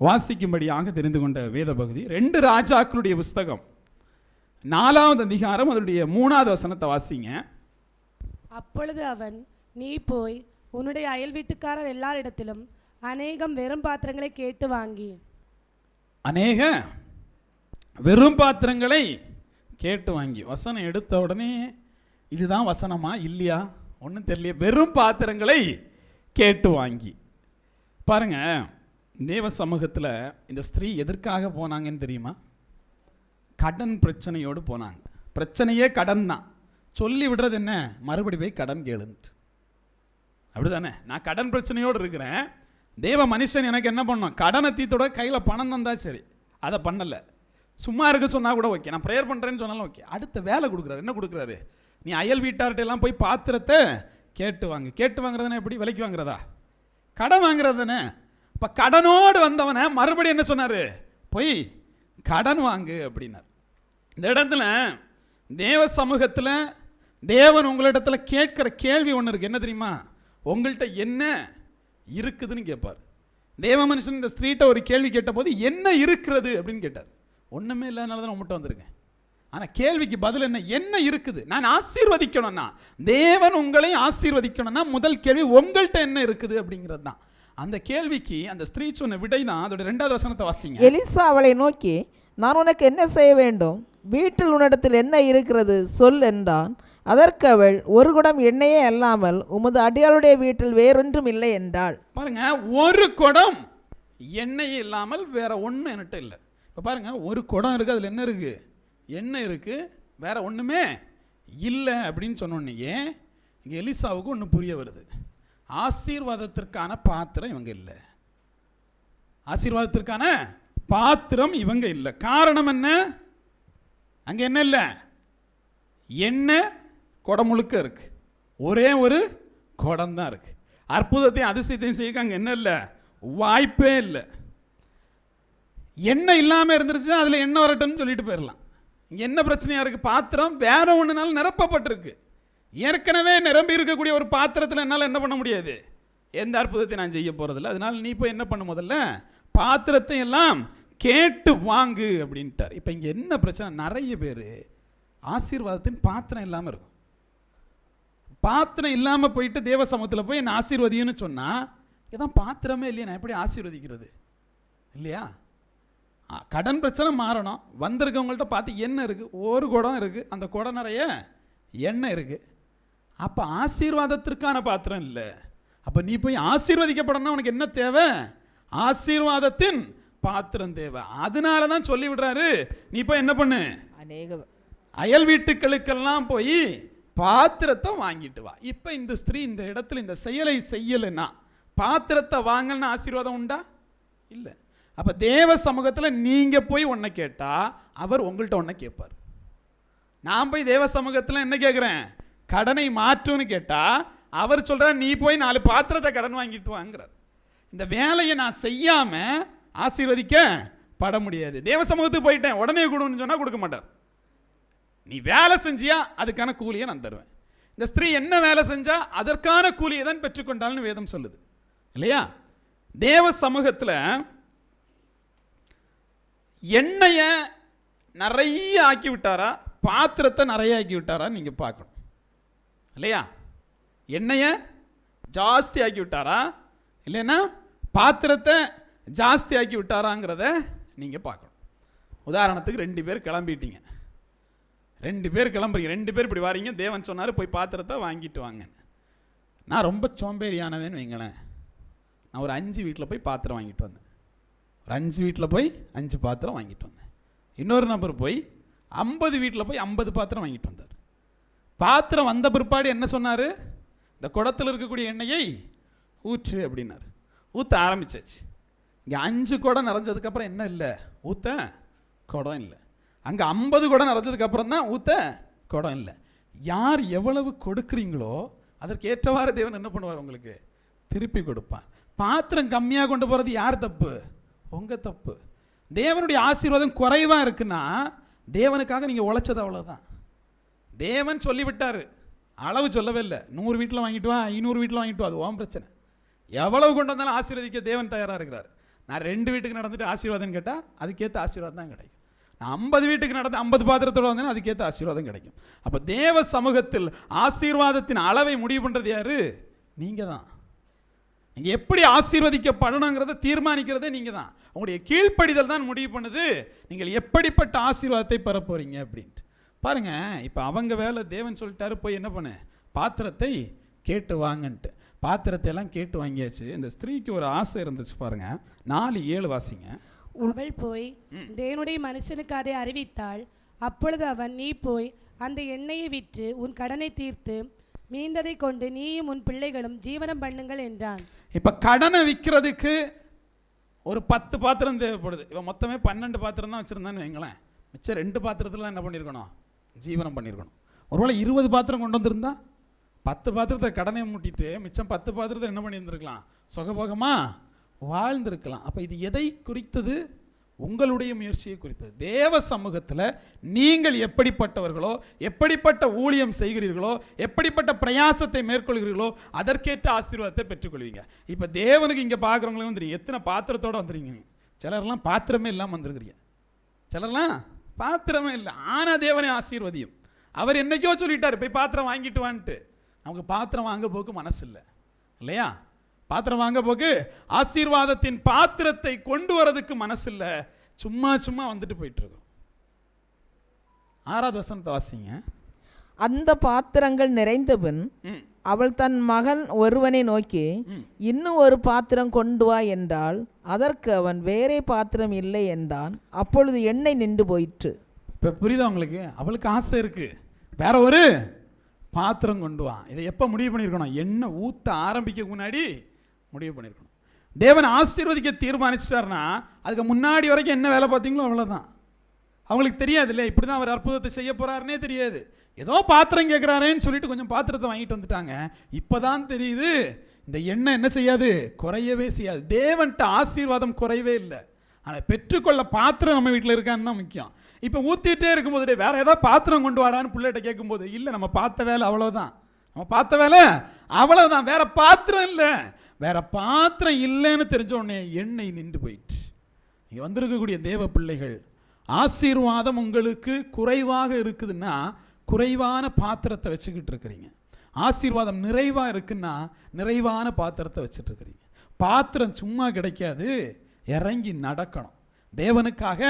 வாசிக்கும்படியாக தெரிந்து கொண்ட வேத பகுதி 2 ராஜாக்களுடைய புஸ்தகம் 4வது அதிகாரம் அதனுடைய 3வது வசனத்தை வாசிங்க. அப்பொழுது அவன், நீ போய் உன்னுடைய அயல் வீட்டுக்காரர் எல்லாரிடத்திலும் அநேகம் வெறும் பாத்திரங்களை கேட்டு வாங்கி. அநேக வெறும் பாத்திரங்களை கேட்டு வாங்கி. வசனம் எடுத்த உடனே இதுதான் வசனமா இல்லையா ஒன்றும் தெரியல. வெறும் பாத்திரங்களை கேட்டு வாங்கி. பாருங்க, தேவ சமூகத்தில் இந்த ஸ்திரீ எதற்காக போனாங்கன்னு தெரியுமா? கடன் பிரச்சனையோடு போனாங்க. பிரச்சனையே கடன் தான். சொல்லி விடுறது என்ன? மறுபடி போய் கடன் கேளுன்ட்டு. அப்படிதானே? நான் கடன் பிரச்சனையோடு இருக்கிறேன். தேவ மனுஷன் எனக்கு என்ன பண்ணணும்? கடனை தீத்தோட கையில் பணம் தந்தா சரி, அதை பண்ணலை. சும்மா இருக்க சொன்னால் கூட ஓகே, நான் ப்ரேயர் பண்ணுறேன்னு சொன்னாலும் ஓகே. அடுத்த வேலை கொடுக்குறாரு. என்ன கொடுக்குறாரு? நீ அயல் வீட்டார்கிட்ட எல்லாம் போய் பாத்திரத்தை கேட்டு வாங்க. கேட்டு வாங்குறதுனா எப்படி? விலைக்கு வாங்குறதா? கடன் வாங்குறது தானே. இப்போ கடனோடு வந்தவனை மறுபடியும் என்ன சொன்னார்? போய் கடன் வாங்கு அப்படின்னார். இந்த இடத்துல தேவ சமூகத்தில் தேவன் உங்களிடத்தில் கேட்குற கேள்வி ஒன்று இருக்குது. என்ன தெரியுமா? உங்கள்கிட்ட என்ன இருக்குதுன்னு கேட்பார். தேவ மனுஷன் இந்த ஸ்திரீட்ட ஒரு கேள்வி கேட்ட போது என்ன இருக்கிறது அப்படின்னு கேட்டார். ஒன்றுமே இல்லாதனால தான் உங்கள்கிட்ட வந்திருக்கேன். ஆனால் கேள்விக்கு பதில் என்ன? என்ன இருக்குது? நான் ஆசீர்வதிக்கணும்னா, தேவன் உங்களை ஆசீர்வதிக்கணும்னா முதல் கேள்வி உங்கள்கிட்ட என்ன இருக்குது அப்படிங்கிறது தான். அந்த கேள்விக்கு அந்த ஸ்திரீ சொன்ன விடை தான். அதோட 2வது வசனத்தை வாசிங்க. எலிசா அவளை நோக்கி, நான் உனக்கு என்ன செய்ய வேண்டும்? வீட்டில் உன்னிடத்தில் என்ன இருக்கிறது சொல் என்றான். அதற்கு அவள், ஒரு குடம் எண்ணெயே அல்லாமல் உமது அடியாளுடைய வீட்டில் வேறொன்றும் இல்லை என்றாள். பாருங்க, ஒரு குடம் எண்ணெய் இல்லாமல் வேற ஒன்றும் என்கிட்ட இல்லை. இப்போ பாருங்க, ஒரு குடம் இருக்குது, அதில் என்ன இருக்குது? எண்ணெய் இருக்குது, வேற ஒன்றுமே இல்லை அப்படின்னு சொன்னோன்னே இங்கே எலிசாவுக்கு ஒன்று புரிய வருது. ஆசீர்வாதத்திற்கான பாத்திரம் இவங்க இல்லை. ஆசீர்வாதத்திற்கான பாத்திரம் இவங்க இல்லை. காரணம் என்ன? அங்கே என்ன இல்லை? எண்ணெய் குடம் முழுக்க இருக்கு. ஒரே ஒரு குடம் தான் இருக்கு. அற்புதத்தையும் அதிசயத்தையும் செய்ய அங்கே என்ன இல்லை? வாய்ப்பே இல்லை. எண்ணெய் இல்லாமல் இருந்துருச்சுன்னா அதில் எண்ணெய் வரட்டும்னு சொல்லிட்டு போயிடலாம். இங்கே என்ன பிரச்சனையாக இருக்குது? பாத்திரம் வேற ஒன்றுனாலும் நிரப்பப்பட்டிருக்கு. ஏற்கனவே நிரம்பி இருக்கக்கூடிய ஒரு பாத்திரத்தில் என்னால் என்ன பண்ண முடியாது? எந்த அற்புதத்தை நான் செய்ய போகிறதில்ல. அதனால் நீ போய் என்ன பண்ண, முதல்ல பாத்திரத்தை எல்லாம் கேட்டு வாங்கு அப்படின்ட்டார். இப்போ இங்கே என்ன பிரச்சனை? நிறைய பேர் ஆசீர்வாதத்தின் பாத்திரம் இல்லாமல் இருக்கும். பாத்திரம் இல்லாமல் போயிட்டு தேவ சமூகத்தில் போய் என்ன ஆசீர்வதின்னு சொன்னால், இதான் பாத்திரமே இல்லையா, நான் எப்படி ஆசீர்வதிக்கிறது? இல்லையா? கடன் பிரச்சனை மாறணும். வந்திருக்கவங்கள்ட்ட பார்த்து என்ன இருக்குது? ஒரு குடம் இருக்குது, அந்த குடம் நிறைய எண்ணெய் இருக்குது. அப்போ ஆசீர்வாதத்திற்கான பாத்திரம் இல்லை. அப்போ நீ போய் ஆசீர்வதிக்கப்படணும். உனக்கு என்ன தேவை? ஆசீர்வாதத்தின் பாத்திரம் தேவை. அதனால தான் சொல்லி விடுறாரு, நீ போய் என்ன பண்ணு? அயல் வீட்டுக்களுக்கெல்லாம் போய் பாத்திரத்தை வாங்கிட்டு வா. இப்போ இந்த ஸ்திரீ இந்த இடத்துல இந்த செயலை செய்யலைன்னா, பாத்திரத்தை வாங்கலன்னா ஆசீர்வாதம் உண்டா? இல்லை. அப்போ தேவ சமூகத்தில் நீங்கள் போய் ஒன்றை கேட்டால் அவர் உங்கள்கிட்ட ஒன்றை கேட்பார். நான் போய் தேவ சமூகத்தில் என்ன கேட்குறேன்? கடனை மாற்றுன்னு கேட்டால் அவர் சொல்கிறார், நீ போய் 4 பாத்திரத்தை கடன் வாங்கிட்டு வாங்குறார். இந்த வேலையை நான் செய்யாமல் ஆசீர்வதிக்கப்பட முடியாது. தேவ சமூகத்துக்கு போயிட்டேன் உடனே கொடுன்னு சொன்னால் கொடுக்க மாட்டார். நீ வேலை செஞ்சியா அதுக்கான கூலியை நான் தருவேன். இந்த ஸ்திரீ என்ன வேலை செஞ்சா அதற்கான கூலியை தான் பெற்றுக்கொண்டாள்னு வேதம் சொல்லுது இல்லையா? தேவ சமூகத்தில் எண்ணெயை நிறைய ஆக்கி விட்டாரா, பாத்திரத்தை நிறைய ஆக்கி விட்டாரா நீங்கள் பார்க்கணும் இல்லையா? எண்ணெயை ஜாஸ்தி ஆக்கி விட்டாரா, இல்லைன்னா பாத்திரத்தை ஜாஸ்தி ஆக்கி விட்டாராங்கிறத நீங்கள் பார்க்கணும். உதாரணத்துக்கு 2 பேர் கிளம்பிட்டீங்க. 2 பேர் கிளம்புறீங்க. 2 பேர் இப்படி வாரீங்க. தேவன் சொன்னார் போய் பாத்திரத்தை வாங்கிட்டு வாங்க. நான் ரொம்ப சோம்பேறியானவேன்னு வைங்களேன். நான் ஒரு 5 வீட்டில் போய் பாத்திரம் வாங்கிட்டு வந்தேன். ஒரு 5 வீட்டில் போய் 5 பாத்திரம் வாங்கிட்டு வந்தேன். இன்னொரு நபர் போய் 50 வீட்டில் போய் 50 பாத்திரம் வாங்கிட்டு வந்தார். பாத்திரம் வந்த பிற்பாடு என்ன சொன்னார்? இந்த குடத்தில் இருக்கக்கூடிய எண்ணெயை ஊற்று அப்படின்னாரு. ஊற்ற ஆரம்பிச்சாச்சு. இங்கே 5 குடம் நிறைஞ்சதுக்கப்புறம் என்ன இல்லை? ஊற்ற குடம் இல்லை. அங்கே 50 குடம் நிறைஞ்சதுக்கப்புறம் தான் ஊற்ற குடம் இல்லை. யார் எவ்வளவு கொடுக்குறீங்களோ அதற்கு ஏற்றவாறு தேவன் என்ன பண்ணுவார்? உங்களுக்கு திருப்பி கொடுப்பார். பாத்திரம் கம்மியாக கொண்டு போகிறது யார் தப்பு? உங்கள் தப்பு. தேவனுடைய ஆசீர்வாதம் குறைவாக இருக்குன்னா தேவனுக்காக நீங்கள் உழைச்சது அவ்வளோதான். தேவன் சொல்லிவிட்டார், அளவு சொல்லவே இல்லை. 100 வீட்டில் வாங்கிட்டு வா, 500 வீட்டில் வாங்கிட்டு வா, அது ஓம் பிரச்சனை. எவ்வளவு கொண்டு வந்தாலும் ஆசீர்வதிக்க தேவன் தயாராக இருக்கிறார். நான் 2 வீட்டுக்கு நடந்துட்டு ஆசீர்வாதம் கேட்டால் அதுக்கேற்ற ஆசீர்வாதம் தான் கிடைக்கும். நான் 50 வீட்டுக்கு நடந்து 50 பாத்திரத்தோடு வந்தேன்னா அதுக்கேற்ற ஆசீர்வாதம் கிடைக்கும். அப்போ தேவ சமூகத்தில் ஆசீர்வாதத்தின் அளவை முடிவு பண்ணுறது யாரு? நீங்கள் தான். நீங்கள் எப்படி ஆசீர்வதிக்கப்படணுங்கிறத தீர்மானிக்கிறதே நீங்கள் தான். உங்களுடைய கீழ்ப்படிதல் தான் முடிவு பண்ணுது நீங்கள் எப்படிப்பட்ட ஆசீர்வாதத்தை பெற போகிறீங்க அப்படின்ட்டு. பாருங்கள், இப்போ அவங்க வேலை, தேவன் சொல்லிட்டாரு போய் என்ன பண்ணு, பாத்திரத்தை கேட்டு வாங்கன்ட்டு. பாத்திரத்தை எல்லாம் கேட்டு வாங்கியாச்சு. இந்த ஸ்திரீக்கு ஒரு ஆசை இருந்துச்சு பாருங்க. 4:7 வாசிங்க. அவள் போய் தேவனுடைய மனுஷனுக்கு அதை அறிவித்தாள். அப்பொழுது அவன், நீ போய் அந்த எண்ணெயை விற்று உன் கடனை தீர்த்து மீந்ததை கொண்டு நீயும் உன் பிள்ளைகளும் ஜீவனம் பண்ணுங்கள் என்றான். இப்போ கடனை விற்கிறதுக்கு ஒரு 10 பாத்திரம் தேவைப்படுது. இவன் மொத்தமே 12 பாத்திரம் தான் வச்சுருந்தான்னு வைங்களேன். மிச்சம் 2 பாத்திரத்தில் என்ன பண்ணியிருக்கணும்? ஜீவனம் பண்ணியிருக்கணும். ஒருவேளை 20 பாத்திரம் கொண்டு வந்திருந்தா 10 பாத்திரத்தை கடனை மூட்டிட்டு மிச்சம் 10 பாத்திரத்தை என்ன பண்ணியிருந்துருக்கலாம்? சுகபோகமாக வாழ்ந்திருக்கலாம். அப்போ இது எதை குறித்தது? உங்களுடைய முயற்சியை குறித்தது. தேவ சமூகத்தில் நீங்கள் எப்படிப்பட்டவர்களோ, எப்படிப்பட்ட ஊழியம் செய்கிறீர்களோ, எப்படிப்பட்ட பிரயாசத்தை மேற்கொள்கிறீர்களோ அதற்கேற்ற ஆசீர்வாதத்தை பெற்றுக்கொள்வீங்க. இப்போ தேவனுக்கு இங்கே பார்க்குறவங்களும் வந்துடுங்க, எத்தனை பாத்திரத்தோடு வந்துடுங்க. சிலர்லாம் பாத்திரமே இல்லாமல் வந்துருக்கிறீங்க, சிலர்லாம் பாத்திரமே இல்லை. ஆனால் தேவனை ஆசீர்வதியும். அவர் என்னைக்கோ சொல்லிட்டார் போய் பாத்திரம் வாங்கிட்டு வான்ட்டு. நமக்கு பாத்திரம் வாங்க போக்கு மனசு இல்லை இல்லையா? பாத்திரம் வாங்க போக்கு ஆசீர்வாதத்தின் பாத்திரத்தை கொண்டு வரதுக்கு மனசு இல்லை. சும்மா சும்மா வந்துட்டு போயிட்டு இருக்கோம். 6வது வசனத்தை வாசிங்க. அந்த பாத்திரங்கள் நிறைந்தபின் அவள் தன் மகன் ஒருவனை நோக்கி, இன்னும் ஒரு பாத்திரம் கொண்டு வா என்றாள். அதற்கு அவன், வேறே பாத்திரம் இல்லை என்றான். அப்பொழுது எண்ணெய் நின்று போயிற்று. இப்போ புரியுதா உங்களுக்கு? அவளுக்கு ஆசை இருக்கு, வேற ஒரு பாத்திரம் கொண்டு வா. இதை எப்போ முடிவு பண்ணியிருக்கணும்? எண்ணெய் ஊற்ற ஆரம்பிக்க முன்னாடி முடிவு பண்ணியிருக்கணும். தேவன் ஆசீர்வதிக்க தீர்மானிச்சிட்டாருன்னா அதுக்கு முன்னாடி வரைக்கும் என்ன வேலை பார்த்தீங்களோ அவ்வளோதான். அவங்களுக்கு தெரியாது இல்லை, இப்படி தான் அவர் அற்புதத்தை செய்ய போகிறாருன்னே தெரியாது. ஏதோ பாத்திரம் கேட்குறாரேன்னு சொல்லிட்டு கொஞ்சம் பாத்திரத்தை வாங்கிட்டு வந்துட்டாங்க. இப்போ தான் தெரியுது இந்த எண்ணெய் என்ன செய்யாது, குறையவே செய்யாது. தேவன்கிட்ட ஆசீர்வாதம் குறையவே இல்லை. ஆனால் பெற்றுக்கொள்ள பாத்திரம் நம்ம வீட்டில் இருக்கான்னு தான் முக்கியம். இப்போ ஊற்றிட்டே இருக்கும்போது வேற ஏதாவது பாத்திரம் கொண்டு வாடான்னு பிள்ளைகிட்ட கேட்கும்போது, இல்லை நம்ம பார்த்த வேலை அவ்வளோதான், நம்ம பார்த்த வேலை அவ்வளோதான், வேற பாத்திரம் இல்லை. வேற பாத்திரம் இல்லைன்னு தெரிஞ்ச உடனே எண்ணெய் நின்று போயிட்டு. இங்கே வந்திருக்கக்கூடிய தேவ பிள்ளைகள், ஆசீர்வாதம் உங்களுக்கு குறைவாக இருக்குதுன்னா குறைவான பாத்திரத்தை வச்சுக்கிட்டு இருக்கிறீங்க. ஆசீர்வாதம் நிறைவாக இருக்குன்னா நிறைவான பாத்திரத்தை வச்சுட்டு இருக்கிறீங்க. பாத்திரம் சும்மா கிடைக்காது, இறங்கி நடக்கணும். தேவனுக்காக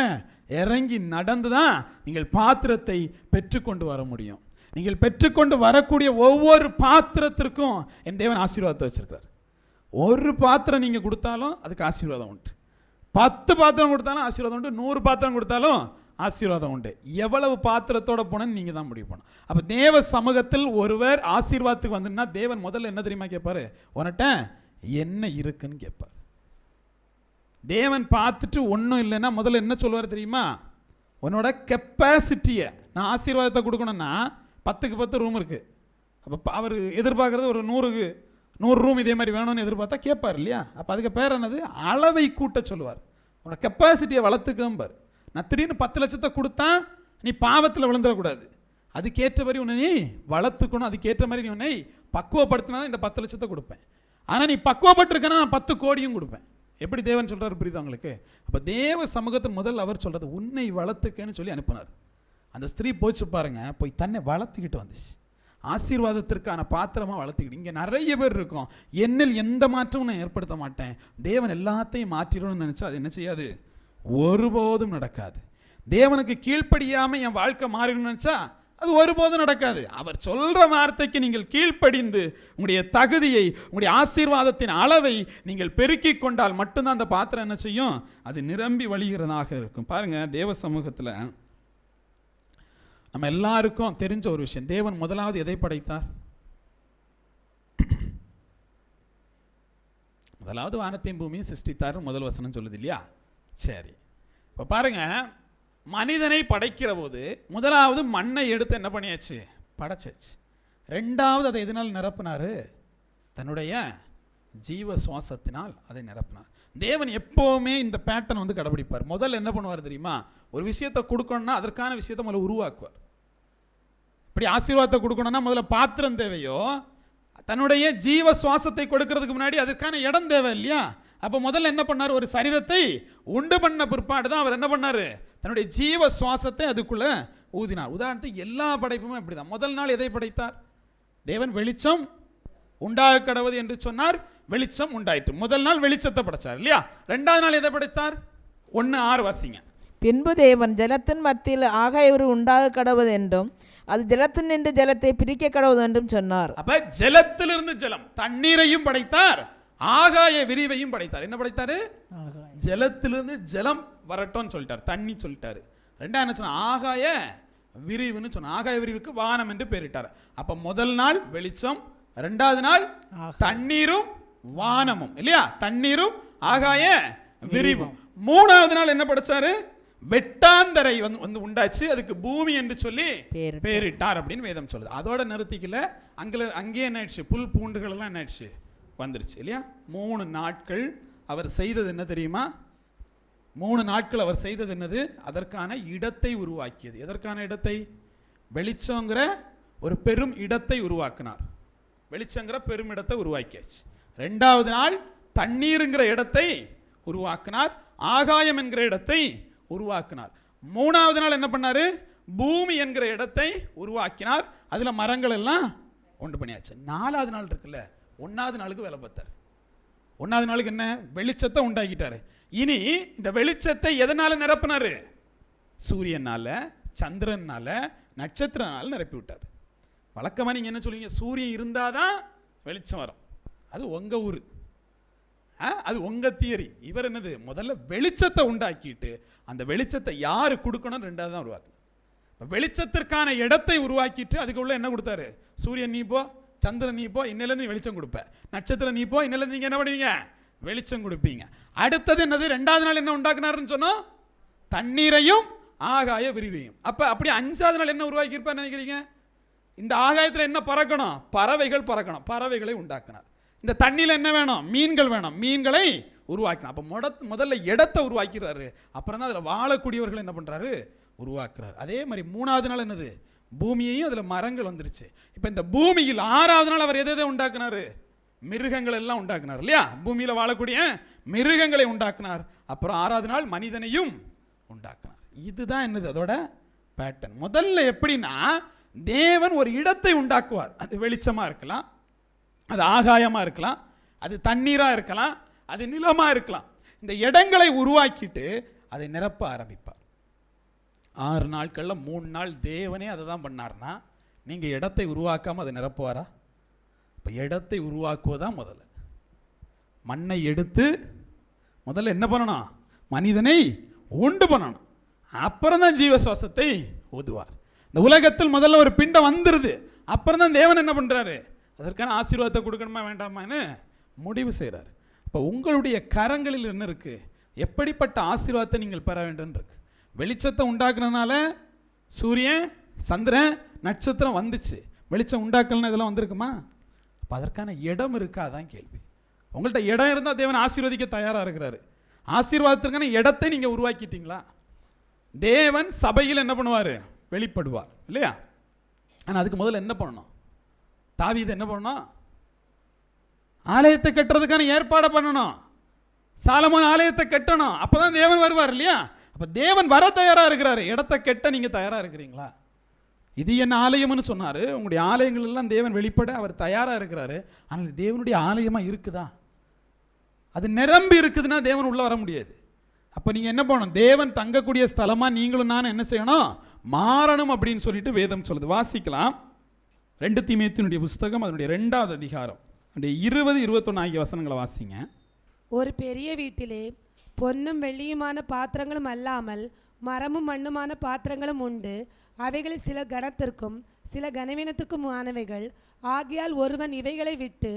இறங்கி நடந்து தான் நீங்கள் பாத்திரத்தை பெற்றுக்கொண்டு வர முடியும். நீங்கள் பெற்றுக்கொண்டு வரக்கூடிய ஒவ்வொரு பாத்திரத்திற்கும் என் தேவன் ஆசீர்வாதத்தை வச்சிருக்கிறார். ஒரு பாத்திரம் நீங்கள் கொடுத்தாலும் அதுக்கு ஆசீர்வாதம் உண்டு. 10 பாத்திரம் கொடுத்தாலும் ஆசீர்வாதம் உண்டு. 100 பாத்திரம் கொடுத்தாலும் ஆசீர்வாதம் உண்டு. எவ்வளவு பாத்திரத்தோட போனன்னு நீங்கள் தான் முடிவு பண்ணணும். அப்போ தேவ சமூகத்தில் ஒருவர் ஆசீர்வாதத்துக்கு வந்துன்னா தேவன் முதல்ல என்ன தெரியுமா கேட்பாரு? உன்கிட்ட என்ன இருக்குன்னு கேட்பார். தேவன் பார்த்துட்டு ஒன்றும் இல்லைன்னா முதல்ல என்ன சொல்லுவார் தெரியுமா? உன்னோட கெப்பாசிட்டியை, நான் ஆசீர்வாதத்தை கொடுக்கணும்னா 10க்கு 10 ரூம் இருக்குது. அப்போ அவர் எதிர்பார்க்குறது ஒரு 100 ரூம் இதே மாதிரி வேணும்னு எதிர்பார்த்தா கேட்பார் இல்லையா? அப்போ அதுக்கு பேர் என்னது? அளவை கூட்ட சொல்லுவார். உன்னோட கெப்பாசிட்டியை வளர்த்துக்கம்பார். நான் திடீர்னு 10 லட்சத்தை கொடுத்தா நீ பாவத்தில் விழுந்துடக்கூடாது. அதுக்கேற்ற மாதிரி உன்னை நீ வளர்த்துக்கணும். அதுக்கேற்ற மாதிரி நீ உன்னை பக்குவப்படுத்தினா இந்த 10 லட்சத்தை கொடுப்பேன். ஆனால் நீ பக்குவப்பட்டிருக்கனா நான் 10 கோடியும் கொடுப்பேன். எப்படி தேவன் சொல்கிறார் புரியுது உங்களுக்கு? அப்போ தேவ சமூகத்தின் முதல் அவர் சொல்கிறது உன்னை வளர்த்துக்கன்னு சொல்லி அனுப்பினார். அந்த ஸ்திரீ போச்சு பாருங்க, போய் தன்னை வளர்த்துக்கிட்டு வந்துச்சு. ஆசீர்வாதத்திற்கான பாத்திரமாக வளர்த்துக்கிட்டு. இங்கே நிறைய பேர் இருக்கும், என்னில் எந்த மாற்றமும் நான் ஏற்படுத்த மாட்டேன், தேவன் எல்லாத்தையும் மாற்றிடணும்னு நினச்சா அது என்ன செய்யாது, ஒருபோதும் நடக்காது. தேவனுக்கு கீழ்ப்படியாமல் என் வாழ்க்கை மாறிடணும்னு நினச்சா அது ஒருபோதும் நடக்காது. அவர் சொல்கிற வார்த்தைக்கு நீங்கள் கீழ்ப்படிந்து உங்களுடைய தகுதியை, உங்களுடைய ஆசீர்வாதத்தின் அளவை நீங்கள் பெருக்கிக் கொண்டால் மட்டும்தான் அந்த பாத்திரம் என்ன செய்யும், அது நிரம்பி வழிகிறதாக இருக்கும். பாருங்கள், தேவ சமூகத்தில் நம்ம எல்லாருக்கும் தெரிஞ்ச ஒரு விஷயம், தேவன் முதலாவது எதை படைத்தார்? முதலாவது வானத்தையும் பூமியும் சிருஷ்டித்தார் முதல் வசனம் சொல்லுது இல்லையா? சரி, இப்போ பாருங்க, மனிதனை படைக்கிற போது முதலாவது மண்ணை எடுத்து என்ன பண்ணியாச்சு, படைச்சாச்சு. ரெண்டாவது அதை எதனால் நிரப்பினார்? தன்னுடைய ஜீவ சுவாசத்தினால் அதை நிரப்பினார். தேவன் எப்போவுமே இந்த பேட்டர்ன் வந்து கடைபிடிப்பார். முதல்ல என்ன பண்ணுவார் தெரியுமா? ஒரு விஷயத்தை கொடுக்கணும்னா அதற்கான விஷயத்தை முதல்ல உருவாக்குவார். இப்படி ஆசீர்வாதத்தை கொடுக்கணும்னா முதல்ல பாத்திரம் தேவையோ, தன்னுடைய ஜீவ சுவாசத்தை கொடுக்கறதுக்கு முன்னாடி அதற்கான இடம் தேவை இல்லையா? அப்போ முதல்ல என்ன பண்ணார்? ஒரு சரீரத்தை உண்டு பண்ண பிற்பாடு தான் அவர் என்ன பண்ணார்? தன்னுடைய ஜீவ சுவாசத்தை அதுக்குள்ள ஊதினார். உதாரணத்துக்கு எல்லா படைப்புமே இப்படிதான். முதல் நாள் எதை படைத்தார்? தேவன் வெளிச்சம் உண்டாக கடவுது என்று சொன்னார், வெளிச்சம் உண்டாயிற்று. முதல் நாள் வெளிச்சத்தை படைச்சார் இல்லையா? ரெண்டாவது நாள் எதை படைத்தார்? 1:6 வாசிங்க. பின்பு தேவன் ஜலத்தின் மத்தியில் ஆகாய உண்டாக கடவுது என்றும் அது ஜலத்தின் நின்று ஜலத்தை பிரிக்க கடவுது என்றும் சொன்னார். அப்ப ஜலத்திலிருந்து ஜலம், தண்ணீரையும் படைத்தார், ஆகாய விரிவையும் படைத்தார். என்ன படைத்தாரு? ஜலத்திலிருந்து ஜலம் வரட்டும் சொல்லிட்டார், தண்ணி சொல்லிட்டாரு. ரெண்டாவது என்ன சொன்ன? ஆகாய விரிவுன்னு சொன்ன. ஆகாய விரிவுக்கு வானம் என்று பெயரிட்டார். அப்ப முதல் நாள் வெளிச்சம், ரெண்டாவது நாள் தண்ணீரும் வானமும் இல்லையா? தண்ணீரும் ஆகாய விரிவும். மூணாவது நாள் என்ன படைச்சாரு? வெட்டாந்தரை வந்து உண்டாச்சு, அதுக்கு பூமி என்று சொல்லி பேரிட்டார் அப்படின்னு வேதம் சொல்லுது. அதோட நிறுத்திக்கல, அங்கேயே என்ன ஆயிடுச்சு? புல் பூண்டுகள் எல்லாம் என்ன ஆயிடுச்சு? வந்துருச்சு இல்லையா? 3 நாட்கள் அவர் செய்தது என்ன தெரியுமா? 3 நாட்கள் அவர் செய்தது என்னது? அதற்கான இடத்தை உருவாக்கியது. எதற்கான இடத்தை? வெளிச்சங்கிற ஒரு பெரும் இடத்தை உருவாக்கினார். வெளிச்சங்கிற பெரும் இடத்தை உருவாக்கியாச்சு. ரெண்டாவது நாள் தண்ணீருங்கிற இடத்தை உருவாக்கினார், ஆகாயம் என்கிற இடத்தை உருவாக்கினார். மூணாவது நாள் என்ன பண்ணாரு? பூமி என்கிற இடத்தை உருவாக்கினார், அதுல மரங்கள் எல்லாம் உண்டு பண்ணியாச்சு. நாலாவது நாள் இருக்குல்ல, 1வது நாளுக்கு வேலை பார்த்தார். 1வது நாளுக்கு என்ன? வெளிச்சத்தை உண்டாக்கிட்டாரு. இனி இந்த வெளிச்சத்தை எதனால நிரப்பினாரு? சூரியனால, சந்திரனால, நட்சத்திரனால நிரப்பி விட்டார். வழக்கமாக நீங்கள் என்ன சொல்லுவீங்க? சூரியன் இருந்தாதான் வெளிச்சம் வரும். அது உங்க ஊரு, அது உங்க தியரி. இவர் என்னது? முதல்ல வெளிச்சத்தை உண்டாக்கிட்டு அந்த வெளிச்சத்தை யாரு கொடுக்கணும்? ரெண்டாவது தான் உருவாக்கு. வெளிச்சத்திற்கான இடத்தை உருவாக்கிட்டு அதுக்குள்ள என்ன கொடுத்தாரு? சூரியன் நீ போ, சந்திரன் நீ போ, இன்னிலேருந்து வெளிச்சம் கொடுப்ப. நட்சத்திரம் நீ போ, இன்னிலேருந்து நீங்க என்ன பண்ணுவீங்க? வெளிச்சம் கொடுப்பீங்க. அடுத்தது என்னது? ரெண்டாவது நாள் என்ன உண்டாக்குனாருன்னு சொன்னோம்? தண்ணீரையும் ஆகாய விரிவையும். அப்ப அப்படி 5வது நாள் என்ன உருவாக்கி இருப்பார் நினைக்கிறீங்க? இந்த ஆகாயத்தில் என்ன பறக்கணும்? பறவைகள் பறக்கணும். பறவைகளை உண்டாக்கினார். இந்த தண்ணியில் என்ன வேணும்? மீன்கள் வேணும். மீன்களை உருவாக்கினார். அப்போ முதல்ல இடத்தை உருவாக்கிறாரு, அப்புறம் தான் அதில் வாழக்கூடியவர்கள் என்ன பண்ணுறாரு? உருவாக்குறாரு. அதே மாதிரி 3வது நாள் என்னது? பூமியையும் அதில் மரங்கள் வந்துருச்சு. இப்போ இந்த பூமியில் 6வது நாள் அவர் எதை உண்டாக்குனாரு? மிருகங்கள் எல்லாம் உண்டாக்குனார் இல்லையா? பூமியில் வாழக்கூடிய மிருகங்களை உண்டாக்குனார். அப்புறம் 6வது நாள் மனிதனையும் உண்டாக்குனார். இதுதான் என்னது? அதோட பேட்டர்ன். முதல்ல எப்படின்னா, தேவன் ஒரு இடத்தை உண்டாக்குவார். அது வெளிச்சமாக இருக்கலாம், அது ஆகாயமாக இருக்கலாம், அது தண்ணீராக இருக்கலாம், அது நிலமாக இருக்கலாம். இந்த இடங்களை உருவாக்கிட்டு அதை நிரப்ப ஆரம்பிப்பார். 6 நாட்களில் 3 நாள் தேவனே அதை தான் பண்ணார்னா, நீங்கள் இடத்தை உருவாக்காமல் அதை நிரப்புவாரா? இப்போ இடத்தை உருவாக்குவதான் முதல்ல. மண்ணை எடுத்து முதல்ல என்ன பண்ணணும்? மனிதனை உண்டு பண்ணணும். அப்புறம் தான் ஜீவ சுவாசத்தை ஊதுவார். இந்த உலகத்தில் முதல்ல ஒரு பிண்டம் வந்துருது, அப்புறம் தான் தேவன் என்ன பண்ணுறாரு? அதற்கான ஆசீர்வாதத்தை கொடுக்கணுமா வேண்டாமான்னு முடிவு செய்கிறார். இப்போ உங்களுடைய கரங்களில் என்ன இருக்குது? எப்படிப்பட்ட ஆசீர்வாதத்தை நீங்கள் பெற வேண்டும் இருக்கு. வெளிச்சத்தை உண்டாக்குறதுனால சூரியன், சந்திரன், நட்சத்திரம் வந்துச்சு. வெளிச்சம் உண்டாக்கலன்னா இதெல்லாம் வந்திருக்குமா? அப்போ அதற்கான இடம் இருக்காதான் கேள்வி. உங்கள்கிட்ட இடம் இருந்தால் தேவன் ஆசீர்வதிக்க தயாராக இருக்கிறாரு. ஆசீர்வாதத்திற்கான இடத்தை நீங்கள் உருவாக்கிட்டீங்களா? தேவன் சபையில் என்ன பண்ணுவார்? வெளிப்படுவார் இல்லையா? ஆனால் அதுக்கு முதல்ல என்ன பண்ணணும்? தாவீது என்ன பண்ணணும்? ஆலயத்தை கட்டுறதுக்கான ஏற்பாடை பண்ணணும். சாலமோன் ஆலயத்தை கட்டணும். அப்போதான் தேவன் வருவார் இல்லையா? அப்போ தேவன் வர தயாராக இருக்கிறாரு. இடத்தை கட்ட நீங்கள் தயாராக இருக்கிறீங்களா? இது என்ன ஆலயம்னு சொன்னார். உங்களுடைய ஆலயங்கள் எல்லாம் தேவன் வெளிப்பட அவர் தயாராக இருக்கிறாரு. ஆனால் தேவனுடைய ஆலயமாக இருக்குதா? அது நிரம்பி இருக்குதுன்னா தேவன் உள்ளே வர முடியாது. அப்போ நீங்கள் என்ன பண்ணணும்? தேவன் தங்கக்கூடிய ஸ்தலமாக நீங்களும் நானும் என்ன செய்யணும்? மாறணும் அப்படின்னு சொல்லிட்டு வேதம் சொல்லுது. வாசிக்கலாம். 2 தீமோத்தேயுனுடைய புஸ்தகம் அதனுடைய 2வது அதிகாரம் 20-21 ஆகிய வசனங்களை வாசிங்க. ஒரு பெரிய வீட்டிலே பொன்னும் வெள்ளியுமான பாத்திரங்களும் அல்லாமல் மரமும் மண்ணுமான பாத்திரங்களும் உண்டு. அவைகளில் சில கனத்திற்கும் சில கனவீனத்துக்கும் ஆனவைகள். ஆகையால் ஒருவன் இவைகளை விட்டு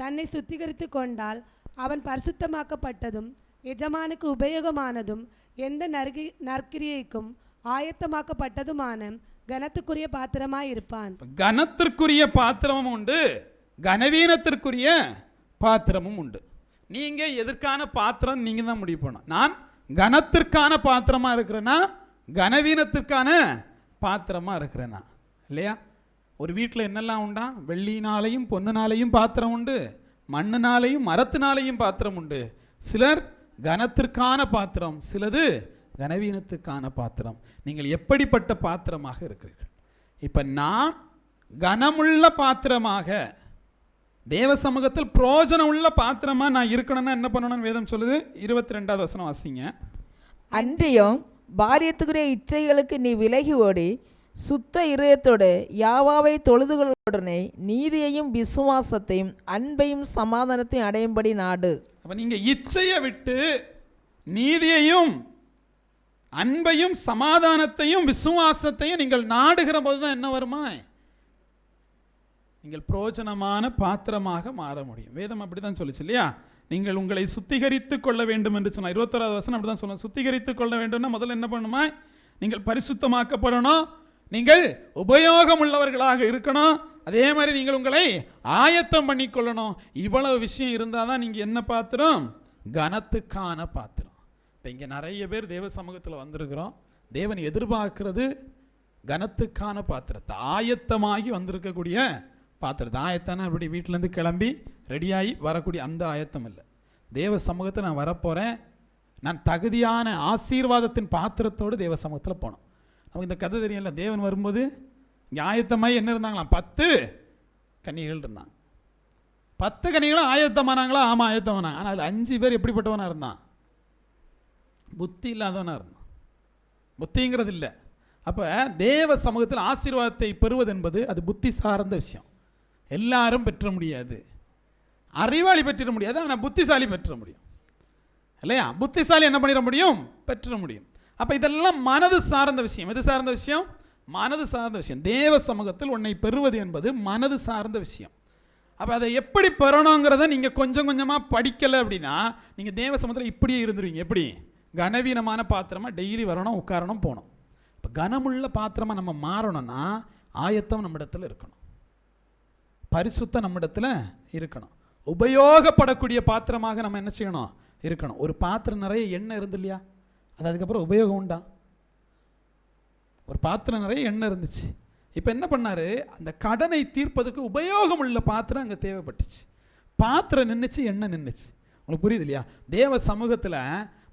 தன்னை சுத்திகரித்து கொண்டால் அவன் பரிசுத்தமாக்கப்பட்டதும் எஜமானுக்கு உபயோகமானதும் எந்த நற்கிரியைக்கும் ஆயத்தமாக்கப்பட்டதுமான கனத்துக்குரிய பாத்திரமாய் இருப்பான். கனத்திற்குரிய பாத்திரமும் உண்டு, கனவீனத்திற்குரிய பாத்திரமும் உண்டு. நீங்க எதற்கான பாத்திரம் நீங்க தான் முடிவு பண்ணணும். நான் கனத்திற்கான பாத்திரமா இருக்கிறேன்னா, கனவீனத்திற்கான பாத்திரமா இருக்கிறேன்னா இல்லையா? ஒரு வீட்டில் என்னெல்லாம் உண்டா? வெள்ளினாலையும் பொண்ணுனாலையும் பாத்திரம் உண்டு, மண்ணுனாலையும் மரத்தினாலையும் பாத்திரம் உண்டு, சிலர் கனத்திற்கான பாத்திரம், சிலது கனவீனத்துக்கான பாத்திரம். நீங்கள் எப்படிப்பட்ட பாத்திரமாக இருக்கிறீர்கள்? இப்போ நான் கனமுள்ள பாத்திரமாக, தேவ சமூகத்தில் பிரயோஜனம் உள்ள பாத்திரமா நான் இருக்கணும்னா என்ன பண்ணணும்னு வேதம் சொல்லுது. 22வது வசனம் வாசிங்க. அன்றியும் பாரியத்துக்குரிய இச்சைகளுக்கு நீ விலகி ஓடி சுத்த இருதயத்தோடு யாவாவை தொழுதுகளுடனே நீதியையும் விசுவாசத்தையும் அன்பையும் சமாதானத்தையும் அடையும்படி நாடு. அப்ப நீங்க இச்சையை விட்டு நீதியையும் அன்பையும் சமாதானத்தையும் விசுவாசத்தையும் நீங்கள் நாடுகிற போதுதான் என்ன வருமா? நீங்கள் பிரயோஜனமான பாத்திரமாக மாற முடியும். வேதம் அப்படிதான் சொல்லுச்சு இல்லையா? நீங்கள் உங்களை சுத்திகரித்துக் கொள்ள வேண்டும் என்று சொன்னால் 21வது வசனம் அப்படிதான் சொல்லணும். சுத்திகரித்துக் கொள்ள வேண்டும்னா முதல்ல என்ன பண்ணணுமா? நீங்கள் பரிசுத்தமாக்கப்படணும், நீங்கள் உபயோகம் உள்ளவர்களாக இருக்கணும், அதே மாதிரி நீங்கள் உங்களை ஆயத்தம் பண்ணிக்கொள்ளணும். இவ்வளவு விஷயம் இருந்தால் தான் நீங்கள் என்ன பாத்திரம்? கனத்துக்கான பாத்திரம். இப்போ இங்கே நிறைய பேர் தேவ சமூகத்தில் வந்திருக்கிறோம். தேவன் எதிர்பார்க்கிறது கனத்துக்கான பாத்திரத்தை, ஆயத்தமாகி வந்திருக்கக்கூடிய பாத்திரத்தை. ஆயத்தம்னா அப்படி வீட்டிலேருந்து கிளம்பி ரெடியாகி வரக்கூடிய அந்த ஆயத்தம் இல்லை. தேவ சமூகத்தை நான் வரப்போகிறேன், நான் தகுதியான ஆசீர்வாதத்தின் பாத்திரத்தோடு தேவ சமூகத்தில் போனோம். நமக்கு இந்த கதை தெரியல. தேவன் வரும்போது இங்கே ஆயத்தமாகி என்ன இருந்தாங்களாம்? 10 கன்னிகைகள் இருந்தாங்க. 10 கன்னிகளும் ஆயத்தமானாங்களா? ஆமாம், ஆயத்தமானாங்க. ஆனால் அதில் 5 பேர் எப்படிப்பட்டவனாக இருந்தான்? புத்தி இல்லாதவனாக இருந்தான். புத்திங்கிறது இல்லை. அப்போ தேவ சமூகத்தில் ஆசீர்வாதத்தை பெறுவது என்பது அது புத்தி சார்ந்த விஷயம். எல்லாரும் பெற்ற முடியாது. அறிவாளி பெற்றிட முடியாது, ஆனால் புத்திசாலி பெற்ற முடியும் இல்லையா? புத்திசாலி என்ன பண்ணிட முடியும்? பெற்ற முடியும். அப்போ இதெல்லாம் மனது சார்ந்த விஷயம். எது சார்ந்த விஷயம்? மனது சார்ந்த விஷயம். தேவ சமூகத்தில் உன்னை பெறுவது என்பது மனது சார்ந்த விஷயம். அப்போ அதை எப்படி பெறணுங்கிறத நீங்கள் கொஞ்சம் கொஞ்சமாக படிக்கலை அப்படின்னா நீங்கள் தேவ சமூகத்தில் இப்படியே இருந்துருவீங்க. எப்படி? கனவீனமான பாத்திரமாக டெய்லி வரணும், உட்காரணும், போகணும். இப்போ கனமுள்ள பாத்திரமாக நம்ம மாறணும்னா ஆயத்தம் நம்ம இடத்துல இருக்கணும், பரிசுத்தம் நம்ம இடத்துல இருக்கணும், உபயோகப்படக்கூடிய பாத்திரமாக நம்ம என்ன செய்யணும்? இருக்கணும். ஒரு பாத்திரம் நிறைய எண்ணெய் இருந்து இல்லையா, அது அதுக்கப்புறம் உபயோகம் உண்டா? ஒரு பாத்திரம் நிறைய எண்ணெய் இருந்துச்சு. இப்போ என்ன பண்ணார்? அந்த கடனை தீர்ப்பதுக்கு உபயோகம் உள்ள பாத்திரம் அங்கே தேவைப்பட்டுச்சு. பாத்திரம் நின்றுச்சு, எண்ணெய் நின்றுச்சு. உங்களுக்கு புரியுது இல்லையா? தேவ சமூகத்தில்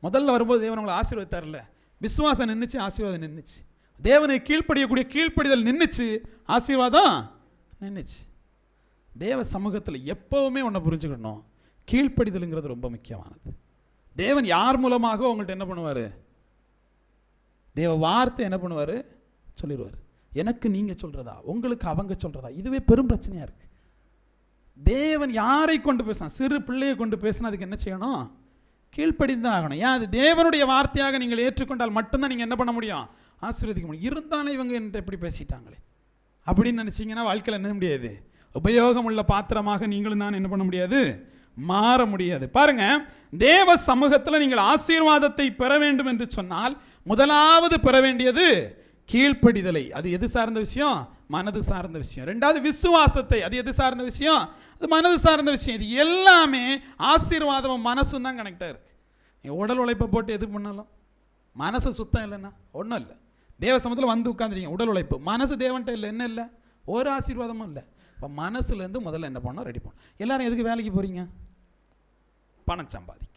முதல்ல வரும்போது தேவன் உங்களை ஆசீர்வதித்தார்ல, விசுவாசம் நின்றுச்சு, ஆசீர்வாதம் நின்றுச்சு. தேவனை கீழ்ப்படியக்கூடிய கீழ்ப்படிதல் நின்றுச்சு, ஆசீர்வாதம் நின்றுச்சு. தேவ சமூகத்தில் எப்போவுமே ஒன்றை புரிஞ்சுக்கணும், கீழ்ப்படிதலுங்கிறது ரொம்ப முக்கியமானது. தேவன் யார் மூலமாக உங்கள்கிட்ட என்ன பண்ணுவார்? தேவ வார்த்தை என்ன பண்ணுவார்? சொல்லிடுவார். எனக்கு நீங்கள் சொல்கிறதா, உங்களுக்கு அவங்க சொல்கிறதா? இதுவே பெரும் பிரச்சனையாக இருக்குது. தேவன் யாரை கொண்டு பேசினா, சிறு பிள்ளையை கொண்டு பேசினா அதுக்கு என்ன செய்யணும்? கீழ்ப்படிந்தான் ஆகணும். ஏன்? அது தேவனுடைய வார்த்தையாக நீங்கள் ஏற்றுக்கொண்டால் மட்டும்தான் நீங்கள் என்ன பண்ண முடியும்? ஆசீர்வதிக்க முடியும். இருந்தாலும் இவங்க என்கிட்ட எப்படி பேசிட்டாங்களே அப்படின்னு நினச்சிங்கன்னா வாழ்க்கையில் என்ன முடியாது? உபயோகம் உள்ள பாத்திரமாக நீங்களும் நான் என்ன பண்ண முடியாது? மாற முடியாது. பாருங்க, தேவ சமூகத்தில் நீங்கள் ஆசீர்வாதத்தை பெற வேண்டும் என்று சொன்னால் முதலாவது பெற வேண்டியது கீழ்ப்படிதலை. அது எது சார்ந்த விஷயம்? மனது சார்ந்த விஷயம். ரெண்டாவது விசுவாசத்தை. அது எது சார்ந்த விஷயம்? அது மனது சார்ந்த விஷயம். இது எல்லாமே ஆசீர்வாதமும் மனசும் தான் கனெக்டாக இருக்கு. நீங்கள் உடல் உழைப்பை போட்டு எது பண்ணாலும் மனசு சுத்தம் இல்லைன்னா ஒன்றும் இல்லை. தேவ சமூகத்தில் வந்து உட்காந்துருக்கீங்க, உடல் உழைப்பு, மனசு தேவன்ட்ட இல்லை, என்ன இல்லை? ஒரு ஆசீர்வாதமும் இல்லை. இப்போ மனசுலேருந்து முதல்ல என்ன பண்ணோம்? ரெடி பண்ணணும். எல்லாரும் எதுக்கு வேலைக்கு போகிறீங்க? பணம் சம்பாதிக்க.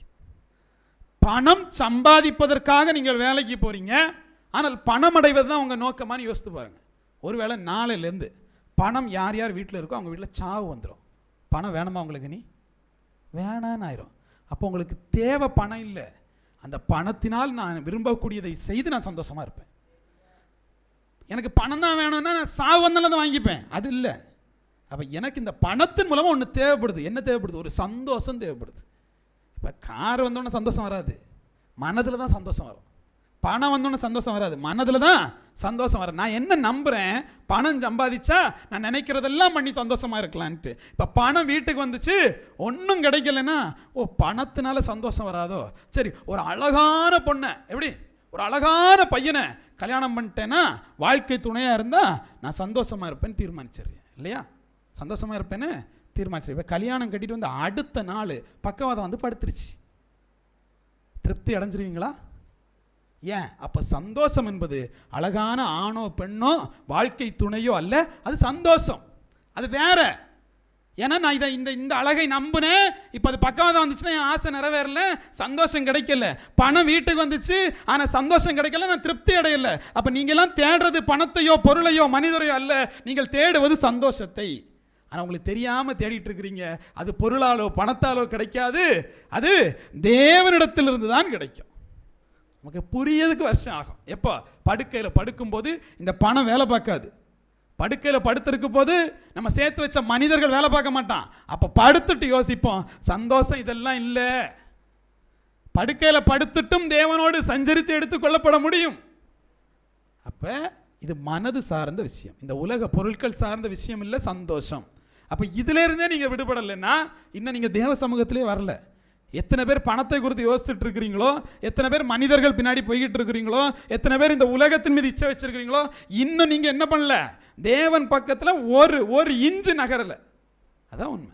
பணம் சம்பாதிப்பதற்காக நீங்கள் வேலைக்கு போகிறீங்க. ஆனால் பணம் அடைவது தான் உங்கள் நோக்கமானு யோசித்து பாருங்கள். ஒருவேளை நாளையிலேருந்து பணம் யார் யார் வீட்டில் இருக்கோ அவங்க வீட்டில் சாவு வந்துடும். பணம் வேணுமா உங்களுக்கு? நீ வேணான்னு ஆயிரும். அப்போ உங்களுக்கு தேவை பணம் இல்லை. அந்த பணத்தினால் நான் விரும்பக்கூடியதை செய்து நான் சந்தோஷமாக இருப்பேன். எனக்கு பணம் தான் வேணும்னா நான் சாவு வந்தாலும் தான் வாங்கிப்பேன். அது இல்லை. அப்போ எனக்கு இந்த பணத்தின் மூலமாக ஒன்று தேவைப்படுது. என்ன தேவைப்படுது? ஒரு சந்தோஷம் தேவைப்படுது. இப்போ கார் வந்தோடனே சந்தோஷம் வராது, மனதில் தான் சந்தோஷம் வரும். பணம் வந்தோடனே சந்தோஷம் வராது, மனதில் தான் சந்தோஷம் வரும். நான் என்ன நம்புகிறேன்? பணம் சம்பாதிச்சா நான் நினைக்கிறதெல்லாம் பண்ணி சந்தோஷமாக இருக்கலான்ட்டு. இப்போ பணம் வீட்டுக்கு வந்துச்சு, ஒன்றும் கிடைக்கலன்னா ஓ பணத்தினால சந்தோஷம் வராதோ, சரி ஒரு அழகான பொண்ணை, எப்படி ஒரு அழகான பையனை கல்யாணம் பண்ணிட்டேன்னா வாழ்க்கை துணையாக இருந்தால் நான் சந்தோஷமாக இருப்பேன்னு தீர்மானிச்சிடுறேன் இல்லையா? சந்தோஷமாக இருப்பேன்னு தீர்மானிச்சிருப்பேன். இப்போ கல்யாணம் கட்டிட்டு வந்து அடுத்த நாள் பக்கவாதம் வந்து படுத்துருச்சு, திருப்தி அடைஞ்சிருவீங்களா? ஏன்? அப்போ சந்தோஷம் என்பது அழகான ஆணோ பெண்ணோ வாழ்க்கை துணையோ அல்ல, அது சந்தோஷம். அது வேற. ஏன்னா நான் இந்த அழகை நம்பினேன், இப்போ அது பக்கவாதம் வந்துச்சுன்னா என் ஆசை நிறைவேறல, சந்தோஷம் கிடைக்கல. பணம் வீட்டுக்கு வந்துச்சு ஆனால் சந்தோஷம் கிடைக்கல, நான் திருப்தி அடையல. அப்போ நீங்கள்லாம் தேடுறது பணத்தையோ பொருளையோ மனிதரையோ அல்ல, நீங்கள் தேடுவது சந்தோஷத்தை. ஆனால் உங்களுக்கு தெரியாமல் தேடிட்டு இருக்கிறீங்க. அது பொருளாலோ பணத்தாலோ கிடைக்காது, அது தேவனிடத்திலிருந்து தான் கிடைக்கும். நமக்கு புரியறதுக்கு வருஷம் ஆகும். எப்போ? படுக்கையில் படுக்கும்போது இந்த பணம் வேலை பார்க்காது. படுக்கையில் படுத்திருக்கும் போது நம்ம சேர்த்து வச்ச மனிதர்கள் வேலை பார்க்க மாட்டான். அப்போ படுத்துட்டு யோசிப்போம், சந்தோஷம் இதெல்லாம் இல்லை. படுக்கையில் படுத்துட்டும் தேவனோடு சஞ்சரித்து எடுத்துக்கொள்ளப்பட முடியும். அப்போ இது மனது சார்ந்த விஷயம், இந்த உலக பொருட்கள் சார்ந்த விஷயம் இல்லை சந்தோஷம். அப்போ இதுல இருந்தே நீங்கள் விடுபடலைன்னா இன்னும் நீங்கள் தேவ சமூகத்திலே வரல. எத்தனை பேர் பணத்தை குறித்து யோசிச்சுட்டு இருக்கிறீங்களோ, எத்தனை பேர் மனிதர்கள் பின்னாடி போய்கிட்டு இருக்கிறீங்களோ, எத்தனை பேர் இந்த உலகத்தின் மீது இச்சை வச்சிருக்கிறீங்களோ, இன்னும் நீங்கள் என்ன பண்ணல, தேவன் பக்கத்தில் ஒரு இன்ச்சு நகரலை. அதான் உண்மை.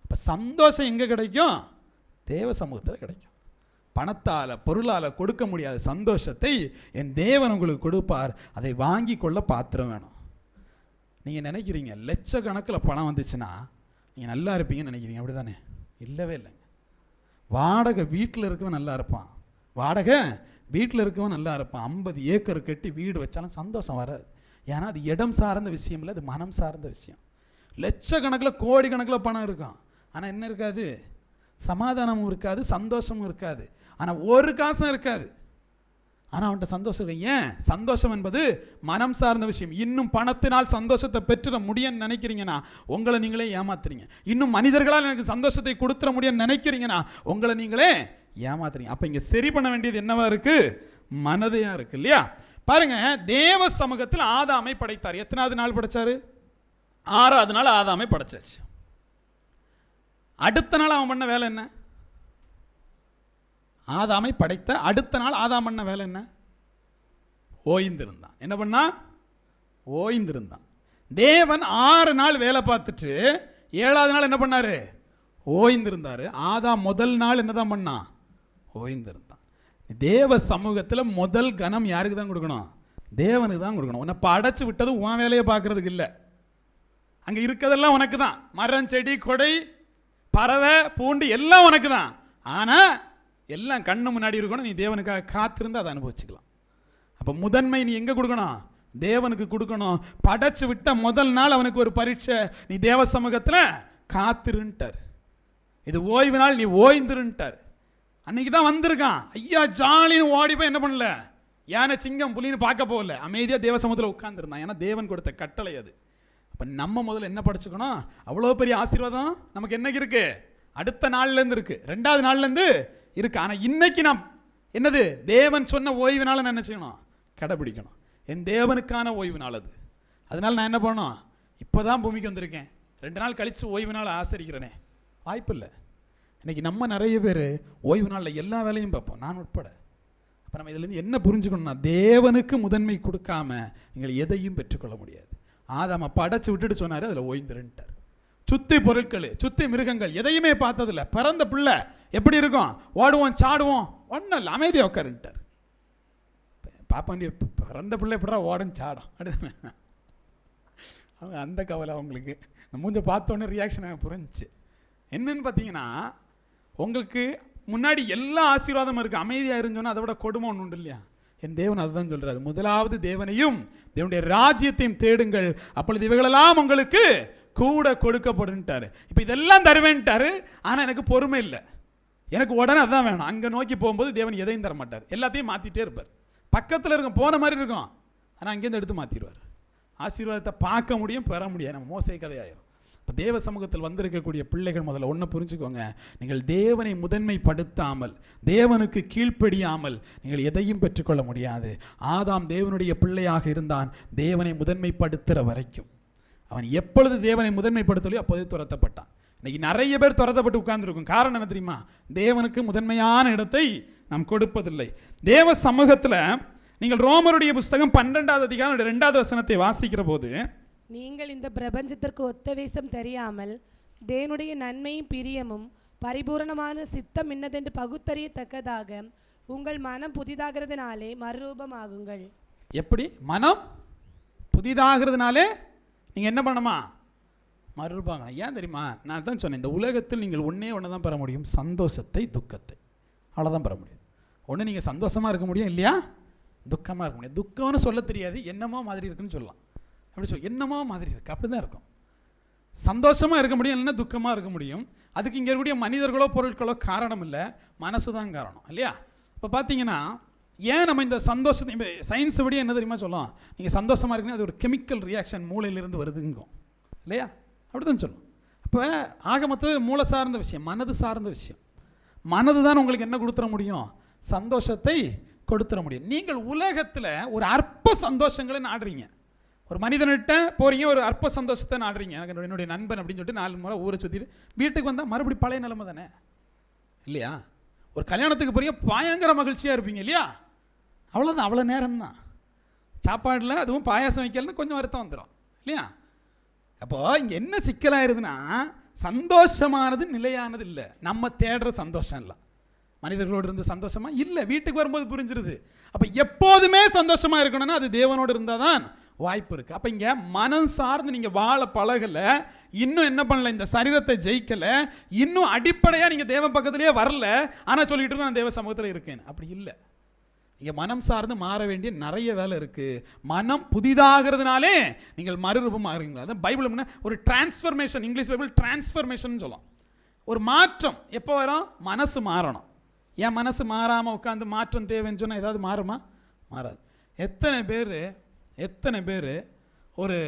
அப்போ சந்தோஷம் எங்கே கிடைக்கும்? தேவ சமூகத்தில் கிடைக்கும். பணத்தால் பொருளால் கொடுக்க முடியாத சந்தோஷத்தை என் தேவன் உங்களுக்கு கொடுப்பார். அதை வாங்கி கொள்ள பாத்திரம் வேணும். நீங்கள் நினைக்கிறீங்க லட்சக்கணக்கில் பணம் வந்துச்சுன்னா நீங்கள் நல்லா இருப்பீங்கன்னு நினைக்கிறீங்க, அப்படி தானே? இல்லவே இல்லைங்க. வாடகை வீட்டில் இருக்கவன் நல்லா இருப்பான், வாடகை வீட்டில் இருக்கவன் நல்லா இருப்பான். 50 ஏக்கர் கட்டி வீடு வச்சாலும் சந்தோஷம் வராது. ஏன்னா அது இடம் சார்ந்த விஷயம் இல்லை, அது மனம் சார்ந்த விஷயம். லட்சக்கணக்கில் கோடிக்கணக்கில் பணம் இருக்கும், ஆனால் என்ன இருக்காது? சமாதானமும் இருக்காது, சந்தோஷமும் இருக்காது. ஆனால் ஒரு காசும் இருக்காது, ஆனால் அவன்கிட்ட சந்தோஷம் இருக்கு. ஏன்? சந்தோஷம் என்பது மனம் சார்ந்த விஷயம். இன்னும் பணத்தினால் சந்தோஷத்தை பெற்றுட முடியும்னு நினைக்கிறீங்கன்னா உங்களை நீங்களே ஏமாத்துறீங்க. இன்னும் மனிதர்களால் எனக்கு சந்தோஷத்தை கொடுத்துட முடியும்னு நினைக்கிறீங்கன்னா உங்களை நீங்களே ஏமாத்துறீங்க. அப்போ இங்கே சரி பண்ண வேண்டியது என்னவா இருக்கு? மனதையா இருக்கு இல்லையா? பாருங்க, தேவ சமூகத்தில் ஆதாமை படைத்தார். எத்தனாவது நாள் படைச்சாரு? 6வது நாள் ஆதாமை படைச்சாச்சு. அடுத்த நாள் அவன் பண்ண வேலை என்ன? ஆதாமை படைத்த அடுத்த நாள் ஆதாம் பண்ண வேலை என்ன? ஓய்ந்திருந்தான். என்ன பண்ணா? ஓய்ந்திருந்தான். தேவன் 6 நாள் வேலை பார்த்துட்டு 7வது நாள் என்ன பண்ணாரு? ஓய்ந்திருந்தாரு. ஆதாம் முதல் நாள் என்னதான் பண்ணா? ஓய்ந்திருந்தான். தேவ சமூகத்தில் முதல் கனம் யாருக்கு தான் கொடுக்கணும்? தேவனுக்கு தான் கொடுக்கணும். உன்னை படைச்சு விட்டது உன் வேலையை பார்க்கறதுக்கு இல்லை. அங்கே இருக்கிறதெல்லாம் உனக்கு தான். மரம் செடி கொடை பறவை பூண்டு எல்லாம் உனக்கு தான். ஆனால் எல்லாம் கண்ணு முன்னாடி இருக்கணும். நீ தேவனுக்காக காத்திருந்து அதை அனுபவிச்சுக்கலாம். அப்போ முதன்மை நீ எங்கே கொடுக்கணும்? தேவனுக்கு கொடுக்கணும். படைச்சு விட்ட முதல் நாள் அவனுக்கு ஒரு பரீட்சை. நீ தேவ சமூகத்தில் காத்திருன்ட்டார். இது ஓய்வு நாள், நீ ஓய்ந்திருன்ட்டார். அன்னைக்கு தான் வந்திருக்கான். ஐயா ஜாலின்னு ஓடி போய் என்ன பண்ணல, யானை சிங்கம் புலின்னு பார்க்க போகல, அமைதியாக தேவ சமூகத்தில் உட்கார்ந்துருந்தான். ஏன்னா தேவன் கொடுத்த கட்டளை அது. அப்போ நம்ம முதல்ல என்ன படிச்சுக்கணும்? அவ்வளோ பெரிய ஆசீர்வாதம் நமக்கு என்னைக்கு இருக்கு? அடுத்த நாள்லேருந்து இருக்கு, 2வது நாள்லேருந்து இருக்கு. ஆனால் இன்னைக்கு நாம் என்னது? தேவன் சொன்ன ஓய்வு நாளை நான் என்ன செய்யணும்? கடைபிடிக்கணும். என் தேவனுக்கான ஓய்வு நாள் அது. அதனால நான் என்ன பண்ணணும்? இப்போ தான் பூமிக்கு வந்திருக்கேன், 2 நாள் கழித்து ஓய்வு நாள் ஆசரிக்கிறேனே, வாய்ப்பு இல்லை. இன்னைக்கு நம்ம நிறைய பேர் ஓய்வு நாளில் எல்லா வேலையும் பார்ப்போம், நான் உட்பட. அப்போ நம்ம இதுலேருந்து என்ன புரிஞ்சுக்கணும்னா, தேவனுக்கு முதன்மை கொடுக்காம நீங்கள் எதையும் பெற்றுக்கொள்ள முடியாது. ஆதாம படைச்சு விட்டுட்டு சொன்னார், அதில் ஓய்ந்துருன்ட்டார். சுத்தி பொருட்கள், சுத்தி மிருகங்கள் எதையுமே பார்த்ததில்ல. பிறந்த பிள்ளை எப்படி இருக்கும்? ஓடுவோம் சாடுவோம், ஒன்றும் இல்லை, அமைதியாக உட்காருன்ட்டார். பாப்பா பிறந்த பிள்ளை எப்படா ஓடும் சாடும் அடுத்து அவங்க அந்த கவலை அவங்களுக்கு. மூஞ்ச பார்த்தோன்னே ரியாக்ஷன் எனக்கு புரிஞ்சிச்சு. என்னன்னு பார்த்தீங்கன்னா, உங்களுக்கு முன்னாடி எல்லா ஆசீர்வாதமும் இருக்குது, அமைதியாக இருந்தோன்னா அதை விட கொடுமை ஒன்று உண்டு இல்லையா? என் தேவன் அதுதான் சொல்கிறாரு, முதலாவது தேவனையும் தேவனுடைய ராஜ்யத்தையும் தேடுங்கள், அப்பொழுது இவைகளெல்லாம் உங்களுக்கு கூட கொடுக்கப்படுன்ட்டாரு. இப்போ இதெல்லாம் தருவேன்ட்டாரு, ஆனால் எனக்கு பொறுமை இல்லை, எனக்கு உடனே அதுதான் வேணும். அங்கே நோக்கி போகும்போது தேவன் எதையும் தர மாட்டார், எல்லாத்தையும் மாற்றிட்டே இருப்பார். பக்கத்தில் இருக்கும், போன மாதிரி இருக்கும், ஆனால் அங்கேருந்து எடுத்து மாற்றிடுவார். ஆசீர்வாதத்தை பார்க்க முடியும், பெற முடியாது. நம்ம மோசை கதையாயிரும். இப்போ தேவ சமூகத்தில் வந்திருக்கக்கூடிய பிள்ளைகள் முதல்ல ஒன்று புரிஞ்சுக்கோங்க, நீங்கள் தேவனை முதன்மைப்படுத்தாமல், தேவனுக்கு கீழ்ப்படியாமல் நீங்கள் எதையும் பெற்றுக்கொள்ள முடியாது. ஆதாம் தேவனுடைய பிள்ளையாக இருந்தான், தேவனை முதன்மைப்படுத்துகிற வரைக்கும். அவன் எப்பொழுது தேவனை முதன்மைப்படுத்தலையோ அப்போதே துரத்தப்பட்டான். இன்னைக்கு நிறைய பேர் துரத்தப்பட்டு உட்கார்ந்துருக்கும். காரணம் என்ன தெரியுமா? தேவனுக்கு முதன்மையான இடத்தை நாம் கொடுப்பதில்லை. தேவ சமூகத்தில் நீங்கள் ரோமருடைய புஸ்தகம் 12வது அதிகாரம் 2வது வசனத்தை வாசிக்கிற போது, நீங்கள் இந்த பிரபஞ்சத்திற்கு ஒத்த வேஷம் தெரியாமல் தேவனுடைய நன்மையும் பிரியமும் பரிபூரணமான சித்தம் இன்னதென்று பகுத்தறியத்தக்கதாக உங்கள் மனம் புதிதாகிறதுனாலே மறுரூபமாகுங்கள். எப்படி மனம் புதிதாகிறதுனாலே நீங்கள் என்ன பண்ணணுமா? மறுரூபமாகணும். ஏன் தெரியுமா? நான் தான் சொன்னேன், இந்த உலகத்தில் நீங்கள் ஒன்றே ஒன்று தான் பெற முடியும், சந்தோஷத்தை, துக்கத்தை. அவ்வளோதான் பெற முடியும். ஒன்று நீங்கள் சந்தோஷமாக இருக்க முடியும், இல்லையா துக்கமாக இருக்க முடியும். துக்கம்னு சொல்ல தெரியாது, என்னமோ மாதிரி இருக்குன்னு சொல்லலாம். அப்படி என்னமோ மாதிரி இருக்குது, அப்படி தான் இருக்கும். சந்தோஷமாக இருக்க முடியும், இல்லைன்னா துக்கமாக இருக்க முடியும். அதுக்கு இங்கே இருக்கக்கூடிய மனிதர்களோ பொருட்களோ காரணம் இல்லை, மனசு தான் காரணம், இல்லையா? இப்போ பார்த்தீங்கன்னா ஏன் நம்ம இந்த சந்தோஷத்தை, இப்போ சயின்ஸ் படி என்ன தெரியுமா சொல்லலாம், நீங்கள் சந்தோஷமாக இருக்குன்னா அது ஒரு கெமிக்கல் ரியாக்ஷன் மூளையிலிருந்து வருதுங்கும், இல்லையா? அப்படி தான் சொல்லணும். அப்போ ஆக மொத்தம் மூளை சார்ந்த விஷயம், மனது சார்ந்த விஷயம். மனது தான் உங்களுக்கு என்ன கொடுத்துட முடியும்? சந்தோஷத்தை கொடுத்துட முடியும். நீங்கள் உலகத்தில் ஒரு அற்ப சந்தோஷங்களை நாடுறீங்க. ஒரு மனிதன்கிட்ட போகிறீங்க, ஒரு அற்ப சந்தோஷத்தை நாடுறீங்க. எனக்கு என்னுடைய நண்பன் அப்படின்னு சொல்லிட்டு 4 முறை ஊரை சுற்றிட்டு வீட்டுக்கு வந்தால் மறுபடியும் பழைய நிலைமை தானே, இல்லையா? ஒரு கல்யாணத்துக்கு போகிறீங்க, பயங்கர மகிழ்ச்சியாக இருப்பீங்க, இல்லையா? அவ்வளோதான், அவ்வளோ நேரம் தான். சாப்பாடில் அதுவும் பாயாசம் வைக்கலன்னு கொஞ்சம் வருத்தம் வந்துடும், இல்லையா? அப்போது இங்கே என்ன சிக்கலாயிருதுன்னா, சந்தோஷமானது நிலையானது இல்லை. நம்ம தேடுற சந்தோஷம் இல்லை. மனிதர்களோடு இருந்து சந்தோஷமாக இல்லை, வீட்டுக்கு வரும்போது புரிஞ்சிருது. அப்போ எப்போதுமே சந்தோஷமாக இருக்கணும்னா அது தேவனோடு இருந்தால் தான் வாய்ப்பு இருக்குது. அப்போ இங்கே மனம் சார்ந்து நீங்கள் வாழ பழகலை, இன்னும் என்ன பண்ணல, இந்த சரீரத்தை ஜெயிக்கலை, இன்னும் அடிப்படையாக நீங்கள் தேவ பக்கத்துலேயே வரல. ஆனால் சொல்லிட்டு இருக்கோம் நான் தேவ சமூகத்தில் இருக்கேன். அப்படி இல்லை. இங்கே மனம் சார்ந்து மாற வேண்டிய நிறைய வேலை இருக்குது. மனம் புதிதாகிறதுனாலே நீங்கள் மறுரூபமாக ஆகிறீங்களா? அதான் பைபிள் ஒரு டிரான்ஸ்ஃபர்மேஷன், இங்கிலீஷ் பைபிள் டிரான்ஸ்ஃபர்மேஷன் சொல்லலாம். ஒரு மாற்றம் எப்போ வரும்? மனசு மாறணும். ஏன் மனசு மாறாமல் உட்காந்து மாற்றம் தேவைன்னு சொன்னால் ஏதாவது மாறுமா? மாறாது. எத்தனை பேர் ஒரு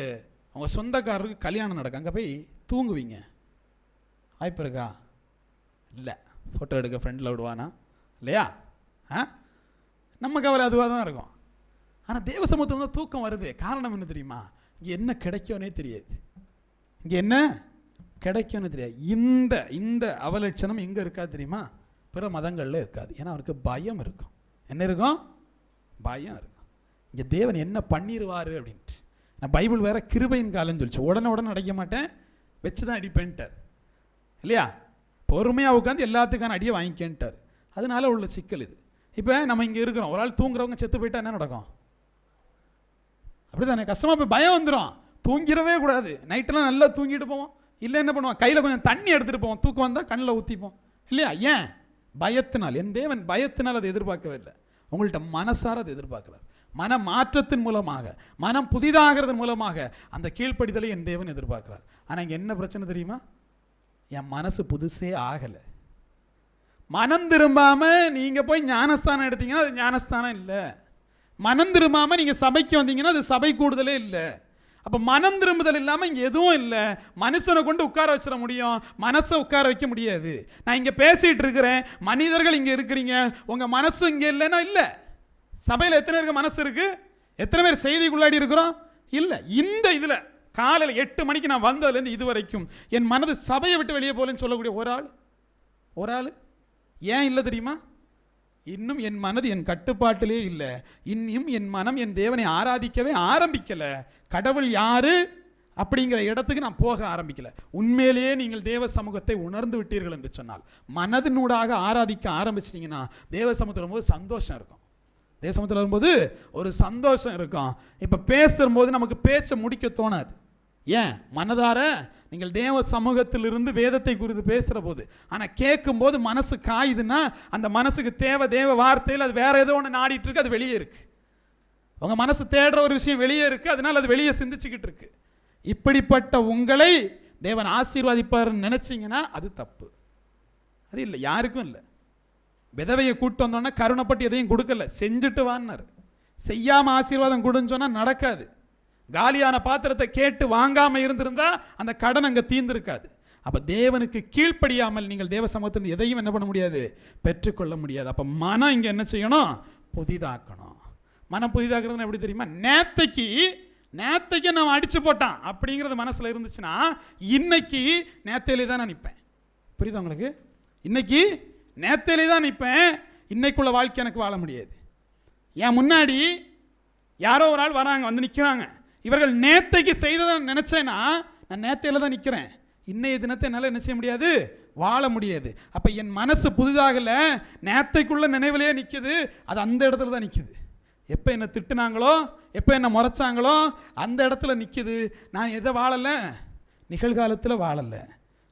உங்கள் சொந்தக்காரருக்கு கல்யாணம் நடக்கும், அங்கே போய் தூங்குவீங்க? வாய்ப்பு இருக்கா? இல்லை. ஃபோட்டோ எடுக்க ஃப்ரெண்டில் விடுவானா, இல்லையா? நம்ம கவலை அதுவாக தான் இருக்கும். ஆனால் தேவ சமூகத்தில் தான் தூக்கம் வருது. காரணம் என்ன தெரியுமா? இங்கே என்ன கிடைக்கும்னே தெரியாது. இங்கே என்ன கிடைக்கும்னு தெரியாது. இந்த அவலட்சணம் எங்கே இருக்காது தெரியுமா? பிற மதங்களில் இருக்காது. ஏன்னா அவருக்கு பயம் இருக்கும். என்ன இருக்கும்? பயம் இருக்கும். இங்கே தேவன் என்ன பண்ணிடுவார் அப்படின்ட்டு. நான் பைபிள் வேறு கிருபையின் காலம்னு சொல்லிச்சு. உடனே அடிக்க மாட்டேன், வச்சு தான் அடிப்பேன்ட்டார், இல்லையா? பொறுமையாக உட்காந்து எல்லாத்துக்கான அடியை வாங்கிக்கேன்ட்டார். அதனால உள்ள சிக்கல் இது. இப்போ நம்ம இங்கே இருக்கிறோம், ஒரு ஆள் தூங்குறவங்க செத்து போயிட்டா என்ன நடக்கும்? அப்படி தானே, கஷ்டமாக போய் பயம் வந்துடும். தூங்கிடவே கூடாது. நைட்டெல்லாம் நல்லா தூங்கிட்டு போவோம். இல்லை என்ன பண்ணுவோம், கையில் கொஞ்சம் தண்ணி எடுத்துகிட்டு போவோம். தூக்கம் வந்தால் கண்ணில் ஊற்றிப்போம், இல்லையா? ஏன்? பயத்தினால். என் தேவன் பயத்தினால் அதை எதிர்பார்க்கவே இல்லை. உங்கள்கிட்ட மனசார அதை எதிர்பார்க்குறார். மன மாற்றத்தின் மூலமாக, மனம் புதிதாகிறது மூலமாக அந்த கீழ்ப்படிதலை என் தேவன் எதிர்பார்க்குறார். ஆனால் இங்கே என்ன பிரச்சனை தெரியுமா? என் மனசு புதுசே ஆகலை. மனம் திரும்பாமல் நீங்கள் போய் ஞானஸ்தானம் எடுத்தீங்கன்னா அது ஞானஸ்தானம் இல்லை. மனம் திரும்பாமல் நீங்கள் சபைக்கு வந்தீங்கன்னா அது சபை கூடுதலே இல்லை. அப்போ மனம் திரும்புதல் இல்லாமல் இங்கே எதுவும் இல்லை. மனுஷனை கொண்டு உட்கார வச்சிட முடியும், மனசை உட்கார வைக்க முடியாது. நான் இங்கே பேசிகிட்டு இருக்கிறேன், மனிதர்கள் இங்கே இருக்கிறீங்க, உங்கள் மனசு இங்கே இல்லைன்னா இல்லை. சபையில் எத்தனை பேருக்கு மனசு இருக்குது? எத்தனை பேர் செய்திக்குள்ளாடி இருக்கிறோம்? இல்லை. இந்த இதில் காலையில் 8 மணிக்கு நான் வந்ததுலேருந்து இது வரைக்கும் என் மனது சபையை விட்டு வெளியே போகலன்னு சொல்லக்கூடிய ஒரு ஆள் ஏன் இல்லை தெரியுமா? இன்னும் என் மனது என் கட்டுப்பாட்டிலே இல்லை. இன்னும் என் மனம் என் தேவனை ஆராதிக்கவே ஆரம்பிக்கலை. கடவுள் யாரு அப்படிங்கிற இடத்துக்கு நான் போக ஆரம்பிக்கலை. உண்மையிலேயே நீங்கள் தேவ சமூகத்தை உணர்ந்து விட்டீர்கள் என்று சொன்னால், மனதினூடாக ஆராதிக்க ஆரம்பிச்சிட்டிங்கன்னா தேவ சமூகத்தில் வரும்போது சந்தோஷம் இருக்கும். தேவ சமூகத்தில் வரும்போது ஒரு சந்தோஷம் இருக்கும். இப்போ பேசும்போது நமக்கு பேச முடிக்க தோணாது. ஏன்? மனதார நீங்கள் தேவ சமூகத்திலிருந்து வேதத்தை குறித்து பேசுகிற போது. ஆனால் கேட்கும்போது மனசு காயுதுன்னா அந்த மனசுக்கு தேவ வார்த்தையில் அது வேற ஏதோ ஒன்று நாடிட்டு இருக்கு, அது வெளியே இருக்கு. உங்கள் மனசு தேடுற ஒரு விஷயம் வெளியே இருக்கு, அதனால் அது வெளியே சிந்திச்சுக்கிட்டு இருக்கு. இப்படிப்பட்ட உங்களை தேவன் ஆசீர்வாதிப்பார்னு நினைச்சிங்கன்னா அது தப்பு. அது இல்லை, யாருக்கும் இல்லை. விதவையை கூட்டு வந்தோன்னா கருணைப்பட்டு எதையும் கொடுக்கல, செஞ்சுட்டு வான்னாரு. செய்யாமல் ஆசீர்வாதம் கொடுன்னு சொன்னால் நடக்காது. காலியான பாத்திரத்தை கேட்டு வாங்காமல் இருந்திருந்தா அந்த கடன் அங்கே தீர்ந்திருக்காது. அப்போ தேவனுக்கு கீழ்ப்படியாமல் நீங்கள் தேவ சமூகத்தில் எதையும் என்ன பண்ண முடியாது, பெற்றுக்கொள்ள முடியாது. அப்போ மனம் இங்கே என்ன செய்யணும்? புதிதாக்கணும். மனம் புதிதாக்குறதுன்னு எப்படி தெரியுமா? நேத்தைக்கு நான் அடிச்சு போட்டான் அப்படிங்கிறது மனசில் இருந்துச்சுன்னா இன்னைக்கு நேத்தையிலே தான் நான் நிற்பேன். புரியுதா உங்களுக்கு? இன்னைக்கு நேத்தையிலே தான் நிற்பேன். இன்னைக்குள்ள வாழ்க்கை எனக்கு வாழ முடியாது. என் முன்னாடி யாரோ ஒரு ஆள் வராங்க, வந்து நிற்கிறாங்க. இவர்கள் நேத்தைக்கு செய்ததை நினச்சேன்னா நான் நேத்தையில் தான் நிற்கிறேன். இன்னைய தினத்தை என்னால் என்ன செய்ய முடியாது, வாழ முடியாது. அப்போ என் மனசு புதிதாகலை, நேத்தைக்குள்ள நினைவிலேயே நிற்குது. அது அந்த இடத்துல தான் நிற்குது. எப்போ என்னை திட்டுனாங்களோ, எப்போ என்னை முறைச்சாங்களோ அந்த இடத்துல நிற்குது. நான் எதை வாழலை, நிகழ்காலத்தில் வாழல.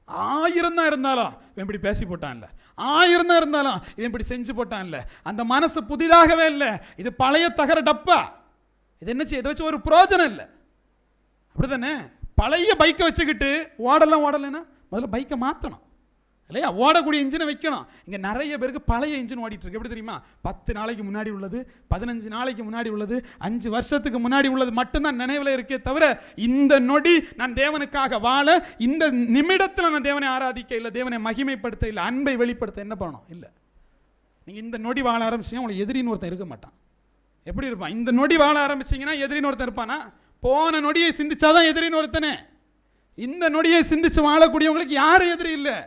1000 தான் இருந்தாலும் இவன் இப்படி பேசி போட்டான்ல, 1000 தான் இருந்தாலும் இவன் இப்படி செஞ்சு போட்டான்ல, அந்த மனசு புதிதாகவே இல்லை. இது பழைய தகர டப்பா. இது என்னச்சு, இதை வச்சு ஒரு பிரயோஜனம் இல்லை. அப்படிதானே? பழைய பைக்கை வச்சுக்கிட்டு ஓடலைன்னா முதல்ல பைக்கை மாற்றணும் இல்லையா? ஓடக்கூடிய இன்ஜினை வைக்கணும். இங்கே நிறைய பேருக்கு பழைய இன்ஜின் ஓடிட்டு இருக்கு. எப்படி தெரியுமா? 10 நாளைக்கு முன்னாடி உள்ளது, 15 நாளைக்கு முன்னாடி உள்ளது, 5 வருஷத்துக்கு முன்னாடி உள்ளது மட்டும்தான் நினைவில் இருக்கே தவிர, இந்த நொடி நான் தேவனுக்காக வாழ, இந்த நிமிடத்தில் நான் தேவனை ஆராதிக்க இல்லை, தேவனை மகிமைப்படுத்த இல்லை, அன்பை வெளிப்படுத்த என்ன பண்ணணும் இல்லை. நீங்கள் இந்த நொடி வாழ ஆரம்பிச்சிங்கன்னா உங்களுக்கு எதிரின்னு ஒருத்தன் இருக்க மாட்டான். எப்படி இருப்பான்? இந்த நொடி வாழ ஆரம்பிச்சிங்கன்னா எதிரின்னு ஒருத்தன் இருப்பானா? போன நொடியை சிந்திச்சாதான் எதிரின்னு ஒருத்தனே. இந்த நொடியை சிந்திச்சு வாழக்கூடியவங்களுக்கு யாரும் எதிரி இல்லை.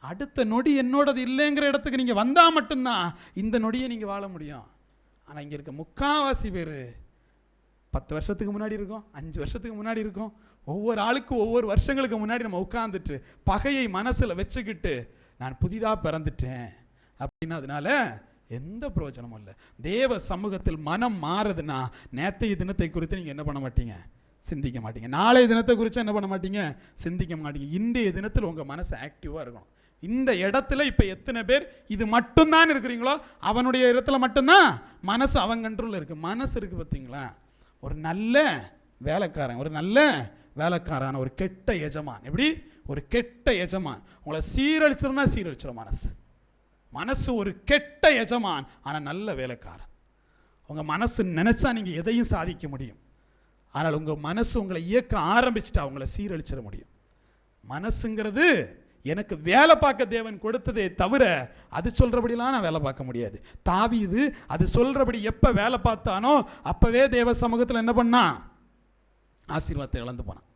அடுத்த நொடி என்னோடது இல்லைங்கிற இடத்துக்கு நீங்கள் வந்தால் மட்டும்தான் இந்த நொடியை நீங்கள் வாழ முடியும். ஆனால் இங்கே இருக்க முக்கால்வாசி பேர் 10 வருஷத்துக்கு முன்னாடி இருக்கும், 5 வருஷத்துக்கு முன்னாடி இருக்கும். ஒவ்வொரு ஆளுக்கும் ஒவ்வொரு வருஷங்களுக்கு முன்னாடி நம்ம உட்கார்ந்துட்டு பகையை மனசில் வச்சுக்கிட்டு நான் புதிதாக பிறந்துட்டேன் அப்படின்னா அதனால எந்த பிரயோஜனமும் இல்லை. தேவ சமூகத்தில் மனம் மாறுதுன்னா நேற்றைய தினத்தை குறித்து நீங்கள் என்ன பண்ண மாட்டீங்க, சிந்திக்க மாட்டீங்க. நாளைய தினத்தை குறித்து என்ன பண்ண மாட்டீங்க, சிந்திக்க மாட்டீங்க. இன்றைய தினத்தில் உங்கள் மனசு ஆக்டிவாக இருக்கணும். இந்த இடத்துல இப்போ எத்தனை பேர் இது மட்டும்தான் இருக்கிறீங்களோ அவனுடைய இடத்துல மட்டும்தான் மனசு அவன் கண்ட்ரோலில் இருக்குது. மனசு இருக்குது பார்த்தீங்களா? ஒரு நல்ல வேலைக்காரன், ஒரு நல்ல வேலைக்காரன், ஒரு கெட்ட எஜமான். எப்படி? ஒரு கெட்ட எஜமான் உங்களை சீரழிச்சிருந்தா சீரழிச்சிடும் மனசு ஒரு கெட்ட எஜமான், ஆனால் நல்ல வேலைக்காரன். உங்கள் மனசு நினைச்சா நீங்கள் எதையும் சாதிக்க முடியும். ஆனால் உங்கள் மனசு உங்களை இயக்க ஆரம்பிச்சுட்டா உங்களை சீரழிச்சிட முடியும். மனசுங்கிறது எனக்கு வேலை பார்க்க தேவன் கொடுத்ததே தவிர அது சொல்றபடிலாம் நான் வேலை பார்க்க முடியாது. தாவீது அது சொல்றபடி எப்போ வேலை பார்த்தானோ அப்பவே தேவ சமூகத்தில் என்ன பண்ணா, ஆசீர்வாதத்தை இழந்து போனான்.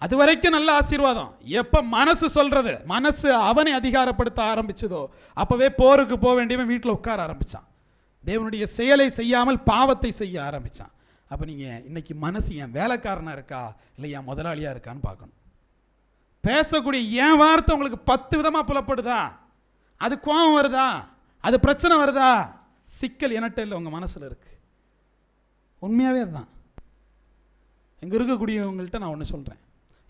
அது வரைக்கும் நல்ல ஆசீர்வாதம். எப்போ மனசு சொல்றது, மனசு அவனை அதிகாரப்படுத்த ஆரம்பிச்சதோ அப்பவே போருக்கு போக வேண்டியவன் வீட்டில் உட்கார ஆரம்பிச்சான். தேவனுடைய செயலை செய்யாமல் பாவத்தை செய்ய ஆரம்பிச்சான். அப்போ நீங்கள் இன்னைக்கு மனசு என் வேலைக்காரனா இருக்கா இல்லை என் முதலாளியா இருக்கான்னு பார்க்கணும். பேசக்கூடிய என் வார்த்தை உங்களுக்கு 10 விதமாக புலப்படுதா? அது கோபம் வருதா? அது பிரச்சனை வருதா? சிக்கல் என்கிட்ட இல்லை, உங்கள் மனசில் இருக்கு. உண்மையாகவே அதுதான். இங்கே இருக்கக்கூடியவங்கள்ட்ட நான் ஒன்று சொல்கிறேன்.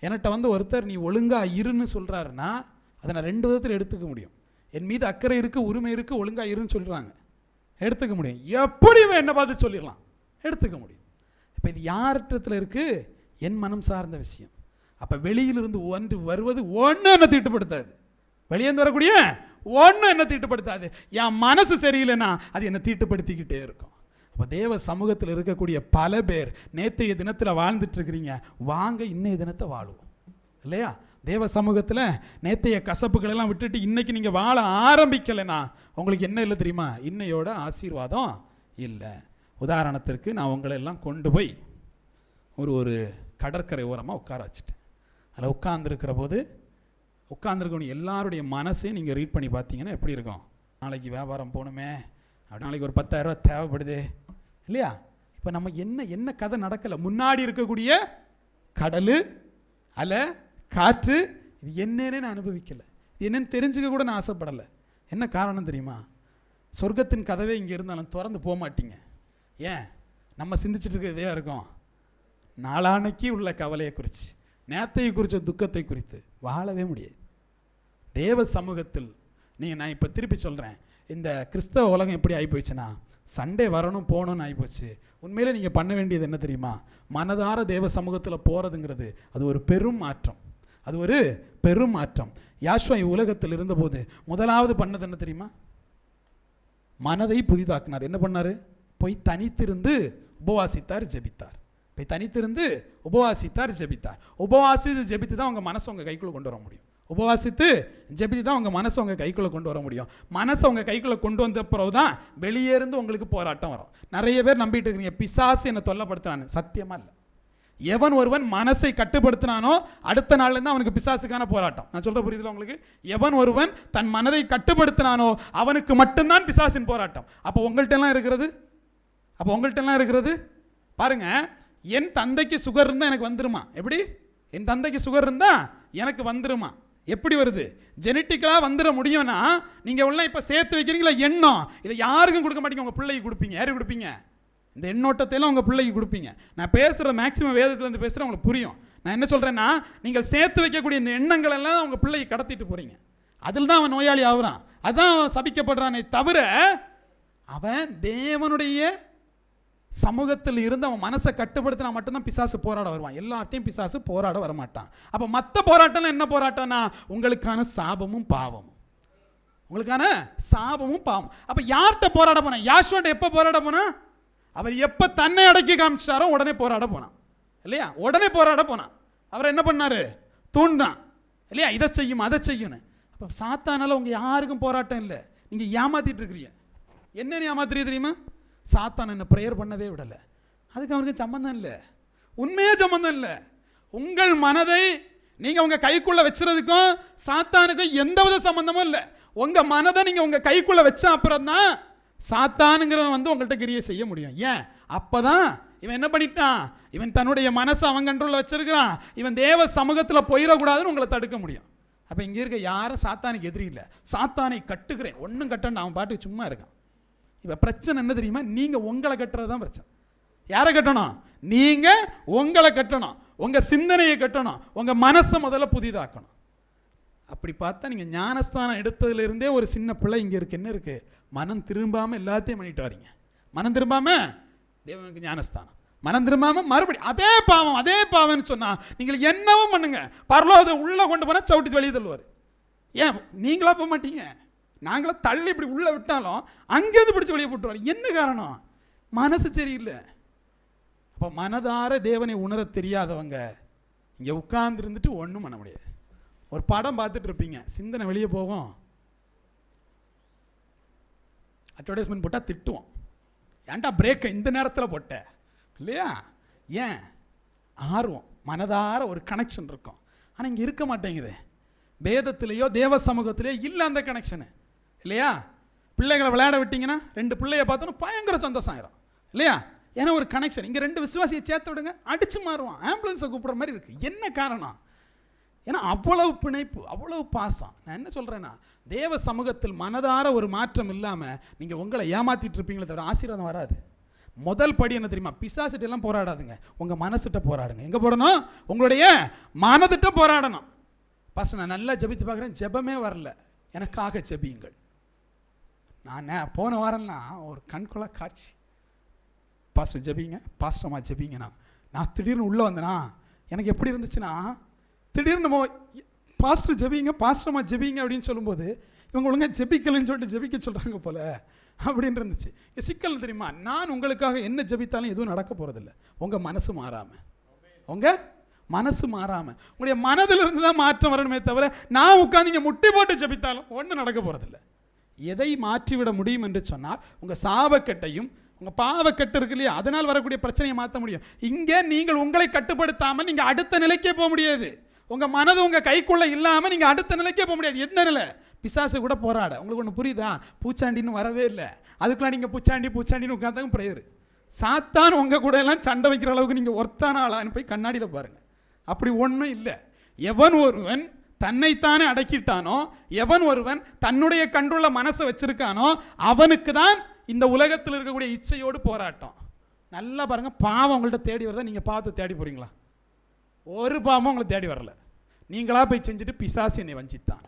என்கிட்ட ஒருத்தர் நீ ஒழுங்காக இருன்னு சொல்கிறாருன்னா அதை நான் 2 விதத்தில் எடுத்துக்க முடியும். என் மீது அக்கறை இருக்குது, உரிமை இருக்குது, ஒழுங்காக இருன்னு சொல்கிறாங்க, எடுத்துக்க முடியும். எப்படி என்ன பார்த்து சொல்லிடலாம், எடுத்துக்க முடியும். இப்போ இது யார்கிட்டத்தில் இருக்குது? என் மனம் சார்ந்த விஷயம். அப்போ வெளியிலிருந்து ஒன்று வருவது ஒன்று என்ன தீட்டுப்படுத்தாது, வெளியேந்து வரக்கூடிய ஒன்று என்ன தீட்டுப்படுத்தாது. என் மனசு சரியில்லைன்னா அது என்னை தீட்டுப்படுத்திக்கிட்டே இருக்கும். அப்போ தேவ சமூகத்தில் இருக்கக்கூடிய பல பேர் நேற்றைய தினத்தில் வாழ்ந்துட்டு இருக்கிறீங்க, வாங்க இன்னைய தினத்தை வாழுவோம் இல்லையா? தேவ சமூகத்தில் நேற்றைய கசப்புகளெல்லாம் விட்டுட்டு இன்னைக்கு நீங்கள் வாழ ஆரம்பிக்கலைன்னா உங்களுக்கு என்ன இல்லை தெரியுமா? இன்னையோட ஆசீர்வாதம் இல்லை. உதாரணத்திற்கு நான் உங்களை எல்லாம் கொண்டு போய் ஒரு கடற்கரை ஓரமாக உட்கார வச்சுட்டேன். அதில் உட்கார்ந்துருக்கிற போது உட்கார்ந்துருக்கணும் எல்லாருடைய மனசையும் நீங்கள் ரீட் பண்ணி பார்த்தீங்கன்னா எப்படி இருக்கும்? நாளைக்கு வியாபாரம் போகணுமே, அப்படி நாளைக்கு ஒரு 10,000 ரூபா தேவைப்படுது இல்லையா? இப்போ நம்ம என்ன கதை நடக்கலை. முன்னாடி இருக்கக்கூடிய கடல், அலை, காற்று, இது என்னன்னு நான் அனுபவிக்கலை, இது என்னன்னு தெரிஞ்சுக்க கூட நான் ஆசைப்படலை. என்ன காரணம் தெரியுமா? சொர்க்கத்தின் கதவே இங்கே இருந்தாலும் திறந்து போக மாட்டீங்க. ஏன்? நம்ம சிந்திச்சுட்டு இருக்கிறதே இருக்கும் நாளானைக்கு உள்ள கவலையை குறித்து, நேத்தையை குறித்த துக்கத்தை குறித்து வாழவே முடியாது. தேவ சமூகத்தில் நான் இப்போ திருப்பி சொல்கிறேன், இந்த கிறிஸ்தவ உலகம் எப்படி ஆகிப்போச்சுன்னா சண்டே வரணும் போகணும்னு ஆகிப்போச்சு. உண்மையிலே நீங்கள் பண்ண வேண்டியது என்ன தெரியுமா? மனதார தேவ சமூகத்தில் போகிறதுங்கிறது அது ஒரு பெரும் மாற்றம். அது ஒரு பெரும் மாற்றம். யாஷ்வா உலகத்தில் இருந்தபோது முதலாவது பண்ணது என்ன தெரியுமா? மனதை புதிதாக்குனார். என்ன பண்ணார்? போய் தனித்திருந்து உபவாசித்தார், ஜெபித்தார். போய் தனித்திருந்து உபவாசித்தார், ஜெபித்தார். உபவாசித்து ஜெபித்து தான் உங்கள் மனசை உங்கள் கைக்குள்ளே கொண்டு வர முடியும். உபவாசித்து ஜெபித்து தான் உங்கள் மனசை உங்கள் கைக்குள்ளே கொண்டு வர முடியும். மனசை உங்கள் கைக்குள்ளே கொண்டு வந்த பிறகு தான் வெளியே இருந்து உங்களுக்கு போராட்டம் வரும். நிறைய பேர் நம்பிட்டு இருக்கிறீங்க பிசாசு என்னை தொல்லப்படுத்தினான்னு. சத்தியமாக இல்லை. எவன் ஒருவன் மனசை கட்டுப்படுத்தினானோ அடுத்த நாள்லேருந்து அவனுக்கு பிசாசுக்கான போராட்டம். நான் சொல்கிற புரியுதுல உங்களுக்கு? எவன் ஒருவன் தன் மனதை கட்டுப்படுத்தினானோ அவனுக்கு மட்டும்தான் பிசாசின் போராட்டம். அப்போ உங்கள்கிட்டலாம் இருக்கிறது பாருங்க. என் தந்தைக்கு சுகர் இருந்தால் எனக்கு வந்துருமா? எப்படி? என் தந்தைக்கு சுகர் இருந்தால் எனக்கு வந்துருமா? எப்படி வருது? ஜெனட்டிக்கலாக வந்துட முடியும்னா நீங்கள் உள்ள இப்போ சேர்த்து வைக்கிறீங்களா எண்ணம், இதை யாருக்கும் கொடுக்க மாட்டீங்க, உங்கள் பிள்ளைக்கு கொடுப்பீங்க. யாருக்கு கொடுப்பீங்க? இந்த எண்ணோட்டத்தையெல்லாம் உங்கள் பிள்ளைக்கு கொடுப்பீங்க. நான் பேசுகிற மேக்ஸிமம் வேதத்துலேருந்து பேசுகிறேன், உங்களுக்கு புரியும். நான் என்ன சொல்கிறேன்னா, நீங்கள் சேர்த்து வைக்கக்கூடிய இந்த எண்ணங்கள் எல்லாம் உங்கள் பிள்ளையை கடத்திட்டு போகிறீங்க. அதில் தான் அவன் நோயாளி ஆகுறான், அதான் அவன் சபிக்கப்படுறானே தவிர அவன் தேவனுடைய சமூகத்தில் இருந்து அவன் மனசை கட்டுப்படுத்தினா மட்டும்தான் பிசாசு போராட வருவான். எல்லார்ட்டையும் பிசாசு போராட வரமாட்டான். அப்போ மற்ற போராட்டம்லாம் என்ன போராட்டம்னா உங்களுக்கான சாபமும் பாவமும், உங்களுக்கான சாபமும் பாவம். அப்போ யார்கிட்ட போராட போனான்? யாஷுவாட்ட எப்போ போராட போனான்? அவர் எப்போ தன்னை அடக்கி காமிச்சாரோ உடனே போராட போனான் இல்லையா? உடனே போராட போனான். அவர் என்ன பண்ணார்? தூண்டான் இல்லையா? இதை செய்யும் அதை செய்யணும். அப்போ சாத்தானால உங்கள் யாருக்கும் போராட்டம் இல்லை. நீங்கள் ஏமாத்திட்டு இருக்கிறீங்க. என்ன ஏமாத்துறீங்க தெரியுமா? சாத்தான் என்ன ப்ரேயர் பண்ணவே விடலை, அதுக்கு அவனுக்கு சம்மந்தம் இல்லை, உண்மையே சம்மந்தம் இல்லை. உங்கள் மனதை நீங்கள் உங்கள் கைக்குள்ளே வச்சுறதுக்கும் சாத்தானுக்கும் எந்தவித சம்மந்தமும் இல்லை. உங்கள் மனதை நீங்கள் உங்கள் கைக்குள்ளே வச்ச அப்புறம் தான் சாத்தானுங்கிறவன் வந்து உங்கள்கிட்ட கிரியை செய்ய முடியும். ஏன்? அப்போ தான் இவன் என்ன பண்ணிட்டான், இவன் தன்னுடைய மனசை அவன் கண்ட்ரோலில் வச்சிருக்கிறான். இவன் தேவ சமூகத்தில் போயிடக்கூடாதுன்னு உங்களை தடுக்க முடியும். அப்போ இங்கே இருக்க யாரும் சாத்தானுக்கு எதிரி இல்லை. சாத்தானை கட்டுக்கிறேன், ஒன்றும் கட்டணும், அவன் பாட்டுக்கு சும்மா இருக்கான். இப்போ பிரச்சனை என்ன தெரியுமா? நீங்கள் உங்களை கட்டுறது தான் பிரச்சனை. யாரை கட்டணும்? நீங்கள் உங்களை கட்டணும், உங்கள் சிந்தனையை கட்டணும், உங்கள் மனசை முதல்ல புதிதாக்கணும். அப்படி பார்த்தா நீங்கள் ஞானஸ்தானம் எடுத்ததுலேருந்தே ஒரு சின்ன பிள்ளை இங்கே இருக்கு. என்ன இருக்குது? மனம் திரும்பாமல் எல்லாத்தையும் பண்ணிட்டு வரீங்க. மனம் திரும்பாமல் தேவனுக்கு ஞானஸ்தானம், மனம் திரும்பாமல் மறுபடியும் அதே பாவம்னு சொன்னால் நீங்கள் என்னவும் பண்ணுங்க, பரலோகத்தை உள்ளே கொண்டு போனால் சவுட்டி வெளியே தள்ளுவார். ஏன் நீங்களா போக மாட்டீங்க? நாங்களா தள்ளி இப்படி உள்ளே விட்டாலும் அங்கேருந்து பிடிச்சி வெளியே போட்டுருவார். என்ன காரணம்? மனசு சரியில்லை. அப்போ மனதார தேவனை உணர தெரியாதவங்க இங்கே உட்கார்ந்துருந்துட்டு ஒன்றும் பண்ண முடியாது. ஒரு படம் பார்த்துட்டு இருப்பீங்க, சிந்தனை வெளியே போகும், அட்வர்டைஸ்மெண்ட் போட்டால் திட்டுவோம், ஏன்டா பிரேக்கை இந்த நேரத்தில் போட்ட இல்லையா? ஏன்? ஆர்வம், மனதார ஒரு கனெக்ஷன் இருக்கும். ஆனால் இங்கே இருக்க மாட்டேங்குது. வேதத்திலேயோ தேவ சமூகத்திலேயோ இல்லை அந்த கனெக்ஷனு இல்லையா? பிள்ளைகளை விளையாட விட்டீங்கன்னா 2 பிள்ளைய பார்த்தோன்னா பயங்கர சந்தோஷம் ஆயிரும் இல்லையா? ஏன்னா ஒரு கனெக்ஷன். இங்கே 2 விசுவாசியை சேர்த்து விடுங்க, அடிச்சு மாறுவான், ஆம்புலன்ஸை கூப்பிட்ற மாதிரி இருக்குது. என்ன காரணம்? ஏன்னா அவ்வளவு பிணைப்பு, அவ்வளவு பாசம். நான் என்ன சொல்கிறேன்னா, தேவ சமூகத்தில் மனதார ஒரு மாற்றம் இல்லாமல் நீங்கள் உங்களை ஏமாற்றிட்டு இருப்பீங்களே தவிர ஆசீர்வாதம் வராது. முதல் படி என்ன தெரியுமா? பிசாசிட்டெல்லாம் போராடாதுங்க, உங்கள் மனசிட்ட போராடுங்க. எங்கே போடணும்? உங்களுடைய மனதிட்ட போராடணும். பாஸ்டர் நான் நல்லா ஜெபித்து பார்க்குறேன், ஜெபமே வரல, எனக்காக ஜெபியுங்கள். நான் போன வாரம்லாம் ஒரு கண்கொள்ளா காட்சி, பாஸ்டர் ஜெபிங்க, பாஸ்டர்மா ஜெபிங்கண்ணா. நான் திடீர்னு உள்ளே வந்தேனா, எனக்கு எப்படி இருந்துச்சுன்னா, திடீர்னு நம்ம பாஸ்டர் ஜெபிங்க, பாஸ்டர்மா ஜெபிங்க அப்படின்னு சொல்லும்போது இவங்க ஒழுங்காக ஜெபிக்கலன்னு சொல்லிட்டு ஜெபிக்க சொல்கிறாங்க போல அப்படின்னு இருந்துச்சு. சிக்கல் தெரியுமா? நான் உங்களுக்காக என்ன ஜெபித்தாலும் எதுவும் நடக்க போகிறதில்ல, உங்கள் மனசு மாறாமல், உங்கள் மனசு மாறாமல், உங்களுடைய மனதிலிருந்து தான் மாற்றம் வரணுமே தவிர நான் உட்காந்து இங்கே முட்டி போட்டு ஜெபித்தாலும் ஒன்றும் நடக்க போகிறதில்ல. எதை மாற்றிவிட முடியும் என்று சொன்னால் உங்கள் சாபக்கட்டையும் உங்கள் பாவக்கட்டு இருக்கு இல்லையா, அதனால் வரக்கூடிய பிரச்சனையை மாற்ற முடியும். இங்கே நீங்கள் உங்களை கட்டுப்படுத்தாமல் நீங்கள் அடுத்த நிலைக்கே போக முடியாது. உங்கள் மனது உங்கள் கைக்குள்ளே இல்லாமல் நீங்கள் அடுத்த நிலைக்கே போக முடியாது. எந்த நிலை? பிசாசு கூட போராட. உங்களுக்கு ஒன்று புரியுதா? பூச்சாண்டின்னு வரவே இல்லை, அதுக்குலாம் நீங்கள் பூச்சாண்டின்னு உட்காந்தாங்க ப்ரேயர். சாத்தான் உங்கள் கூட எல்லாம் சண்டை வைக்கிற அளவுக்கு நீங்கள் ஒருத்தான ஆளான்னு போய் கண்ணாடியில் பாருங்கள். அப்படி ஒன்றும் இல்லை. எவன் ஒருவன் தன்னைத்தானே அடக்கிட்டானோ, எவன் ஒருவன் தன்னுடைய கண்ட்ரோல்ல மனசை வச்சிருக்கானோ அவனுக்கு தான் இந்த உலகத்தில் இருக்கக்கூடிய இச்சையோடு போராட்டம். நல்லா பாருங்க, பாவம் உங்கள்கிட்ட தேடி வரதா நீங்கள் பார்த்து தேடி போறீங்களா? ஒரு பாவமும் உங்களை தேடி வரல, நீங்களா போய் செஞ்சுட்டு பிசாசு என்னை வஞ்சித்தான்,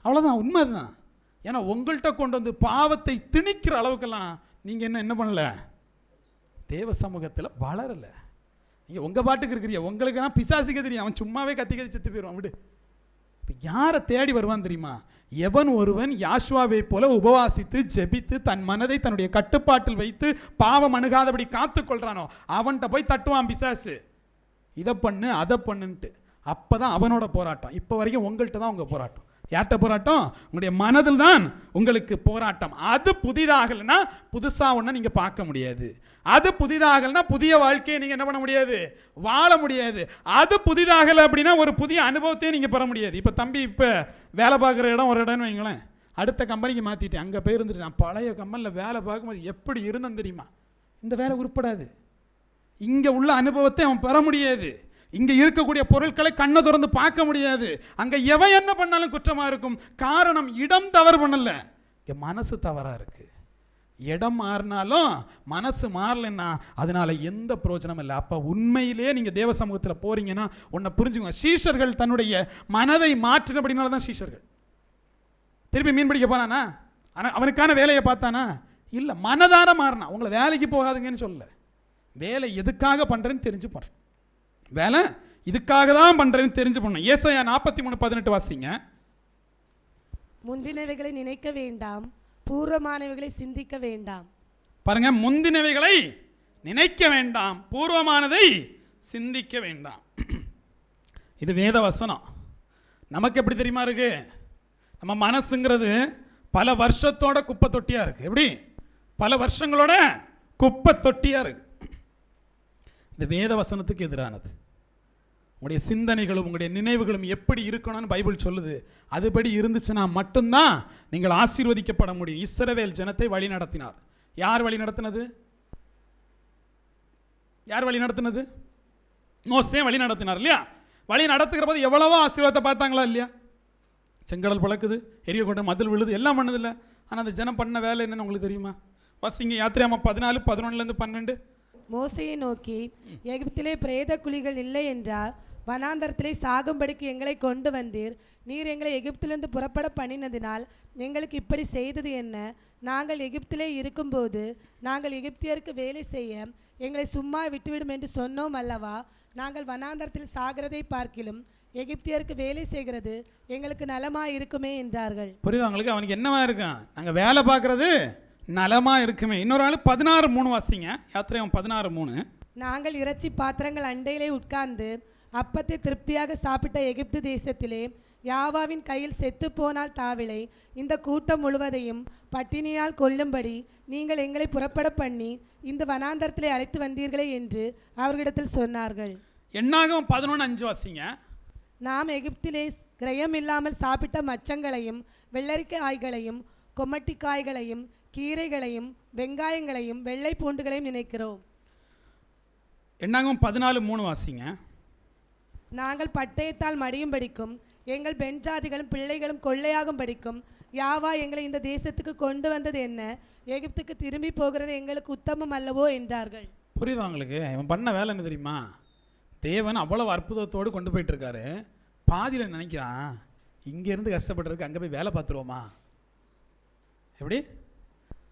அவ்வளோதான், உண்மைதான். ஏன்னா உங்கள்கிட்ட கொண்டு வந்து பாவத்தை திணிக்கிற அளவுக்கெல்லாம் நீங்கள் என்ன பண்ணல, தேவ சமூகத்தில் வளரலை. நீங்கள் உங்கள் பாட்டுக்கு இருக்கிறீங்க, உங்களுக்கு தான் பிசாசுக்கு தெரியும், அவன் சும்மாவே கத்தி செத்து போயிடுவான், விடு. இப்போ யாரை தேடி வருவான் தெரியுமா? எவன் ஒருவன் யாஷுவாவை போல உபவாசித்து ஜெபித்து தன் மனதை தன்னுடைய கட்டுப்பாட்டில் வைத்து பாவம் அணுகாதபடி காத்து கொள்றானோ அவன்கிட்ட போய் தட்டுவான் பிசாசு, இதை பண்ணு அதை பண்ணுன்ட்டு. அப்போ தான் அவனோட போராட்டம். இப்போ வரைக்கும் உங்கள்கிட்ட தான் உங்கள் போராட்டம். யார்கிட்ட போராட்டம்? உங்களுடைய மனதில் தான் உங்களுக்கு போராட்டம். அது புதிதாகலைன்னா புதுசாக ஒன்று நீங்கள் பார்க்க முடியாது. அது புதிதாகலைன்னா புதிய வாழ்க்கையை நீங்கள் என்ன பண்ண முடியாது, வாழ முடியாது. அது புதிதாகலை அப்படின்னா ஒரு புதிய அனுபவத்தையும் நீங்கள் பெற முடியாது. இப்போ தம்பி இப்போ வேலை பார்க்குற இடம் ஒரு இடம்னு வைங்களேன், அடுத்த கம்பெனிக்கு மாற்றிட்டேன், அங்கே போய் இருந்துட்டு நான் பழைய கம்பெனியில் வேலை பார்க்கும்போது எப்படி இருந்தேன் தெரியுமா? இந்த வேலை உருப்படாது. இங்கே உள்ள அனுபவத்தை அவன் பெற முடியாது. இங்கே இருக்கக்கூடிய பொருட்களை கண்ணை திறந்து பார்க்க முடியாது. அங்கே எவன் என்ன பண்ணாலும் குற்றமாக இருக்கும். காரணம் இடம் தவறு பண்ணல, இங்கே மனசு தவறாக இருக்குது. இடம் மாறினாலும் மனசு மாறலைன்னா அதனால எந்த பிரயோஜனமும் இல்லை. அப்போ உண்மையிலே நீங்கள் தேவ சமூகத்தில் போறீங்கன்னா ஒன்றை புரிஞ்சுக்கோங்க, சீஷர்கள் தன்னுடைய மனதை மாற்றினபடினால தான் சீஷர்கள். திருப்பி மீன் பிடிக்க போனானா? அவனுக்கான வேலையை பார்த்தானா? இல்லை, மனதார மாறினா. உங்களை வேலைக்கு போகாதுங்கன்னு சொல்ல, வேலை எதுக்காக பண்ணுறேன்னு தெரிஞ்சு பண்ணுறேன். வேலை இதுக்காக தான் பண்ணுறேன்னு தெரிஞ்சு பண்ணணும். ஏசாயா 43:18 வாசிங்க. முந்தினவைகளை நினைக்க வேண்டாம், பூர்வமானவைகளை சிந்திக்க வேண்டாம். பாருங்க, முந்தினவைகளை நினைக்க வேண்டாம், பூர்வமானதை சிந்திக்க வேண்டாம். இது வேத வசனம். நமக்கு எப்படி தெரியுமா இருக்கு? நம்ம மனசுங்கிறது பல வருஷத்தோட குப்பை தொட்டியா இருக்கு. எப்படி? பல வருஷங்களோட குப்பை தொட்டியா இருக்கு. இது வேத வசனத்துக்கு எதிரானது. உங்களுடைய சிந்தனைகளும் உங்களுடைய நினைவுகளும் எப்படி இருக்கணும்னு பைபிள் சொல்லுது. அதுபடி இருந்துச்சுன்னா மட்டும்தான் நீங்கள் ஆசீர்வதிக்கப்பட முடியும். இஸ்ரவேல் ஜனத்தை வழி நடத்தினார். யார் வழி நடத்தினது? யார் வழி நடத்தினது? மோசே வழி நடத்தினார் இல்லையா? வழி நடத்துகிற போது எவ்வளவோ ஆசீர்வாதத்தை பார்த்தாங்களா இல்லையா? செங்கடல் பழக்குது, எரிய கொண்ட மதில் விழுது, எல்லாம் பண்ணது இல்லை. ஆனால் அந்த ஜனம் பண்ண வேலை என்னன்னு உங்களுக்கு தெரியுமா? வாசிங்க, யாத்திராகமம் 14:11-12. மோசையை நோக்கி, எகிப்திலே பிரேத குழிகள் இல்லை என்றால் வனாந்தரத்திலே சாகும்படிக்கு எங்களை கொண்டு வந்தீர். நீர் எங்களை எகிப்திலிருந்து புறப்பட பண்ணினதினால் எங்களுக்கு இப்படி செய்தது என்ன? நாங்கள் எகிப்திலே இருக்கும்போது நாங்கள் எகிப்தியருக்கு வேலை செய்ய எங்களை சும்மா விட்டுவிடும் என்று சொன்னோம் அல்லவா? நாங்கள் வனாந்தரத்தில் சாகிறதை பார்க்கிலும் எகிப்தியருக்கு வேலை செய்கிறது எங்களுக்கு நலமாக இருக்குமே என்றார்கள். புரியுது உங்களுக்கு? அவனுக்கு என்னவா இருக்கான்? நாங்கள் வேலை பார்க்கறது நலமா இருக்குமே. இன்னொரு ஆள் 16:3 வாசிங்க. யாத்திராகமம் 16:3. நாங்கள் இறைச்சி பாத்திரங்கள் அண்டையிலே உட்கார்ந்து அப்பத்தை திருப்தியாக சாப்பிட்ட எகிப்து தேசத்திலே யாவாவின் கையில் செத்து போனால் தாவிலை இந்த கூட்டம் முழுவதையும் பட்டினியால் கொல்லும்படி நீங்கள் எங்களை புறப்பட பண்ணி இந்த வனாந்தரத்திலே அழைத்து வந்தீர்களே என்று அவர்களிடத்தில் சொன்னார்கள். என்னாகும் 11:5 வாசிங்க. நாம் எகிப்திலே கிரயம் இல்லாமல் சாப்பிட்ட மச்சங்களையும் வெள்ளரிக்காய்களையும் கொம்மட்டிக்காய்களையும் கீரைகளையும் வெங்காயங்களையும் வெள்ளை பூண்டுகளையும் நினைக்கிறோம். என்னாகும் 14:3 வாசிங்க. நாங்கள் பட்டயத்தால் மடியும்படிக்கும் எங்கள் பெண் ஜாதிகளும் பிள்ளைகளும் கொள்ளையாகும் படிக்கும் யாவா எங்களை இந்த தேசத்துக்கு கொண்டு வந்தது என்ன? எகிப்துக்கு திரும்பி போகிறது எங்களுக்கு உத்தமம் அல்லவோ என்றார்கள். புரியுதா உங்களுக்கு? இவன் பண்ண வேலை என்ன தெரியுமா? தேவன் அவ்வளவு அற்புதத்தோடு கொண்டு போயிட்டு இருக்காரு. பாதியில் நினைக்கிறான், இங்கேருந்து கஷ்டப்படுறதுக்கு அங்கே போய் வேலை பார்த்துருவோமா? எப்படி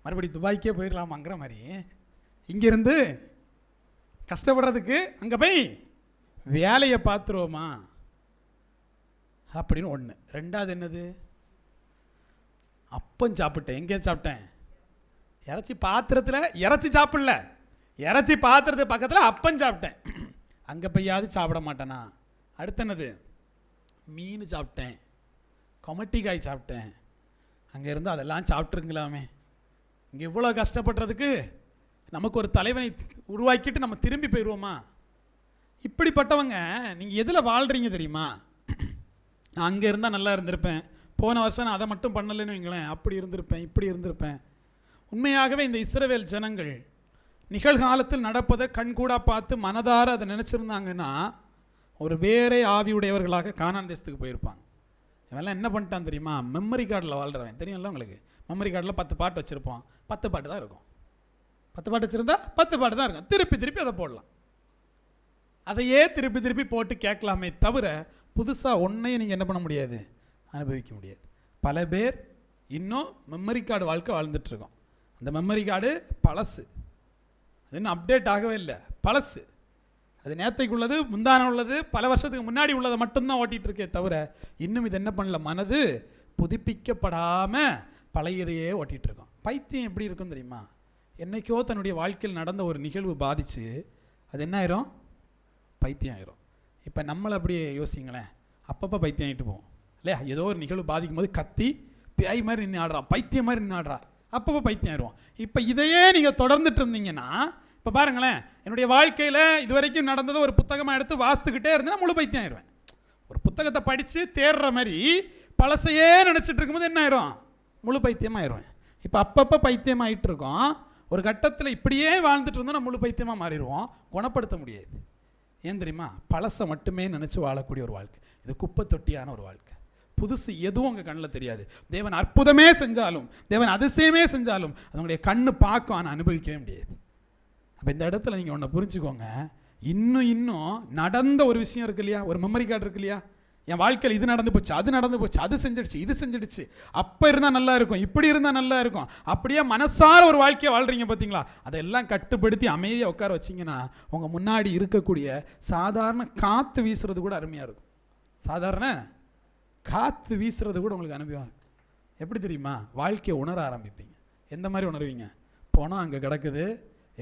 மறுபடி துபாய்க்கே போயிடலாமாங்கிற மாதிரி இங்கேருந்து கஷ்டப்படுறதுக்கு அங்கே போய் வேலையை பார்த்துருவோமா அப்படின்னு ஒன்று. ரெண்டாவது என்னது? அப்பம் சாப்பிட்டேன். எங்கே சாப்பிட்டேன்? இறைச்சி பாத்திரத்தில். இறைச்சி சாப்பிடல, இறைச்சி பாத்திரத்து பக்கத்தில் அப்பம் சாப்பிட்டேன். அங்கே போயாவது சாப்பிட மாட்டேனா? அடுத்து என்னது? மீன் சாப்பிட்டேன், கொமட்டிக்காய் சாப்பிட்டேன். அங்கே இருந்து அதெல்லாம் சாப்பிட்ருங்களாமே. இங்கே இவ்வளோ கஷ்டப்படுறதுக்கு நமக்கு ஒரு தலைவனை உருவாக்கிட்டு நம்ம திரும்பி போயிடுவோமா? இப்படிப்பட்டவங்க நீங்கள் எதில் வாழ்கிறீங்க தெரியுமா? நான் அங்கே இருந்தால் நல்லா இருந்திருப்பேன், போன வருஷம் நான் அதை மட்டும் பண்ணலைன்னு வைங்களேன், அப்படி இருந்திருப்பேன், இப்படி இருந்திருப்பேன். உண்மையாகவே இந்த இஸ்ரவேல் ஜனங்கள் நிகழ்காலத்தில் நடப்பதை கண்கூடா பார்த்து மனதார அதை நினச்சிருந்தாங்கன்னா ஒரு வேறே ஆவியுடையவர்களாக கானான் தேசத்துக்கு போயிருப்பாங்க. இவெல்லாம் என்ன பண்ணிட்டான் தெரியுமா? மெமரி கார்டில் வாழ்கிறவன். தெரியும்ல உங்களுக்கு? மெமரி கார்டில் 10 பாட்டு வச்சுருப்போம், 10 பாட்டு தான் இருக்கும். 10 பாட்டு வச்சுருந்தா 10 பாட்டு தான் இருக்கும். திருப்பி திருப்பி அதை போடலாம். அதையே திருப்பி திருப்பி போட்டு கேட்கலாமே தவிர புதுசாக ஒன்றையும் நீங்கள் என்ன பண்ண முடியாது, அனுபவிக்க முடியாது. பல பேர் இன்னும் மெமரி கார்டு வாழ்க்கை வாழ்ந்துட்டுருக்கோம். அந்த மெமரி கார்டு பழசு, அது இன்னும் அப்டேட் ஆகவே இல்லை, பழசு. அது நேற்றைக்கு உள்ளது, முந்தான உள்ளது, பல வருஷத்துக்கு முன்னாடி உள்ளதை மட்டும்தான் ஓட்டிகிட்டு இருக்கே தவிர இன்னும் இது என்ன பண்ணல, மனது புதுப்பிக்கப்படாமல் பழையதையே ஓட்டிகிட்டு இருக்கோம். பைத்தியம் எப்படி இருக்கும் தெரியுமா? என்றைக்கோ தன்னுடைய வாழ்க்கையில் நடந்த ஒரு நிகழ்வு பாதித்து அது என்ன ஆயிரும்? பைத்தியம் ஆயிரும். இப்போ நம்மளை அப்படியே யோசிங்களேன், அப்பப்போ பைத்தியம் ஆகிட்டு போவோம் இல்லையா? ஏதோ ஒரு நிகழ்வு பாதிக்கும் போது கத்தி பேய் மாதிரி நின்று ஆடுறா, பைத்தியம் மாதிரி நின்று ஆடுறா, அப்பப்போ பைத்தியம் ஆயிடுவோம். இப்போ இதையே நீங்கள் தொடர்ந்துட்டு இருந்தீங்கன்னா, இப்போ பாருங்களேன், என்னுடைய வாழ்க்கையில் இது வரைக்கும் நடந்ததை ஒரு புத்தகமாக எடுத்து வாசித்துக்கிட்டே இருந்தேன்னா முழு பைத்தியம் ஆயிடுவேன். ஒரு புத்தகத்தை படித்து தேடுற மாதிரி பழசையே நினச்சிட்டு இருக்கும்போது என்ன ஆயிரும்? முழு பைத்தியமாக ஆயிடுவேன். இப்போ அப்பப்போ பைத்தியம் ஆகிட்டு இருக்கோம். ஒரு கட்டத்தில் இப்படியே வாழ்ந்துட்டு இருந்தோம், நம்ம முழு பைத்தியமாக மாறிடுவோம். குணப்படுத்த முடியாது. ஏன் தெரியுமா? பழசை மட்டுமே நினச்சி வாழக்கூடிய ஒரு வாழ்க்கை. இது குப்பை தொட்டியான ஒரு வாழ்க்கை. புதுசு எதுவும் உங்கள் கண்ணில் தெரியாது. தேவன் அற்புதமே செஞ்சாலும், தேவன் அதிசயமே செஞ்சாலும் அது உங்களுடைய கண்ணு பார்க்கும், ஆனால் அனுபவிக்கவே முடியாது. அப்போ இந்த இடத்துல நீங்கள் ஒன்றை புரிஞ்சுக்கோங்க, இன்னும் நடந்த ஒரு விஷயம் இருக்கு இல்லையா, ஒரு மெமரி கார்டு இருக்கு இல்லையா, என் வாழ்க்கையில் இது நடந்து போச்சு, அது நடந்து போச்சு, அது செஞ்சிடுச்சு, இது செஞ்சிடுச்சு, அப்போ இருந்தால் நல்லா இருக்கும், இப்படி இருந்தால் நல்லா இருக்கும், அப்படியே மனசார ஒரு வாழ்க்கையை வாழ்கிறீங்க பார்த்தீங்களா, அதெல்லாம் கட்டுப்படுத்தி அமைதியாக உட்கார வச்சிங்கன்னா உங்கள் முன்னாடி இருக்கக்கூடிய சாதாரண காற்று வீசுறது கூட அருமையாக இருக்கும். சாதாரண காற்று வீசுறது கூட உங்களுக்கு அனுபவம் இருக்கும். எப்படி தெரியுமா? வாழ்க்கையை உணர ஆரம்பிப்பீங்க. எந்த மாதிரி உணர்வீங்க? போனால் அங்கே கிடக்குது,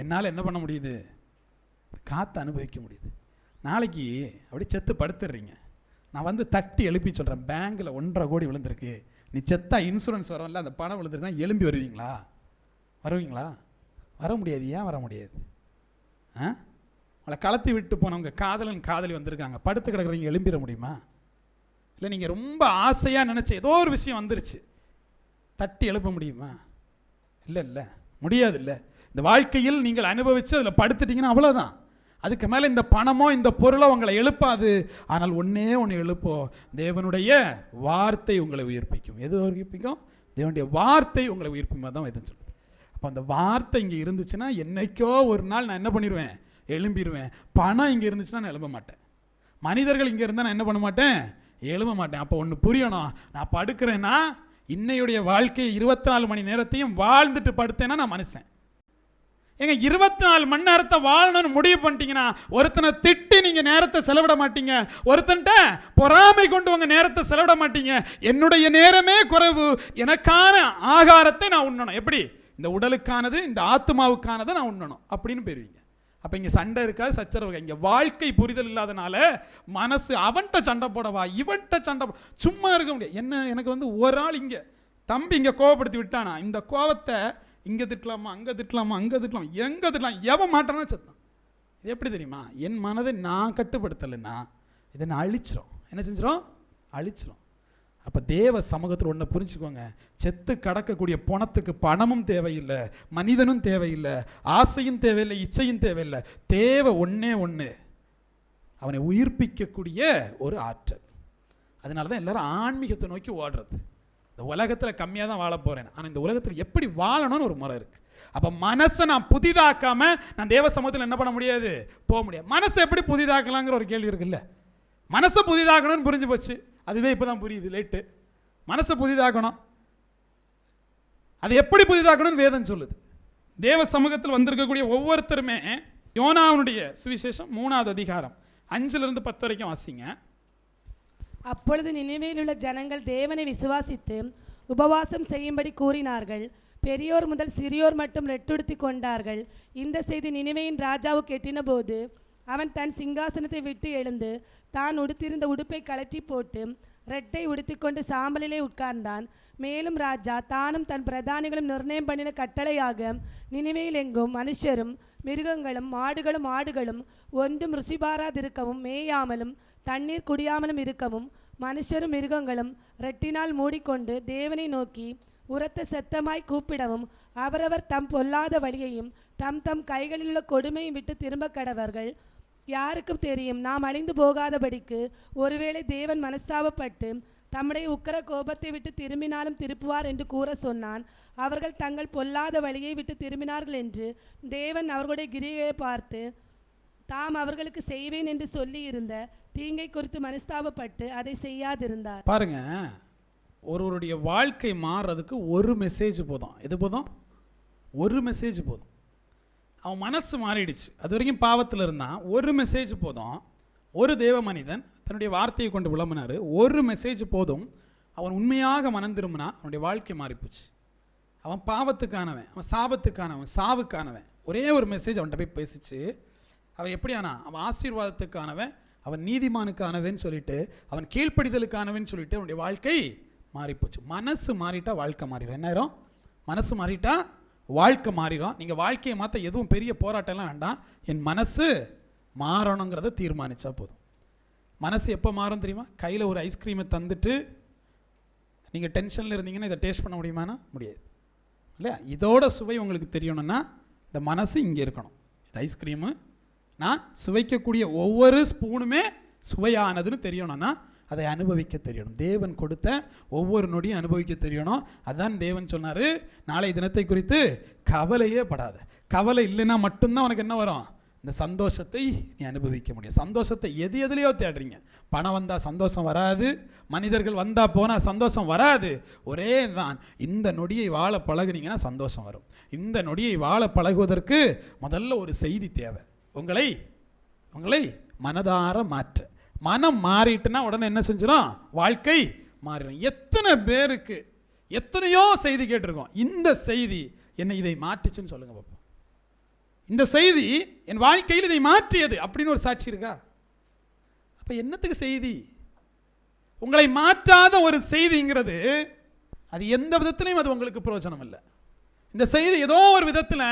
என்னால் என்ன பண்ண முடியுது? காற்று அனுபவிக்க முடியுது. நாளைக்கு அப்படி செத்து படுத்துடுறீங்க, நான் வந்து தட்டி எழுப்பி சொல்கிறேன், பேங்கில் 1.5 கோடி விழுந்திருக்கு, நீ செத்தா இன்சூரன்ஸ் வரல, அந்த பணம் விழுந்திருக்குன்னா எழும்பி வருவீங்களா? வருவீங்களா? வர முடியாது. ஏன் வர முடியாது? உங்களை கலத்தி விட்டு போனவங்க காதலன் காதலி வந்திருக்காங்க, படுத்து கிடக்குறீங்க, எழும்பிட முடியுமா? இல்லை நீங்கள் ரொம்ப ஆசையாக நினச்ச ஏதோ ஒரு விஷயம் வந்துருச்சு, தட்டி எழுப்ப முடியுமா? இல்லை, முடியாது. இல்லை, இந்த வாழ்க்கையில் நீங்கள் அனுபவித்து அதில் படுத்துட்டீங்கன்னா அவ்வளோதான். அதுக்கு மேலே இந்த பணமோ இந்த பொருளோ உங்களை எழுப்பாது. ஆனால் ஒன்றே ஒன்று எழுப்போம், தேவனுடைய வார்த்தை உங்களை உயிர்ப்பிக்கும். எது உயிர்ப்பிக்கும்? தேவனுடைய வார்த்தை உங்களை உயிர்ப்பிக்கும் தான் எதுன்னு சொல்லுது. அப்போ அந்த வார்த்தை இங்கே இருந்துச்சுன்னா என்னைக்கோ ஒரு நாள் நான் என்ன பண்ணிடுவேன்? எழும்பிடுவேன். பணம் இங்கே இருந்துச்சுன்னா நான் எழும்ப மாட்டேன். மனிதர்கள் இங்கே இருந்தால் நான் என்ன பண்ண மாட்டேன்? எழும்ப மாட்டேன். அப்போ ஒன்று புரியணும், நான் படுக்கிறேன்னா இன்னையுடைய வாழ்க்கையை 24 மணி நேரத்தையும் வாழ்ந்துட்டு படுத்தேன்னா நான் மனுஷன். ஏங்க 24 மணி நேரத்தை வாழணும்னு முடிவு பண்ணிட்டீங்கன்னா ஒருத்தனை திட்டி நீங்கள் நேரத்தை செலவிட மாட்டீங்க, ஒருத்தன்ட்ட பொறாமை கொண்டு உங்கள் நேரத்தை செலவிட மாட்டீங்க. என்னுடைய நேரமே குறைவு, எனக்கான ஆகாரத்தை நான் உண்ணணும். எப்படி? இந்த உடலுக்கானது, இந்த ஆத்மாவுக்கானதை நான் உண்ணணும் அப்படின்னு போயிருவீங்க. அப்போ இங்கே சண்டை இருக்காது, சச்சரவு. இங்கே வாழ்க்கை புரிதல் இல்லாதனால மனசு அவன்கிட்ட சண்டை போடவா, இவன்கிட்ட சண்டை சும்மா இருக்க முடியாது. என்ன, எனக்கு வந்து ஒரு ஆள் இங்கே தம்பி இங்கே கோவப்படுத்தி விட்டானா, இந்த கோவத்தை இங்கே திட்டலாமா, அங்கே திட்டலாமா, அங்கே திட்டலாம், எங்கே திட்டலாம், எவன் மாட்டானா சத்தம். இது எப்படி தெரியுமா? என் மனதை நான் கட்டுப்படுத்தலைன்னா இதை நான் அழிச்சிரும். என்ன செஞ்சிடும்? அழிச்சிரும். அப்போ தேவ சமூகத்தில் ஒன்று புரிஞ்சுக்கோங்க, செத்து கடக்கக்கூடிய பணத்துக்கு பணமும் தேவையில்லை, மனிதனும் தேவையில்லை, ஆசையும் தேவையில்லை, இச்சையும் தேவையில்லை. தேவை ஒன்றே ஒன்று, அவனை உயிர்ப்பிக்கக்கூடிய ஒரு ஆற்றல். அதனால தான் எல்லாரும் ஆன்மீகத்தை நோக்கி ஓடுறது. இந்த உலகத்தில் கம்மியாக தான் வாழ போகிறேன், ஆனால் இந்த உலகத்தில் எப்படி வாழணும்னு ஒரு முறை இருக்குது. அப்போ மனசை நான் புதிதாக்காம நான் தேவ சமூகத்தில் என்ன பண்ண முடியாது? போக முடியாது. மனசை எப்படி புதிதாக்கலாங்கிற ஒரு கேள்வி இருக்குல்ல. மனசை புதிதாக்கணும்னு புரிஞ்சு போச்சு, அதுவே இப்போ தான் புரியுது, லேட்டு. மனசை புதிதாக்கணும், அது எப்படி புதிதாக்கணும்னு வேதம் சொல்லுது. தேவ சமூகத்தில் வந்திருக்கக்கூடிய ஒவ்வொருத்தருமே யோனாவுடைய சுவிசேஷம் 3வது அதிகாரம் 5லிருந்து 10 வரைக்கும் வாசிங்க. அப்பொழுது நினிவேயில் உள்ள ஜனங்கள் தேவனை விசுவாசித்து உபவாசம் செய்யும்படி கூறினார்கள். பெரியோர் முதல் சிறியோர் மட்டும் ரெட்டுடுத்தி கொண்டார்கள். இந்த செய்தி நினிவேயின் ராஜாவுக்கு எட்டின போது அவன் தன் சிங்காசனத்தை விட்டு எழுந்து தான் உடுத்திருந்த உடுப்பை கழற்றி போட்டு ரெட்டை உடுத்திக்கொண்டு சாம்பலிலே உட்கார்ந்தான். மேலும் ராஜா தானும் தன் பிரதானிகளும் நிர்ணயம் பண்ணின கட்டளையாக நினிவேயில் எங்கும் மனுஷரும் மிருகங்களும் மாடுகளும் ஆடுகளும் ஒன்றும் ருசிபாராதிருக்கவும் மேயாமலும் தண்ணீர் குடியாமலும் இருக்கவும் மனுஷரும் மிருகங்களும் ரெட்டினால் மூடிக்கொண்டு தேவனை நோக்கி உரத்த சத்தமாய் கூப்பிடவும் அவரவர் தம் பொல்லாத வழியையும் தம் தம் கைகளில் உள்ள கொடுமையும் விட்டு திரும்ப கடவர்கள். யாருக்கும் தெரியும், நாம் அழிந்து போகாதபடிக்கு ஒருவேளை தேவன் மனஸ்தாபப்பட்டு தம்முடைய உக்கிர கோபத்தை விட்டு திரும்பினாலும் திருப்புவார் என்று கூற சொன்னான். அவர்கள் தங்கள் பொல்லாத வழியை விட்டு திரும்பினார்கள் என்று தேவன் அவர்களுடைய கிரியை பார்த்து தாம் அவர்களுக்கு செய்வேன் என்று சொல்லி இருந்த தீங்கை குறித்து மனஸ்தாபப்பட்டு அதை செய்யாதிருந்தார். பாருங்க, ஒருவருடைய வாழ்க்கை மாறுறதுக்கு ஒரு மெசேஜ் போதும். எது போதும்? ஒரு மெசேஜ் போதும். அவன் மனசு மாறிடுச்சு, அது வரைக்கும் பாவத்தில் இருந்தான். ஒரு மெசேஜ் போதும். ஒரு தேவ மனிதன் தன்னுடைய வார்த்தையை கொண்டு விளம்பினார். ஒரு மெசேஜ் போதும். அவன் உண்மையாக மனம் திரும்பினா அவனுடைய வாழ்க்கை மாறிப்போச்சு. அவன் பாவத்துக்கானவன், அவன் சாபத்துக்கானவன், சாவுக்கானவன். ஒரே ஒரு மெசேஜ் அவன்கிட்ட போய் பேசிச்சு. அவன் எப்படி ஆனா? அவன் ஆசீர்வாதத்துக்கானவன், அவன் நீதிமானுக்கானவன் சொல்லிட்டு, அவன் கீழ்ப்படிதலுக்கானவன் சொல்லிட்டு அவனுடைய வாழ்க்கை மாறிப்போச்சு. மனசு மாறிட்டா வாழ்க்கை மாறிடும். என்ன ஆயிரும்? மனசு மாறிட்டா வாழ்க்கை மாறிடும். நீங்கள் வாழ்க்கையை மாற்ற எதுவும் பெரிய போராட்டம்லாம் வேண்டாம், என் மனசு மாறணுங்கிறத தீர்மானித்தா போதும். மனசு எப்போ மாறும் தெரியுமா? கையில் ஒரு ஐஸ்கிரீமை தந்துட்டு நீங்கள் டென்ஷனில் இருந்தீங்கன்னா இதை டேஸ்ட் பண்ண முடியுமானா? முடியாது இல்லையா? இதோட சுவை உங்களுக்கு தெரியணும்னா இந்த மனசு இங்கே இருக்கணும். இந்த ஐஸ்கிரீமு நான் சுவைக்கக்கூடிய ஒவ்வொரு ஸ்பூனுமே சுவையானதுன்னு தெரியணும்னா அதை அனுபவிக்க தெரியணும். தேவன் கொடுத்த ஒவ்வொரு நொடியும் அனுபவிக்க தெரியணும். அதான் தேவன் சொன்னார், நாளை தினத்தை குறித்து கவலையே படாத. கவலை இல்லைன்னா மட்டும்தான் உனக்கு என்ன வரும்? இந்த சந்தோஷத்தை நீ அனுபவிக்க முடியும். சந்தோஷத்தை எதுலையோ தேடுறீங்க. பணம் வந்தால் சந்தோஷம் வராது, மனிதர்கள் வந்தால் போனால் சந்தோஷம் வராது. ஒரே தான், இந்த நொடியை வாழ பழகுனீங்கன்னா சந்தோஷம் வரும். இந்த நொடியை வாழ பழகுவதற்கு முதல்ல ஒரு செய்தி தேவை. உங்களை மனதார மாற்ற. மனம் மாறிட்டுனா உடனே என்ன செஞ்சிடும்? வாழ்க்கை மாறிடும். எத்தனை பேருக்கு எத்தனையோ செய்தி கேட்டிருக்கோம். இந்த செய்தி என்னை இதை மாற்றிச்சுன்னு சொல்லுங்க பார்ப்போம். இந்த செய்தி என் வாழ்க்கையில் இதை மாற்றியது அப்படின்னு ஒரு சாட்சி இருக்கா? அப்ப என்னத்துக்கு செய்தி? உங்களை மாற்றாத ஒரு செய்திங்கிறது அது எந்த விதத்திலையும் அது உங்களுக்கு பிரயோஜனம் இல்லை. இந்த செய்தி ஏதோ ஒரு விதத்தில்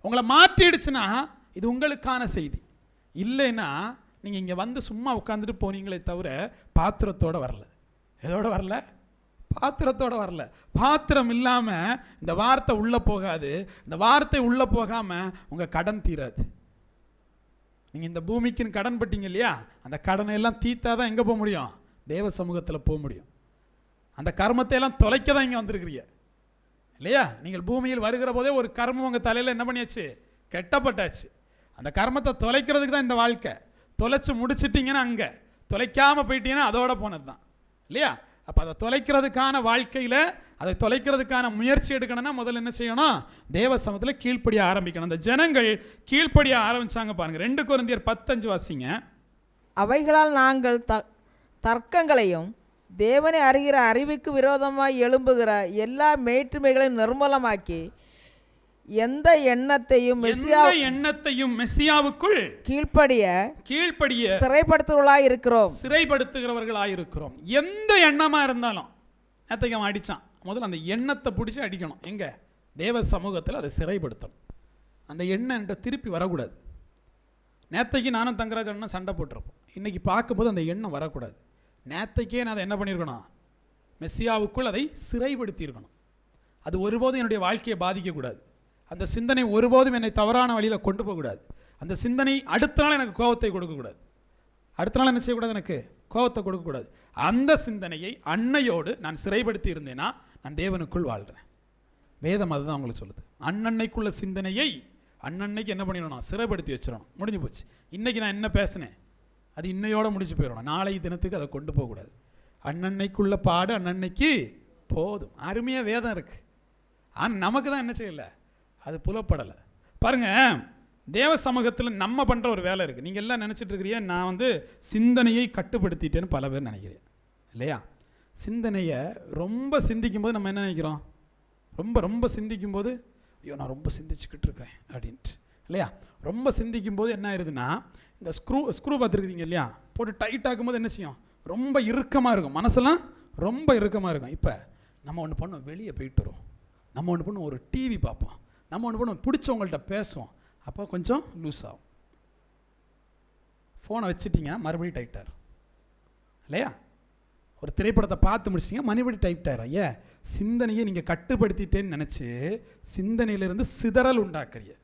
உங்களை மாற்றிடுச்சுன்னா இது உங்களுக்கான செய்தி. இல்லைன்னா நீங்கள் இங்கே வந்து சும்மா உட்காந்துட்டு போனீங்களே தவிர பாத்திரத்தோடு வரல. எதோட வரல? பாத்திரத்தோடு வரல. பாத்திரம் இல்லாமல் இந்த வார்த்தை உள்ளே போகாது. இந்த வார்த்தை உள்ளே போகாமல் உங்கள் கடன் தீராது. நீங்கள் இந்த பூமிக்குன்னு கடன் பட்டீங்க இல்லையா, அந்த கடனை எல்லாம் தீர்த்தா தான் எங்கே போக முடியும்? தேவ சமூகத்தில் போக முடியும். அந்த கர்மத்தை எல்லாம் தொலைக்க தான் இங்கே வந்திருக்கிறீங்க இல்லையா? நீங்கள் பூமியில் வருகிற போதே ஒரு கர்மம் உங்கள் தலையில் என்ன பண்ணியாச்சு? கெட்டப்பட்டாச்சு. அந்த கர்மத்தை தொலைக்கிறதுக்கு தான் இந்த வாழ்க்கை. தொலைச்சு முடிச்சிட்டிங்கன்னா அங்கே, தொலைக்காமல் போயிட்டீங்கன்னா அதோட போனது தான் இல்லையா? அப்போ அதை தொலைக்கிறதுக்கான வாழ்க்கையில் அதை தொலைக்கிறதுக்கான முயற்சி எடுக்கணும்னா முதல்ல என்ன செய்யணும்? தேவ சமூகத்தில் கீழ்ப்படிய ஆரம்பிக்கணும். அந்த ஜனங்கள் கீழ்ப்படிய ஆரம்பிச்சாங்க பாருங்க. 2 கொரிந்தியர் 10:5 வாசிங்க. அவைகளால் நாங்கள் தர்க்கங்களையும் தேவனை அறிகிற அறிவுக்கு விரோதமாய் எழும்புகிற எல்லா மேற்றுமைகளையும் நிர்மூலமாக்கி எந்த எண்ணத்தையும் மெசியாவுக்குள் கீழ்ப்படிய சிறைப்படுத்துகிறவர்களாய் இருக்கிறோம். எந்த எண்ணமா இருந்தாலும் நேத்தைக்கு அடிச்சான். முதல்ல அந்த எண்ணத்தை பிடிச்சி அடிக்கணும். எங்க? தேவ சமூகத்தில் அதை சிறைப்படுத்தணும். அந்த எண்ணம் திருப்பி வரக்கூடாது. நேத்தைக்கு நானும் தங்கராஜ் அண்ணன் சண்டை போட்டிருப்போம். இன்னைக்கு பார்க்கும்போது அந்த எண்ணம் வரக்கூடாது. நேத்தைக்கே நான் அதை என்ன பண்ணியிருக்கணும்? மெசியாவுக்குள் அதை சிறைப்படுத்தியிருக்கணும். அது ஒருபோதும் என்னுடைய வாழ்க்கையை பாதிக்கக்கூடாது. அந்த சிந்தனை ஒருபோதும் என்னை தவறான வழியில் கொண்டு போகக்கூடாது. அந்த சிந்தனை அடுத்த நாள் எனக்கு கோபத்தை கொடுக்கக்கூடாது. அடுத்த நாள் என்ன செய்யக்கூடாது? எனக்கு கோபத்தை கொடுக்கக்கூடாது. அந்த சிந்தனையை அன்னையோடு நான் சிறைப்படுத்தி இருந்தேன்னா நான் தேவனுக்குள் வாழ்கிறேன். வேதம் அதுதான் உங்களுக்கு சொல்லுது. அன்னன்னைக்குள்ள சிந்தனையை அன்னன்னைக்கு என்ன பண்ணிடணும்? சிறைப்படுத்தி வச்சிடணும். முடிஞ்சு போச்சு. இன்றைக்கி நான் என்ன பேசினேன் அது இன்னையோடு முடிச்சு போயிடணும். நாளை தினத்துக்கு அதை கொண்டு போகக்கூடாது. அன்னன்னைக்குள்ள பாடு அன்னன்னைக்கு போதும். அருமையாக வேதம் இருக்குது. ஆனால் நமக்கு தான் என்ன செய்யலை? அது புலப்படலை. பாருங்கள், தேவ சமூகத்தில் நம்ம பண்ணுற ஒரு வேலை இருக்குது. நீங்கள் எல்லாம் நினச்சிட்டு இருக்கிறீங்க நான் சிந்தனையை கட்டுப்படுத்திட்டேன்னு பல பேர் நினைக்கிறேன் இல்லையா? சிந்தனையை ரொம்ப சிந்திக்கும்போது நம்ம என்ன நினைக்கிறோம்? ரொம்ப சிந்திக்கும்போது ஐயோ நான் ரொம்ப சிந்திச்சுக்கிட்டு இருக்கிறேன் அப்படின்ட்டு இல்லையா? ரொம்ப சிந்திக்கும்போது என்ன ஆயிடுதுன்னா, இந்த ஸ்க்ரூ பார்த்துருக்குறீங்க இல்லையா? போட்டு டைட் ஆக்கும்போது என்ன செய்யும்? ரொம்ப இறுக்கமாக இருக்கும். மனசெல்லாம் ரொம்ப இறுக்கமாக இருக்கும். இப்போ நம்ம ஒன்று பண்ணோம், வெளியே போயிட்டு வரும். நம்ம ஒன்று பண்ணுவோம், ஒரு டிவி பார்ப்போம். நம்ம ஒன்று பண்ணுவோம், பிடிச்சவங்கள்ட்ட பேசுவோம். அப்போ கொஞ்சம் லூஸ் ஆகும். ஃபோனை வச்சுட்டிங்கன்னா மறுபடியும் டைட்டாக இல்லையா? ஒரு திரைப்படத்தை பார்த்து முடிச்சிட்டிங்க மறுபடியும் டைட்டாயிரும். ஏன்? சிந்தனையை நீங்கள் கட்டுப்படுத்திட்டேன்னு நினச்சி சிந்தனையிலிருந்து சிதறல் உண்டாக்குறீங்க.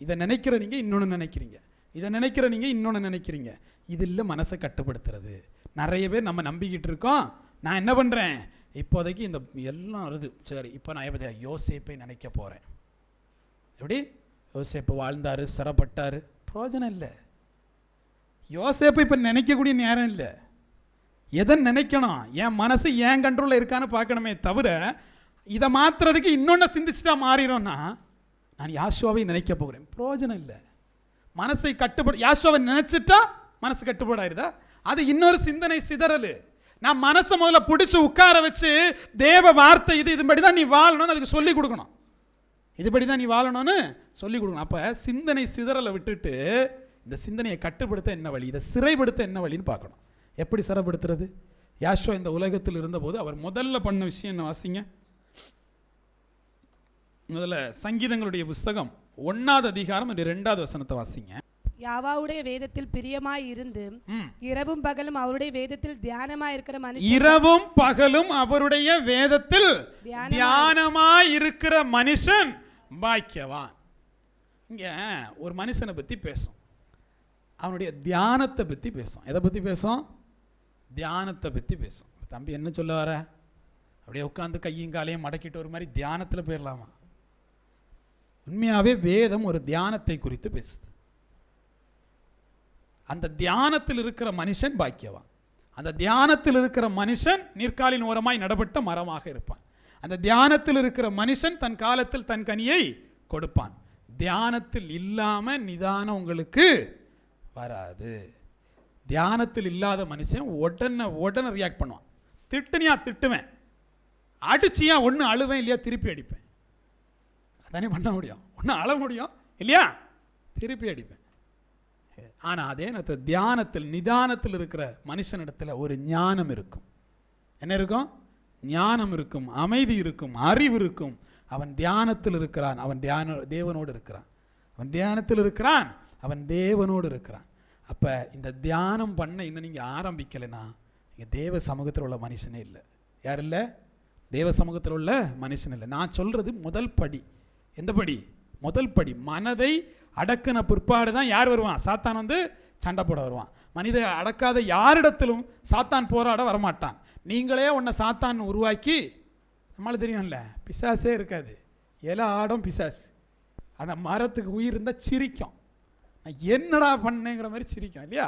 இதை நினைக்கிற நீங்கள் இன்னொன்று நினைக்கிறீங்க, இதை நினைக்கிற நீங்கள் இன்னொன்று நினைக்கிறீங்க. இது இல்லை மனசை கட்டுப்படுத்துறது. நிறைய பேர் நம்ம நம்பிக்கிட்டு இருக்கோம். நான் என்ன பண்ணுறேன்? இப்போதைக்கு இந்த எல்லாம் வருது, சரி இப்போ நான் யோசேப்பை நினைக்க போகிறேன். எப்படி? யோசேப்பு வாழ்ந்தார், சிறப்பட்டார், பிரயோஜனம் இல்லை. யோசேப்பை இப்போ நினைக்கக்கூடிய நேரம் இல்லை. எதை நினைக்கணும்? என் மனசு ஏன் கண்ட்ரோலில் இருக்கான்னு பார்க்கணுமே தவிர இதை மாற்றுறதுக்கு இன்னொன்று சிந்திச்சுட்டா மாறிடும்னா நான் யாஷுவாவை நினைக்க போகிறேன், பிரயோஜனம் இல்லை. மனசை யாஷுவாவை நினைச்சிட்டா மனசு கட்டுப்பாடாயிருதா? அது இன்னொரு சிந்தனை சிதறல். நான் மனசை முதல்ல பிடிச்சி உட்கார வச்சு தேவ வார்த்தை இதுபடி தான் நீ வாழணும்னு அதுக்கு சொல்லிக் கொடுக்கணும். இதுபடி தான் நீ வாழணும்னு சொல்லிக் கொடுக்கணும். அப்போ சிந்தனை சிதறலை விட்டுட்டு இந்த சிந்தனையை கட்டுப்படுத்த என்ன வழி, இதை சிறைப்படுத்த என்ன வழின்னு பார்க்கணும். எப்படி சிறைப்படுத்துறது? யாஷுவா இந்த உலகத்தில் இருந்தபோது அவர் முதல்ல பண்ண விஷயம் என்ன? வாசிங்க முதல்ல சங்கீதங்களுடைய புஸ்தகம் 1ஆவது அதிகாரம் 2வது வசனத்தை வாசிங்க. யாவாவுடைய வேதத்தில் பிரியமாய் இருந்து இரவும் பகலும் அவருடைய வேதத்தில் தியானமாய் இருக்கிற மனுஷன், இரவும் பகலும் அவருடைய வேதத்தில் தியானமாய் இருக்கிற மனுஷன் பாக்கியவான். இங்க ஒரு மனுஷனை பத்தி பேசும், அவனுடைய தியானத்தை பத்தி பேசும். எதை பத்தி பேசும்? தியானத்தை பற்றி பேசும். தம்பி என்ன சொல்ல வர? அப்படியே உட்காந்து கையும் காலையும் மடக்கிட்டு ஒரு மாதிரி தியானத்தில் போயிடலாமா? உண்மையாகவே வேதம் ஒரு தியானத்தை குறித்து பேசுது. அந்த தியானத்தில் இருக்கிற மனுஷன் பாக்கியவான். அந்த தியானத்தில் இருக்கிற மனுஷன் நீர்க்காலின் ஓரமாய் நடப்பட்ட மரமாக இருப்பான். அந்த தியானத்தில் இருக்கிற மனுஷன் தன் காலத்தில் தன் கனியை கொடுப்பான். தியானத்தில் இல்லாமல் நிதானம் உங்களுக்கு வராது. தியானத்தில் இல்லாத மனுஷன் உடனே ரியாக்ட் பண்ணுவான். திட்டுனியா திட்டுவேன், அடிச்சியா ஒன்று அழுவேன், இல்லையா திருப்பி அடிப்பேன். அதானே பண்ண முடியும். ஒன்று அழ முடியும், இல்லையா திருப்பி அடிப்பேன். ஆனால் அதே நேரத்தில் தியானத்தில் நிதானத்தில் இருக்கிற மனுஷனிடத்தில் ஒரு ஞானம் இருக்கும். என்ன இருக்கும்? ஞானம் இருக்கும், அமைதி இருக்கும், அறிவு இருக்கும். அவன் தியானத்தில் இருக்கிறான், அவன் தேவனோடு இருக்கிறான். அவன் தியானத்தில் இருக்கிறான், அவன் தேவனோடு இருக்கிறான். அப்போ இந்த தியானம் பண்ண இன்னும் நீங்கள் ஆரம்பிக்கலைன்னா நீங்கள் தேவ சமூகத்தில் உள்ள மனுஷனே இல்லை. யார் இல்லை? தேவ சமூகத்தில் உள்ள மனுஷன் இல்லை. நான் சொல்கிறது முதல் படி. எந்த படி? முதல் படி. மனதை அடக்கின பிற்பாடு தான் யார் வருவான்? சாத்தான் வந்து சண்டை போட வருவான். மனித அடக்காத யாரிடத்திலும் சாத்தான் போராட வரமாட்டான். நீங்களே உன்னை சாத்தான் உருவாக்கி, நம்மளுக்கு தெரியும்ல, பிசாசே இருக்காது, இலை ஆடும் பிசாசு. அந்த மரத்துக்கு உயிர் இருந்தால் சிரிக்கும். நான் என்னடா பண்ணேங்கிற மாதிரி சிரிக்கும், இல்லையா?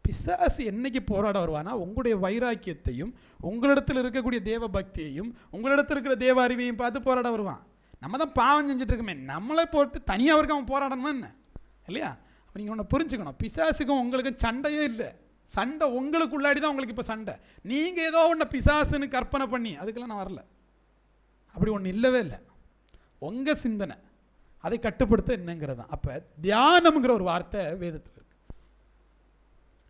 பிசாசு என்னைக்கு போராட வருவானா? உங்களுடைய வைராக்கியத்தையும் உங்களிடத்தில் இருக்கக்கூடிய தேவ பக்தியையும் உங்களிடத்தில் இருக்கிற தேவ அறிவையும் பார்த்து போராட வருவான். நம்ம தான் பாவம் செஞ்சுட்டு இருக்கோமே, நம்மளை போட்டு தனியாக வரைக்கும் அவன் போராடணுமா என்ன, இல்லையா? அப்போ நீங்கள் ஒன்று புரிஞ்சுக்கணும், பிசாசுக்கும் உங்களுக்கும் சண்டையே இல்லை. சண்டை உங்களுக்குள்ளாடி தான் உங்களுக்கு இப்போ சண்டை. நீங்கள் ஏதோ ஒன்று பிசாசுன்னு கற்பனை பண்ணி அதுக்கெல்லாம் நான் வரல. அப்படி ஒன்று இல்லவே இல்லை. உங்கள் சிந்தனை அதை கட்டுப்படுத்த என்னங்கிறது தான். அப்போ தியானம்ங்கிற ஒரு வார்த்தை வேதத்தில் இருக்கு.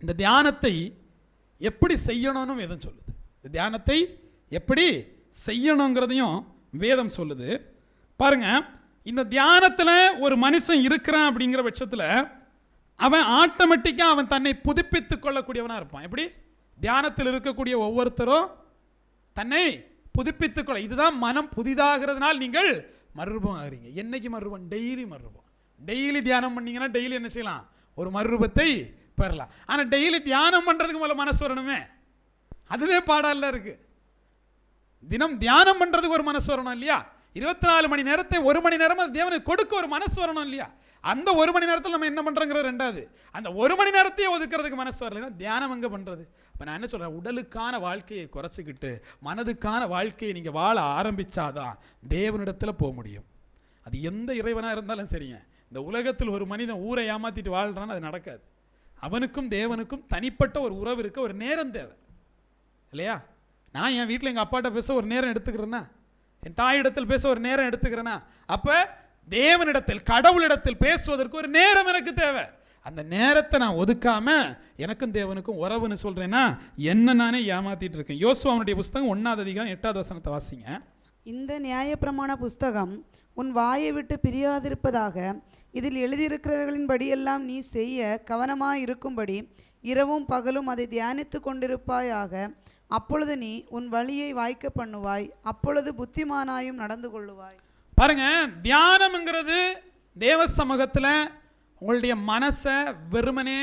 இந்த தியானத்தை எப்படி செய்யணும்னு வேதம் சொல்லுது. இந்த தியானத்தை எப்படி செய்யணுங்கிறதையும் வேதம் சொல்லுது. பாருங்க, இந்த தியானத்தில் ஒரு மனுஷன் இருக்கிறான் அப்படிங்கிற பட்சத்தில் அவன் ஆட்டோமேட்டிக்காக அவன் தன்னை புதுப்பித்துக் கொள்ளக்கூடியவனாக இருப்பான். எப்படி? தியானத்தில் இருக்கக்கூடிய ஒவ்வொருத்தரும் தன்னை புதுப்பித்துக்கொள்ள. இதுதான் மனம் புதிதாகிறதுனால் நீங்கள் மறுரூபம் ஆகிறீங்க. என்னைக்கு மறுரூபம்? டெய்லி மறுரூபம். டெய்லி தியானம் பண்ணீங்கன்னா டெய்லி என்ன செய்யலாம்? ஒரு மறுரூபத்தை பெறலாம். ஆனால் டெய்லி தியானம் பண்ணுறதுக்கு முதல்ல மனசு வரணுமே, அதுவே பாடால இருக்கு. தினம் தியானம் பண்ணுறதுக்கு ஒரு மனசு வரணும், இல்லையா? 24 மணி நேரத்தை 1 மணி நேரமாக தேவனுக்கு கொடுக்க ஒரு மனசு வரணும், இல்லையா? அந்த 1 மணி நேரத்தில் நம்ம என்ன பண்ணுறோங்கிறது ரெண்டாவது. அந்த 1 மணி நேரத்தையே ஒதுக்கிறதுக்கு மனசு வரலைன்னா தியானம் எங்கே பண்ணுறது? இப்போ நான் என்ன சொல்கிறேன், உடலுக்கான வாழ்க்கையை குறைச்சிக்கிட்டு மனதுக்கான வாழ்க்கையை நீங்கள் வாழ ஆரம்பித்தாதான் தேவனிடத்தில் போக முடியும். அது எந்த இறைவனாக இருந்தாலும் சரிங்க. இந்த உலகத்தில் ஒரு மனிதன் ஊரை ஏமாற்றிட்டு வாழ்கிறான்னு அது நடக்காது. அவனுக்கும் தேவனுக்கும் தனிப்பட்ட ஒரு உறவு இருக்க ஒரு நேரம் தேவை, இல்லையா? நான் என் வீட்டில் எங்கள் அப்பாட்ட பேச ஒரு நேரம் எடுத்துக்கிறேன்னா, என் தாயிடத்தில் பேச ஒரு நேரம் எடுத்துக்கிறேன்னா, அப்போ தேவனிடத்தில் கடவுளிடத்தில் பேசுவதற்கு ஒரு நேரம் எனக்கு தேவை. அந்த நேரத்தை நான் ஒதுக்காம எனக்கும் தேவனுக்கும் உறவுன்னு சொல்றேன்னா என்ன நானே ஏமாத்திட்டு இருக்கேன். யோசுவாவுடைய புஸ்தகம் 1ஆம் அதிகாரம் 8வது வசனத்தை வாசிங்க. இந்த நியாயப்பிரமாண புஸ்தகம் உன் வாயை விட்டு பிரியாதிருப்பதாக, இதில் எழுதியிருக்கிறவர்களின்படியெல்லாம் நீ செய்ய கவனமாயிருக்கும்படி இரவும் பகலும் அதை தியானித்து கொண்டிருப்பாயாக. அப்பொழுது நீ உன் வழியை வாய்க்க பண்ணுவாய், அப்பொழுது புத்திமானாயும் நடந்து கொள்ளுவாய். பாருங்க, தியானம்ங்கிறது தேவ சமூகத்தில் உங்களுடைய மனசை வெறுமனே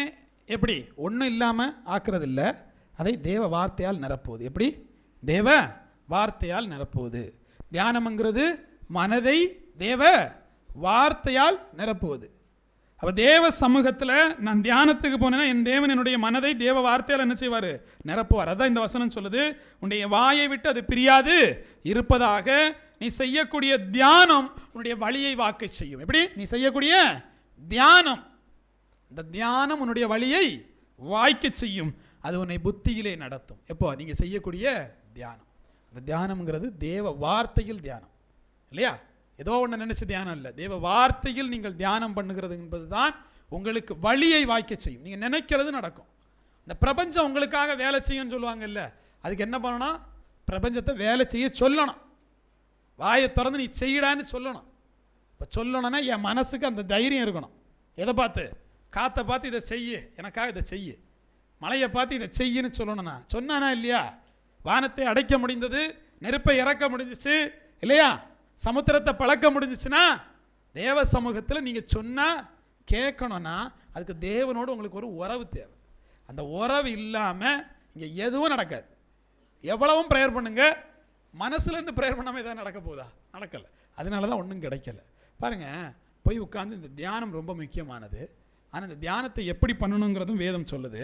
எப்படி ஒன்றும் இல்லாமல் ஆக்குறது இல்லை, அதை தேவ வார்த்தையால் நிரப்புவது. எப்படி? தேவ வார்த்தையால் நிரப்புவது. தியானம்ங்கிறது மனதை தேவ வார்த்தையால் நிரப்புவது. அப்போ தேவ சமூகத்தில் நான் தியானத்துக்கு போனேன்னா என் தேவன் என்னுடைய மனதை தேவ வார்த்தையால் என்ன செய்வார்? நிரப்புவார். அதான் இந்த வசனம் சொல்லுது, உன்னுடைய வாயை விட்டு அது பிரியாது இருப்பதாக. நீ செய்யக்கூடிய தியானம் உன்னுடைய வழியை வாக்க செய்யும். எப்படி? நீ செய்யக்கூடிய தியானம், இந்த தியானம் உன்னுடைய வழியை வாய்க்க செய்யும். அது உன்னை புத்தியிலே நடத்தும். எப்போ? நீங்கள் செய்யக்கூடிய தியானம். இந்த தியானம்ங்கிறது தேவ வார்த்தையில் தியானம், இல்லையா? ஏதோ ஒன்று நினைச்ச தியானம் இல்லை. தேவ வார்த்தையில் நீங்கள் தியானம் பண்ணுகிறது என்பது தான் உங்களுக்கு வழியை வாய்க்க செய்யும். நீங்கள் நினைக்கிறது நடக்கும். இந்த பிரபஞ்சம் உங்களுக்காக வேலை செய்யும்னு சொல்லுவாங்கல்ல, அதுக்கு என்ன பண்ணணும்? பிரபஞ்சத்தை வேலை செய்ய சொல்லணும். வாயை திறந்து நீ செய்யடான்னு சொல்லணும். இப்போ சொல்லணும்னா என் மனசுக்கு அந்த தைரியம் இருக்கணும். எதை பார்த்து? காற்றை பார்த்து இதை செய்ய, எனக்காக இதை செய்ய. மழையை பார்த்து இதை செய்யன்னு சொல்லணும்னா சொன்னானா இல்லையா? வானத்தை அடைக்க முடிந்தது, நெருப்பை இறக்க முடிஞ்சிச்சு, இல்லையா? சமுத்திரத்தை பழக்க முடிஞ்சிச்சுன்னா தேவ சமூகத்தில் நீங்கள் சொன்னால் கேட்கணும்னா அதுக்கு தேவனோடு உங்களுக்கு ஒரு உறவு தேவை. அந்த உறவு இல்லாமல் இங்கே எதுவும் நடக்காது. எவ்வளவும் ப்ரேயர் பண்ணுங்க, மனசுலேருந்து ப்ரேயர் பண்ணாமல் எதாவது நடக்க போதா? நடக்கலை. அதனால தான் ஒன்றும் கிடைக்கல. பாருங்கள், போய் உட்காந்து இந்த தியானம் ரொம்ப முக்கியமானது. ஆனால் இந்த தியானத்தை எப்படி பண்ணணுங்கிறதும் வேதம் சொல்லுது.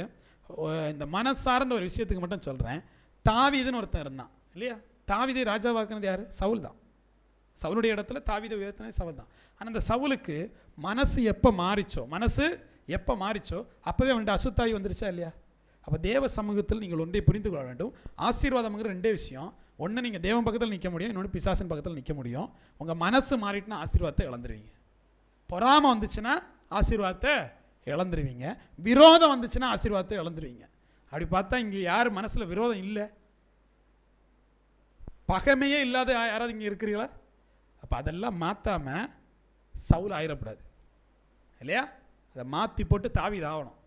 இந்த மனசார்ந்த ஒரு விஷயத்துக்கு மட்டும் சொல்கிறேன். தாவீதுன்னு ஒருத்தன் இருந்தான் இல்லையா? தாவீதை ராஜாவாக்குனது யார்? சவுல் தான். சவுலுடைய இடத்துல தாவீதை உயர்த்தினது சவுல் தான். ஆனால் அந்த சவுலுக்கு மனசு எப்போ மாறிச்சோ அப்போவே அவன்கிட்ட அசுத்தாவி வந்துருச்சா இல்லையா? அப்போ தேவ சமூகத்தில் நீங்கள் ஒன்றை புரிந்து கொள்ள வேண்டும். ஆசீர்வாதம்ங்கிற ரெண்டே விஷயம். ஒன்று நீங்கள் தேவன் பக்கத்தில் நிற்க முடியும், இன்னொன்று பிசாசின் பக்கத்தில் நிற்க முடியும். உங்கள் மனசு மாறிட்டுனா ஆசீர்வாதத்தை இழந்துருவீங்க. பொறாமை வந்துச்சுன்னா ஆசீர்வாதத்தை இழந்துருவீங்க. விரோதம் வந்துச்சுன்னா ஆசீர்வாதத்தை இழந்துருவீங்க. அப்படி பார்த்தா இங்கே யார் மனசில் விரோதம் இல்லை, பகைமையே இல்லாத யாராவது இங்கே இருக்கிறீங்களா? அப்போ அதெல்லாம் மாற்றாமல் சவுல் ஆயிடக்கூடாது இல்லையா? அதை மாற்றி போட்டு தாவீது ஆகணும்.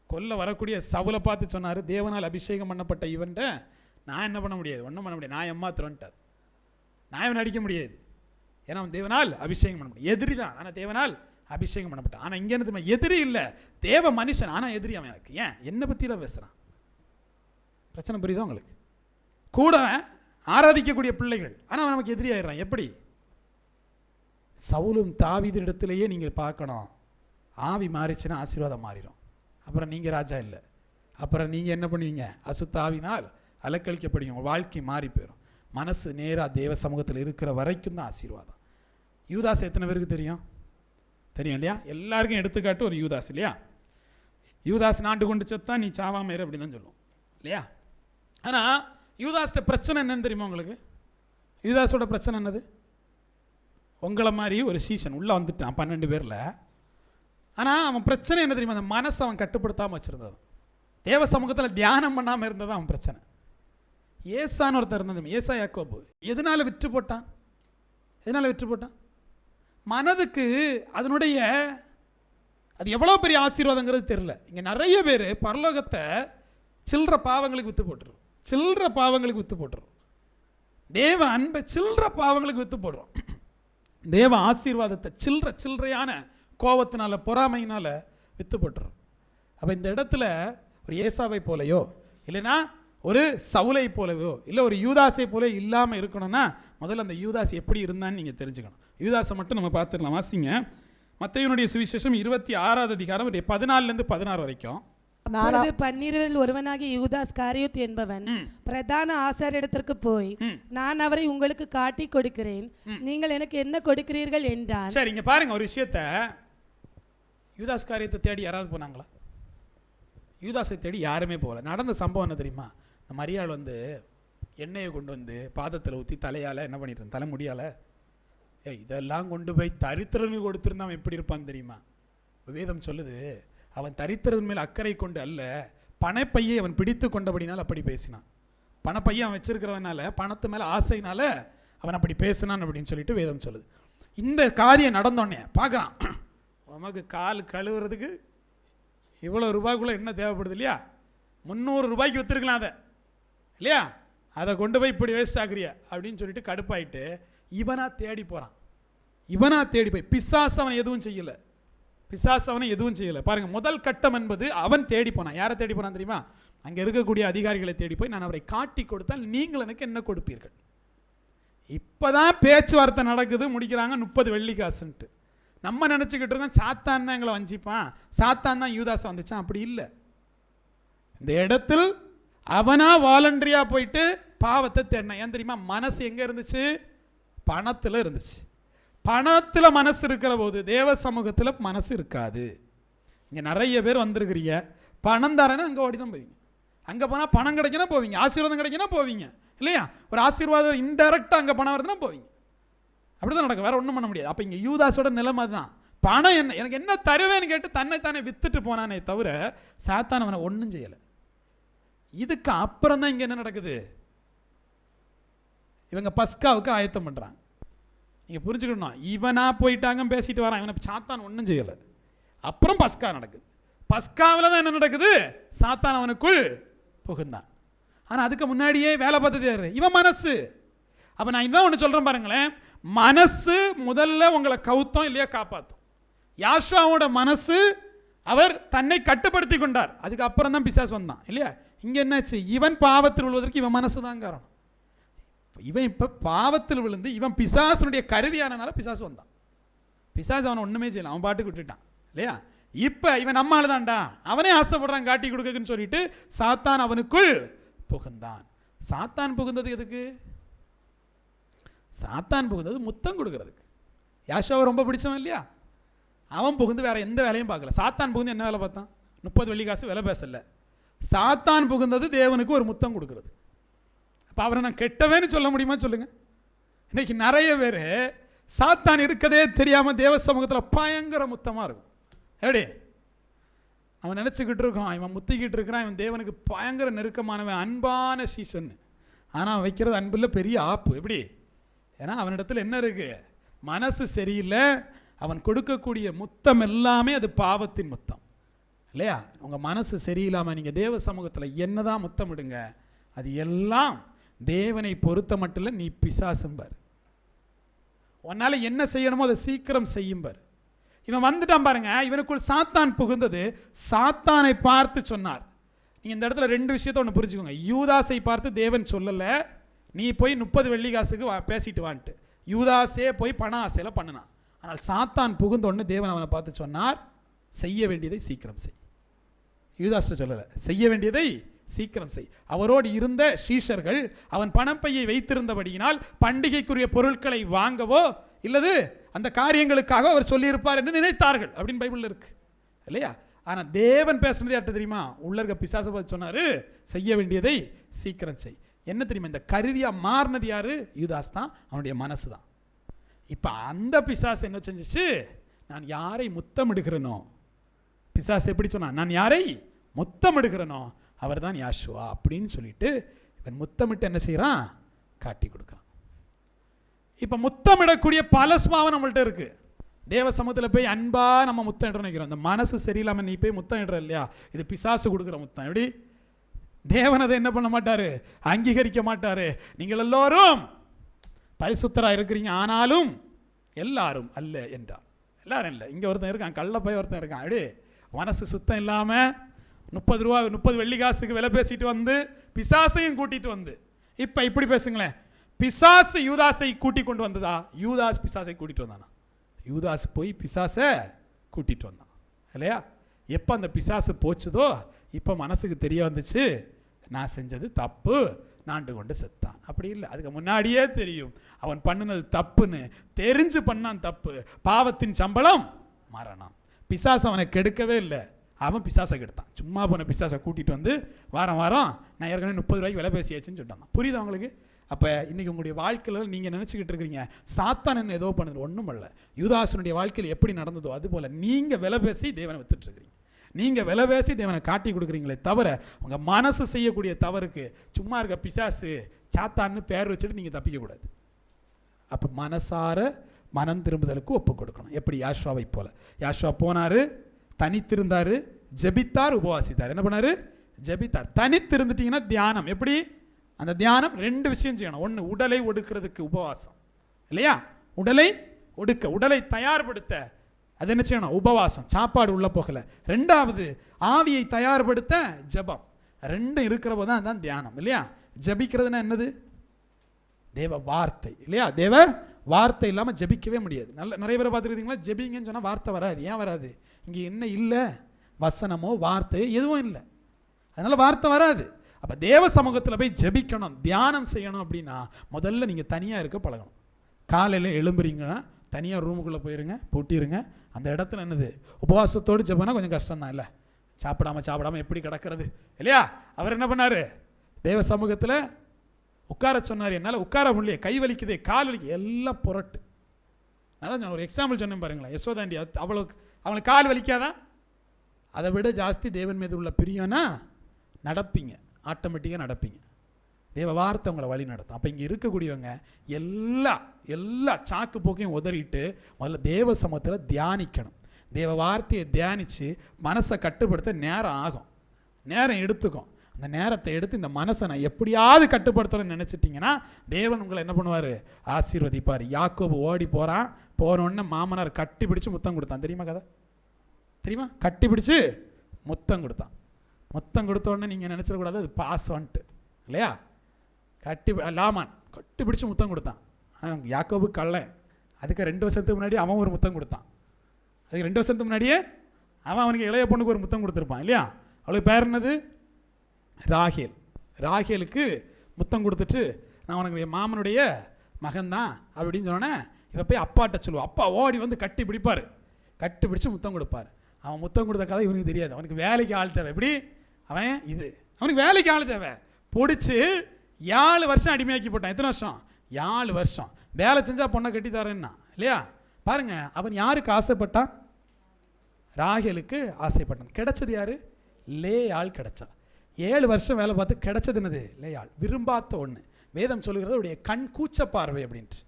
கொல்ல வரக்கூடிய சவுலை பார்த்து சொன்னார், தேவனால் அபிஷேகம் பண்ணப்பட்ட இவன்ட்ட நான் என்ன பண்ண முடியாது, ஒன்றும் பண்ண முடியாது, நான் ஏமாத்துறேன்ட்டார். நான் இவன் அடிக்க முடியாது, ஏன்னா அவன் தேவனால் அபிஷேகம் பண்ண முடியும். எதிரி தான், ஆனால் தேவனால் அபிஷேகம் பண்ணப்பட்டான். ஆனால் இங்கே என்ன எதிரி இல்லை, தேவ மனுஷன், ஆனால் எதிரி அவன். எனக்கு ஏன் என்னை பற்றிலாம் பேசுகிறான்? பிரச்சனை புரியுதா உங்களுக்கு? கூட ஆராதிக்கக்கூடிய பிள்ளைகள், ஆனால் அவன் நமக்கு எதிரி ஆயிடுறான். எப்படி? சவுலும் தாவீது இடத்திலேயே நீங்கள் பார்க்கணும். ஆவி மாறிச்சுன்னா ஆசீர்வாதம் மாறிடும். அப்புறம் நீங்கள் ராஜா இல்லை. அப்புறம் நீங்கள் என்ன பண்ணுவீங்க? அசுத்த ஆவினால் அலக்கழிக்கப்படுவீங்க. உங்கள் வாழ்க்கை மாறி போயிடும். மனசு நேராக தேவ சமூகத்தில் இருக்கிற வரைக்கும் தான் ஆசீர்வாதம். யூதாஸ் எத்தனை பேருக்கு தெரியும் இல்லையா? எல்லாருக்கும் எடுத்துக்காட்டு ஒரு யூதாஸ் இல்லையா? யூதாஸ் நாண்டு கொண்டு செத்தா நீ சாவாமேறு அப்படின்னு தான் சொல்லுவோம் இல்லையா? ஆனால் யூதாஸ்ட பிரச்சனை என்னன்னு தெரியுமா உங்களுக்கு? யூதாஸோட பிரச்சனை என்னது? உங்களை மாதிரி ஒரு சீசன் உள்ளே வந்துட்டான் 12 பேரில். ஆனால் அவன் பிரச்சனை என்ன தெரியுமா? அந்த மனசை அவன் கட்டுப்படுத்தாமல் வச்சுருந்தது. தேவ சமூகத்தில் தியானம் பண்ணாமல் இருந்தது அவன் பிரச்சனை. ஏசான்னு ஒருத்தர் இருந்தது, ஏசா யாக்கோபு. எதனால் விற்று போட்டான்? மனதுக்கு அதனுடைய அது எவ்வளோ பெரிய ஆசீர்வாதங்கிறது தெரியல. இங்கே நிறைய பேர் பரலோகத்தை சில்லற பாவங்களுக்கு விற்று போட்டுரும். தேவ அன்பை சில்லற பாவங்களுக்கு விற்று போடுறோம். தேவ ஆசீர்வாதத்தை சில்லறையான கோபத்தினால பொறாமையினால விற்று போட்டுரும். அப்போ இந்த இடத்துல ஒரு ஏசாவை போலையோ இல்லைன்னா ஒரு சவுலை போலவோ இல்லை ஒரு யூதாஸை போல இல்லாமல் இருக்கணும்னா முதல்ல அந்த யூதாஸ் எப்படி இருந்தான்னு நீங்கள் தெரிஞ்சுக்கணும். யூதாஸை மட்டும் நம்ம பார்த்துக்கலாம். வாசிங்க மத்தேயுனுடைய சுவிசேஷம் 26வது அதிகாரம் 14 16 வரைக்கும். அப்பொழுது 12 ஒருவனாகிய யூதாஸ் காரியோத் என்பவன் பிரதான ஆசாரியரிடத்திற்கு போய், நான் அவரை உங்களுக்கு காட்டி கொடுக்கிறேன், நீங்கள் எனக்கு என்ன கொடுக்கிறீர்கள் என்றான். சரி, இங்க பாருங்க ஒரு விஷயத்தை. யூதாஸ் காரியத்தை தேடி யாராவது போனாங்களா? யூதாஸை தேடி யாருமே போகல. நடந்த சம்பவம் என்ன தெரியுமா? இந்த மரியாள் எண்ணெயை கொண்டு வந்து பாதத்தில் ஊற்றி தலையால் என்ன பண்ணிட்டு இருந்தான்? தலைமுடியால் இதெல்லாம் கொண்டு போய் தரித்திரனுக்கு கொடுத்துருந்தா அவன் எப்படி இருப்பான்னு தெரியுமா? வேதம் சொல்லுது, அவன் தரித்திரன் மேல் அக்கறை கொண்டு அல்ல, பணப்பையை அவன் பிடித்து கொண்டபடினால் அப்படி பேசினான். பணப்பையை அவன் வச்சிருக்கிறவனால, பணத்து மேலே ஆசைனால அவன் அப்படி பேசினான் அப்படின்னு சொல்லிட்டு வேதம் சொல்லுது. இந்த காரியம் நடந்தோடனே பார்க்குறான், உமக்கு கால் கழுவுறதுக்கு இவ்வளோ ரூபாய்க்குள்ளே என்ன தேவைப்படுது இல்லையா? 300 ரூபாய்க்கு விற்றுருக்கலாம் அதை இல்லையா? அதை கொண்டு போய் இப்படி வேஸ்ட் ஆகுறியா அப்படின்னு சொல்லிட்டு கடுப்பாயிட்டு இவனா தேடி போகிறான். பிசாசு அவனை எதுவும் செய்யலை. பாருங்கள், முதல் கட்டம் என்பது அவன் தேடி போனான். யாரை தேடி போனான் தெரியுமா? அங்கே இருக்கக்கூடிய அதிகாரிகளை தேடி போய், நான் அவரை காட்டி கொடுத்தால் நீங்கள் எனக்கு என்ன கொடுப்பீர்கள்? இப்போதான் பேச்சுவார்த்தை நடக்குது, முடிக்கிறாங்க 30 வெள்ளிக்காசுன்ட்டு. நம்ம நினச்சிக்கிட்டு இருக்கோம் சாத்தான் தான் எங்களை வஞ்சிப்பான், சாத்தான் தான் யூதாஸை வந்துச்சான். அப்படி இல்லை. இந்த இடத்தில் அவனா வாலண்டரியா போயிட்டு பாவத்தை தேடினான். ஏன் தெரியுமா? மனசு எங்கே இருந்துச்சு? பணத்தில் இருந்துச்சு. பணத்தில் மனசு இருக்கிற போது தேவ சமூகத்தில் மனசு இருக்காது. இங்கே நிறைய பேர் வந்திருக்கிறீங்க, பணம் தரேன்னா அங்கே ஓடி தான் போவீங்க. அங்கே போனால் பணம் கிடைக்கினா போவீங்க, ஆசீர்வாதம் கிடைக்கினா போவீங்க இல்லையா? ஒரு ஆசீர்வாதம் இன்டெரக்டாக அங்கே பணம் வருதுன்னா போவீங்க. அப்படி தான் நடக்கும், வேற ஒன்றும் பண்ண முடியாது. அப்போ இங்கே யூதாஸோட நிலைமை தான். பணம் என்ன, எனக்கு என்ன தருவேன்னு கேட்டு தன்னைத்தானே வித்துட்டு போனானே தவிர சாத்தான் அவனை ஒன்றும் செய்யலை. இதுக்கு அப்புறம் தான் இங்கே என்ன நடக்குது? இவங்க பஸ்காவுக்கு ஆயத்தம் பண்ணுறாங்க. நீங்கள் புரிஞ்சுக்கணும், இவனா போயிட்டாங்க பேசிட்டு வரான், இவனை சாத்தான் ஒன்றும் செய்யலை. அப்புறம் பஸ்கா நடக்குது. பஸ்காவில் தான் என்ன நடக்குது? சாத்தான் அவனுக்குள் புகுந்தான். ஆனால் அதுக்கு முன்னாடியே வேலை பார்த்தது யாரு? இவன் மனசு. அப்போ நான் இதான் ஒன்று சொல்கிறேன் பாருங்களேன், மனசு முதல்ல உங்களை கவுத்தம் இல்லையா காப்பாற்றும். யாஷாவோட மனசு, அவர் தன்னை கட்டுப்படுத்தி கொண்டார். அதுக்கு அப்புறம் தான் பிசாசு வந்தான் இல்லையா? இங்கே என்னாச்சு, இவன் பாவத்தில் விழுவதற்கு இவன் மனசு தான் காரணம். இவன் இப்போ பாவத்தில் விழுந்து இவன் பிசாசனுடைய கருவியானனால பிசாசு வந்தான். பிசாசு அவனை ஒன்றுமே செய்யலாம், அவன் பாட்டுக்கு விட்டுட்டான் இல்லையா. இப்போ இவன் நம்ம ஆளுதான்டா, அவனே ஆசைப்படுறான் காட்டி கொடுக்குன்னு சொல்லிட்டு சாத்தான் அவனுக்குள் புகுந்தான். சாத்தான் புகுந்தது எதுக்கு? சாத்தான் புகுந்தது முத்தம் கொடுக்கறதுக்கு. யாஷோவை ரொம்ப பிடிச்சவன் இல்லையா, அவன் புகுந்து வேற எந்த வேலையும் பார்க்கல. சாத்தான் புகுந்து என்ன வேலை பார்த்தான்? 30 வெள்ளிக்காசு விலை பேசல. சாத்தான் புகுந்தது தேவனுக்கு ஒரு முத்தம் கொடுக்கறது. அப்போ அவரை நான் கெட்டவேன்னு சொல்ல முடியுமா சொல்லுங்க? இன்னைக்கு நிறைய பேர் சாத்தான் இருக்கதே தெரியாமல் தேவ சமூகத்தில் பயங்கர முத்தமாக இருக்கும். எப்படி அவன் நினச்சிக்கிட்டு இருக்கான், இவன் முத்திக்கிட்டு இருக்கிறான், இவன் தேவனுக்கு பயங்கர நெருக்கமானவன், அன்பான சீசன். ஆனால் அவன் வைக்கிறது அன்பில் பெரிய ஆப்பு. எப்படி? ஏன்னா அவனிடத்தில் என்ன இருக்குது? மனசு சரியில்லை. அவன் கொடுக்கக்கூடிய முத்தம் எல்லாமே அது பாவத்தின் முத்தம் இல்லையா. உங்கள் மனசு சரியில்லாமல் நீங்கள் தேவ சமூகத்தில் என்ன தான் முத்தமிடுங்க, அது எல்லாம் தேவனை பொறுத்த மட்டும் இல்லை, நீ பிசாசும்பார். உன்னால் என்ன செய்யணுமோ அதை சீக்கிரம் செய்யும்பார். இவன் வந்துட்டான் பாருங்க, இவனுக்குள் சாத்தான் புகுந்தது. சாத்தானை பார்த்து சொன்னார். நீங்கள் இந்த இடத்துல 2 விஷயத்தை ஒன்று புரிஞ்சுக்கோங்க. யூதாசை பார்த்து தேவன் சொல்லலை, நீ போய் 30 வெள்ளிக்காசுக்கு பேசிட்டு வான்ட்டு. யூதாசே போய் பண ஆசையில் பண்ணினான். ஆனால் சாத்தான் புகுந்த உடனே தேவன் அவனை பார்த்து சொன்னார், செய்ய வேண்டியதை சீக்கிரம் செய். யூதாஸ் சொல்லலை, செய்ய வேண்டியதை சீக்கிரம் செய். அவரோடு இருந்த சீஷர்கள் அவன் பணப்பையை வைத்திருந்தபடியினால் பண்டிகைக்குரிய பொருட்களை வாங்கவோ இல்லது அந்த காரியங்களுக்காக அவர் சொல்லியிருப்பார் என்று நினைத்தார்கள் அப்படின்னு பைபிளில் இருக்கு இல்லையா. ஆனால் தேவன் பேசுனதே யார்கிட்ட தெரியுமா? உள்ள இருக்க பிசாசை பார்த்து சொன்னார், செய்ய வேண்டியதை சீக்கிரம் செய். என்ன தெரியுமா? இந்த கருவியாக மாறினது யாரு? யூதாஸ் தான், அவனுடைய மனசு தான். இப்போ அந்த பிசாசு என்ன செஞ்சிச்சு? நான் யாரை முத்தமிடுகிறனோ, பிசாசு எப்படி சொன்னான்? நான் யாரை முத்தமிடுகிறனோ அவர் தான் யாஷுவா அப்படின்னு சொல்லிட்டு இவன் முத்தமிட்டு என்ன செய்கிறான்? காட்டி கொடுக்குறான். இப்போ முத்தமிடக்கூடிய பல சுபாவம் நம்மள்ட்ட இருக்கு. தேவ சமூகத்தில் போய் அன்பா நம்ம முத்தம் இட நினைக்கிறோம். அந்த மனசு சரியில்லாமல் நீ போய் முத்தம் இடுற இல்லையா, இது பிசாசு கொடுக்குற முத்தம். எப்படி? தேவன் அதை என்ன பண்ண மாட்டாரு? அங்கீகரிக்க மாட்டாரு. நீங்கள் எல்லோரும் பரிசுத்தராக இருக்கிறீங்க, ஆனாலும் எல்லாரும் அல்ல என்றார். எல்லாரும் இல்லை. இங்கே ஒருத்தன் இருக்கான், கள்ள போய் ஒருத்தன் இருக்கான். அப்படி மனசு சுத்தம் இல்லாமல் 30 வெள்ளிக்காசுக்கு விலை பேசிட்டு வந்து பிசாசையும் கூட்டிட்டு வந்து, இப்போ இப்படி பேசுங்களேன், பிசாசு யூதாசை கூட்டி கொண்டு வந்ததா? யூதாஸ் பிசாசை கூட்டிட்டு வந்தானா? யூதாஸ் போய் பிசாசை கூட்டிட்டு வந்தான் இல்லையா. எப்போ அந்த பிசாசு போச்சுதோ இப்போ மனசுக்கு தெரிய வந்துச்சு, நான் செஞ்சது தப்பு, நாண்டு கொண்டு செத்தான். அப்படி இல்லை, அதுக்கு முன்னாடியே தெரியும் அவன் பண்ணினது தப்புன்னு. தெரிஞ்சு பண்ணான் தப்பு. பாவத்தின் சம்பளம் மரணம். பிசாசு அவனை கெடுக்கவே இல்லை, அவன் பிசாசை கெடுத்தான். சும்மா போன பிசாசை கூட்டிகிட்டு வந்து வாரம் நான் ஏற்கனவே 30 ரூபாய்க்கு விலை பேசியாச்சுன்னு சொல்லிட்டான். புரியுது அவங்களுக்கு? அப்போ இன்றைக்கி உங்களுடைய வாழ்க்கையில் நீங்கள் நினச்சிக்கிட்டு இருக்கிறீங்க சாத்தான் என்ன ஏதோ பண்ணுது. ஒன்றும் இல்லை. யூதாசனுடைய வாழ்க்கையில் எப்படி நடந்ததோ அதுபோல் நீங்கள் விலை பேசி தேவனை வித்துட்ருக்கிறீங்க. நீங்கள் விலை பேசி தேவனை காட்டி கொடுக்குறீங்களே தவிர உங்கள் மனசு செய்யக்கூடிய தவறுக்கு சும்மா இருக்க பிசாசு சாத்தான்னு பேர் வச்சுட்டு நீங்கள் தப்பிக்கக்கூடாது. அப்போ மனசார மனம் திரும்புதலுக்கு ஒப்பு கொடுக்கணும். எப்படி? யாஷுவாவை போல. யாஷுவா போனார், தனித்திருந்தார், ஜெபித்தார், உபவாசித்தார். என்ன பண்ணார்? ஜெபித்தார். தனித்திருந்துட்டீங்கன்னா தியானம். எப்படி? அந்த தியானம் 2 விஷயம் செய்யணும். ஒன்று, உடலை ஒடுக்கிறதுக்கு உபவாசம் இல்லையா. உடலை ஒடுக்க, உடலை தயார்படுத்த அது என்ன செய்யணும்? உபவாசம், சாப்பாடு உள்ள போகலை. 2வது, ஆவியை தயார்படுத்த ஜெபம். 2 இருக்கிற போது தான் தியானம் இல்லையா. ஜெபிக்கிறதுனா என்னது? தேவ வார்த்தை இல்லையா. தேவ வார்த்தை இல்லாமல் ஜெபிக்கவே முடியாது. நிறைய பேரை பார்த்துருக்கீங்களா? ஜெபிங்கன்னு சொன்னால் வார்த்தை வராது. ஏன் வராது? இங்கே என்ன இல்லை? வசனமோ வார்த்தை எதுவும் இல்லை, அதனால் வார்த்தை வராது. அப்போ தேவ சமூகத்தில் போய் ஜெபிக்கணும், தியானம் செய்யணும் அப்படின்னா முதல்ல நீங்கள் தனியாக இருக்க பழகணும். காலையில் எழும்புறீங்கன்னா தனியாக ரூமுக்குள்ளே போயிருங்க, பூட்டிடுங்க. அந்த இடத்துல என்னது? உபவாசத்தோடு ஜெபம்னா கொஞ்சம் கஷ்டம்தான் இல்லை. சாப்பிடாம எப்படி கிடக்கிறது இல்லையா. அவர் என்ன பண்ணார்? தேவ சமூகத்தில் உட்கார சொன்னார். என்னால் உட்கார முடியல, கை வலிக்குது, கால் வலிக்குது, எல்லாம் புரட்டு. அதான் நான் ஒரு எக்ஸாம்பிள் சொன்னேன் பாருங்களேன். யசோதாண்டி அவளுக்கு கால் வலிக்காதான்? அதை விட ஜாஸ்தி தேவன் மீது உள்ள பிரியம்னா நடப்பீங்க, ஆட்டோமேட்டிக்காக நடப்பீங்க. தேவ வார்த்தை உங்களை வழி நடத்தும். அப்போ இங்கே இருக்கக்கூடியவங்க எல்லா சாக்கு போக்கையும் உதறிட்டு முதல்ல தேவ சமூகத்தில் தியானிக்கணும். தேவ வார்த்தையை தியானித்து மனசை கட்டுப்படுத்த நேரம் ஆகும், நேரம் எடுத்துக்கும். அந்த நேரத்தை எடுத்து இந்த மனசை நான் எப்படியாவது கட்டுப்படுத்தணும்னு நினச்சிட்டிங்கன்னா தேவன் உங்களை என்ன பண்ணுவார்? ஆசீர்வதிப்பார். யாக்கோபு ஓடி போனோடனே மாமனார் கட்டி பிடிச்சி முத்தம் கொடுத்தான். தெரியுமா கதை? தெரியுமா? கட்டி பிடிச்சி முத்தம் கொடுத்தான். முத்தம் கொடுத்த உடனே நீங்கள் நினச்சிடக்கூடாது அது பாசம்ன்ட்டு இல்லையா. லாமான் கட்டி பிடிச்சி முத்தம் கொடுத்தான். அவன் யாக்கோபு கள்ளன். அதுக்கு 2 வருஷத்துக்கு முன்னாடி அவன் ஒரு முத்தம் கொடுத்தான். அதுக்கு 2 வருஷத்துக்கு முன்னாடியே அவனுக்கு இளைய பொண்ணுக்கு ஒரு முத்தம் கொடுத்துருப்பான் இல்லையா. அவளுக்கு பேர் என்னது? ராகேல். ராகேலுக்கு முத்தம் கொடுத்துட்டு நான் உனக்கு மாமனுடைய மகன்தான் அப்படின்னு சொன்னோன்னே இவ போய் அப்பாட்ட சொல்லுவாள். அப்பா ஓடி வந்து கட்டி பிடிப்பார், கட்டி பிடிச்சி முத்தம் கொடுப்பார். அவன் முத்தம் கொடுத்த கதை இவனுக்கு தெரியாது. அவனுக்கு வேலைக்கு ஆள் தேவை. எப்படி அவனுக்கு வேலைக்கு ஆள் தேவை. பிடிச்சி 7 வருஷம் அடிமையாக்கி போட்டான். எத்தனை வருஷம்? 7 வருஷம். வேலை செஞ்சால் பொண்ணை கட்டி தரேன்னா இல்லையா. பாருங்க, அவன் யாருக்கு ஆசைப்பட்டான்? ராகேலுக்கு ஆசைப்பட்டான். கிடைச்சது யாரு? லேயாள் கிடைச்சா. 7 வருஷம் வேலை பார்த்து கிடைச்சது என்னது? லேயாள். விரும்பாத்த ஒன்று. வேதம் சொல்லுகிறது அவருடைய கண் கூச்ச பார்வை அப்படின்ட்டு.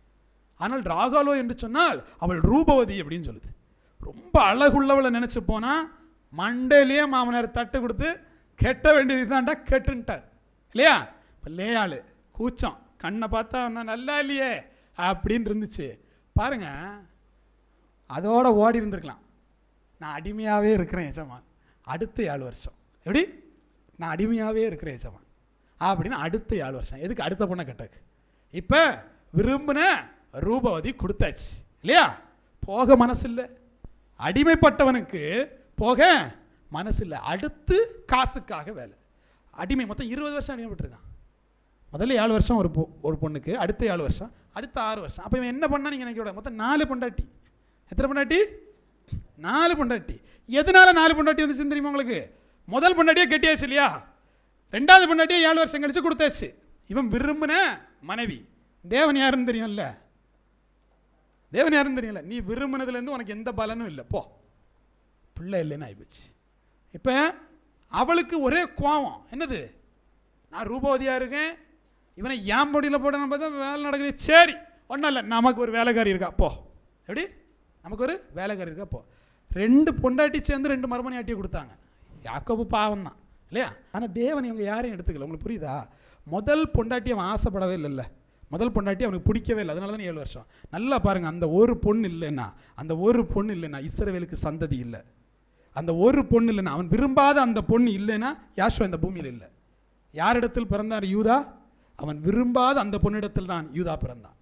ஆனால் ராகாலோ என்று சொன்னால் அவள் ரூபவதி அப்படின்னு சொல்லுது. ரொம்ப அழகுள்ளவளை நினச்சி போனால் மண்டையிலேயே மாமனார் தட்டு கொடுத்து கெட்ட வேண்டியது தான்டா கெட்டுன்ட்டார் இல்லையா. இப்போ லேயாள் கூச்சம், கண்ணை பார்த்தா ஒன்றும் நல்லா இல்லையே அப்படின்னு இருந்துச்சு. பாருங்க, அதோட ஓடி இருந்திருக்கலாம். நான் அடிமையாகவே இருக்கிறேன் எஜமான். அடுத்த 7 வருஷம் எப்படி நான் அடிமையாகவே இருக்கிறேன் எஜமான் அப்படின்னு அடுத்த 7 வருஷம். எதுக்கு? அடுத்த பொண்ணை கட்டக்கு. இப்போ விரும்பின ரூபவதி கொடுத்தாச்சு இல்லையா. போக மனசு இல்லை. அடிமைப்பட்டவனுக்கு போக மனசு இல்லை. அடுத்து காசுக்காக வேலை. அடிமை மொத்தம் 20 வருஷம் அடிமைப்பட்டிருக்கான். முதல்ல 7 வருஷம் ஒரு பொண்ணுக்கு, அடுத்த 7 வருஷம், அடுத்த 6 வருஷம். அப்போ இவன் என்ன பண்ணா நீங்கள் நினைக்க? மொத்தம் 4 பொண்டாட்டி. எத்தனை பொண்டாட்டி? 4 பொண்டாட்டி. எதனால 4 பொண்டாட்டி வந்துச்சுன்னு தெரியுமா உங்களுக்கு? முதல் பொண்டாட்டியே கெட்டியாச்சு இல்லையா. 2வது பொண்டாட்டியே 7 வருஷம் கழிச்சு கொடுத்தாச்சு. இவன் விரும்பின மனைவி. தேவன் யாருன்னு தெரியும்ல. தேவன் யாருன்னு தெரியல. நீ விரும்பினதுலேருந்து உனக்கு எந்த பலனும் இல்லை. போ, பிள்ளை இல்லைன்னு ஆயிப்போச்சு. இப்போ அவளுக்கு ஒரே கோவம். என்னது? நான் ரூபவதியாக இருக்கேன், இவனை ஏன் பொடியில் போட நம்ம தான் வேலை நடக்குது. சரி ஒன்றும் இல்லை, நமக்கு ஒரு வேலைக்காரி இருக்கா போ. எப்படி? நமக்கு ஒரு வேலைக்காரி இருக்கா போ. 2 பொண்டாட்டி சேர்ந்து 2 மறுமணியாட்டியை கொடுத்தாங்க. யாக்கோபு பாவம் தான் இல்லையா. ஆனால் தேவன் இவங்க யாரையும் எடுத்துக்கல. உங்களுக்கு புரியுதா? முதல் பொண்டாட்டி அவன் ஆசைப்படவே இல்லைல்ல. முதல் பொண்டாட்டி அவனுக்கு பிடிக்கவே இல்லை. அதனால தான் 7 வருஷம். நல்லா பாருங்கள், அந்த ஒரு பொண்ணு இல்லைன்னா இஸ்ரவேலுக்கு சந்ததி இல்லை. அந்த ஒரு பொண்ணு இல்லைன்னா, அவன் விரும்பாத அந்த பொண்ணு இல்லைன்னா யாஷுவா இந்த பூமியில் இல்லை. யாரிடத்தில் பிறந்தார்? யூதா. அவன் விரும்பாத அந்த பொண்ணிடத்தில் தான் யூதா பிறந்தான்.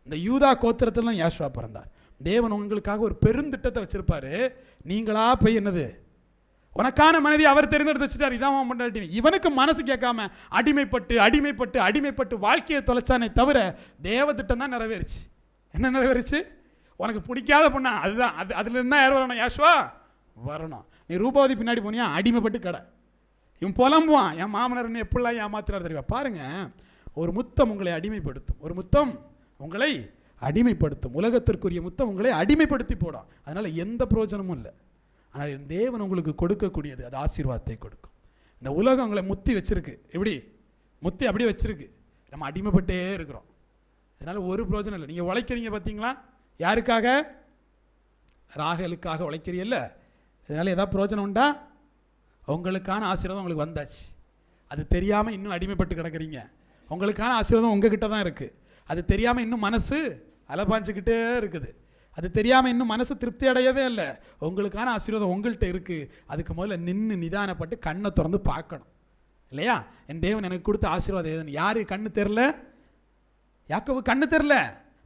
இந்த யூதா கோத்திரத்தில் தான் யாஷுவா பிறந்தார். தேவன் உங்களுக்காக ஒரு பெருந்திட்டத்தை வச்சிருப்பாரு. நீங்களா போய் என்னது உனக்கான மனைவி அவர் தெரிந்தெடுத்து வச்சுட்டார். இதான் பொண்டாட்டி. இவனுக்கு மனசு கேட்காம அடிமைப்பட்டு வாழ்க்கையை தொலைச்சானே தவிர தேவ திட்டம் தான் நிறைவேறுச்சு. என்ன நிறைவேறுச்சு? உனக்கு பிடிக்காத பொண்ணா அதுதான். அதுலேருந்து தான் யார் வரணும்? யாஷுவா வரணும். நீ ரூபாவதி பின்னாடி போனியா அடிமைப்பட்டு கடை. இவன் புலம்புவான், என் மாமனார் என்ன எப்படிலாம் ஏமாத்துறாரு தெரியுமா. பாருங்க, ஒரு முத்தம் உங்களை அடிமைப்படுத்தும். ஒரு முத்தம் உங்களை அடிமைப்படுத்தும். உலகத்திற்குரிய முத்தம் உங்களை அடிமைப்படுத்தி போடும். அதனால எந்த பிரயோஜனமும் இல்லை. ஆனால் தேவன் உங்களுக்கு கொடுக்கக்கூடியது அது ஆசீர்வாதத்தை கொடுக்கும். இந்த உலகம் உங்களை முத்தி வச்சிருக்கு. எப்படி முத்தி அப்படியே வச்சிருக்கு. நம்ம அடிமைப்பட்டே இருக்கிறோம். அதனால ஒரு பிரயோஜனம் இல்லை. நீங்கள் உழைக்கிறீங்க பார்த்தீங்களா? யாருக்காக? ராகேலுக்காக உழைக்கிறீல்ல. இதனால் ஏதாவது பிரயோஜனம் உண்டா? உங்களுக்கான ஆசீர்வாதம் உங்களுக்கு வந்தாச்சு. அது தெரியாமல் இன்னும் அடிமைப்பட்டு கிடக்கிறீங்க. உங்களுக்கான ஆசீர்வாதம் உங்ககிட்ட தான் இருக்குது. அது தெரியாமல் இன்னும் மனசு அலபாஞ்சிக்கிட்டே இருக்குது. அது தெரியாமல் இன்னும் மனசு திருப்தி அடையவே இல்லை. உங்களுக்கான ஆசீர்வாதம் உங்கள்கிட்ட இருக்குது. அதுக்கு முதல்ல நின்று நிதானப்பட்டு கண்ணை திறந்து பார்க்கணும் இல்லையா. என் தேவன் எனக்கு கொடுத்த ஆசீர்வாதம் எதுன்னு. யாரு கண்ணு தெரில? யாக்கோபு கண்ணு தெரில.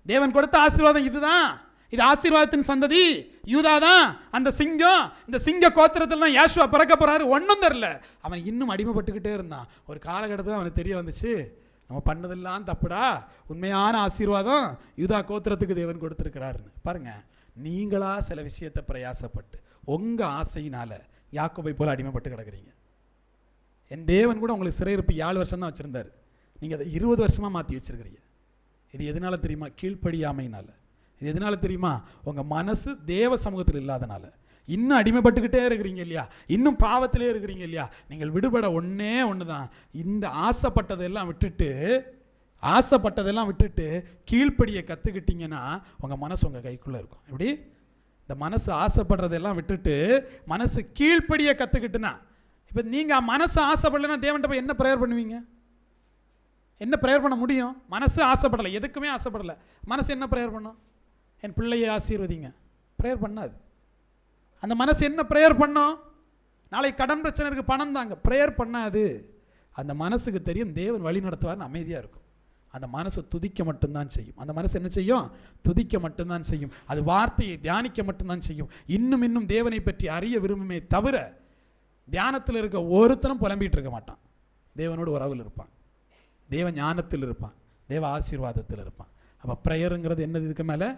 தேவன் கொடுத்த ஆசீர்வாதம் இதுதான். இது ஆசீர்வாதத்தின் சந்ததி யூதா தான். அந்த சிங்கம், இந்த சிங்க கோத்திரத்தில் தான் யாஷுவா பிறக்க போறாரு. ஒன்றும் தெரில. அவன் இன்னும் அடிமைப்பட்டுக்கிட்டே இருந்தான். ஒரு காலகட்டத்தில் அவனுக்கு தெரிய வந்துச்சு, நம்ம பண்ணதெல்லாம் தப்புடா, உண்மையான ஆசீர்வாதம் யூதா கோத்திரத்துக்கு தேவன் கொடுத்துருக்கிறாருன்னு. பாருங்க, நீங்களா சில விஷயத்தை பிரயாசப்பட்டு உங்கள் ஆசையினால் யாக்கோபை போல் அடிமைப்பட்டு கிடக்குறீங்க. என் தேவன் கூட உங்களுக்கு சிறையிருப்பு 7 வருஷம் தான் வச்சுருந்தார். நீங்கள் அதை 20 வருஷமாக மாற்றி வச்சுருக்கிறீங்க. இது எதனால தெரியுமா? கீழ்ப்படியாமையினால். இது எதனால தெரியுமா? உங்கள் மனசு தேவ சமூகத்தில் இல்லாதனால. இன்னும் அடிமைப்பட்டுக்கிட்டே இருக்கிறீங்க இல்லையா, இன்னும் பாவத்திலே இருக்கிறீங்க இல்லையா. நீங்கள் விடுபட ஒன்று தான். இந்த ஆசைப்பட்டதெல்லாம் விட்டுட்டு கீழ்ப்படியை கற்றுக்கிட்டீங்கன்னா உங்கள் மனசு உங்கள் கைக்குள்ளே இருக்கும். எப்படி? இந்த மனசு ஆசைப்படுறதெல்லாம் விட்டுட்டு மனசு கீழ்ப்படியை கற்றுக்கிட்டுனா, இப்போ நீங்கள் மனசு ஆசைப்படலைன்னா தேவன்கிட்ட போய் என்ன ப்ரேயர் பண்ணுவீங்க? என்ன ப்ரேயர் பண்ண முடியும்? மனசு ஆசைப்படலை, எதுக்குமே ஆசைப்படலை. மனசு என்ன ப்ரேயர் பண்ணும்? என் பிள்ளையை ஆசீர்வதிங்க. ப்ரேயர் பண்ணாது. அந்த மனசு என்ன ப்ரேயர் பண்ணோம்? நாளைக்கு கடன் பிரச்சனை இருக்குது, பணம் தாங்க. ப்ரேயர் பண்ணாது. அந்த மனசுக்கு தெரியும் தேவன் வழி நடத்துவார்னு அமைதியாக இருக்கும். அந்த மனசு துதிக்க மட்டும்தான் செய்யும். அந்த மனசு என்ன செய்யும்? துதிக்க மட்டும்தான் செய்யும். அது வார்த்தையை தியானிக்க மட்டும்தான் செய்யும். இன்னும் இன்னும் தேவனை பற்றி அறிய விரும்புமே தவிர தியானத்தில் இருக்க ஒருத்தனும் புலம்பிகிட்டு இருக்க மாட்டான். தேவனோடு உறவில் இருப்பான், தேவ ஞானத்தில் இருப்பான், தேவ ஆசீர்வாதத்தில் இருப்பான். அப்போ ப்ரேயருங்கிறது என்னது? இதுக்கு மேலே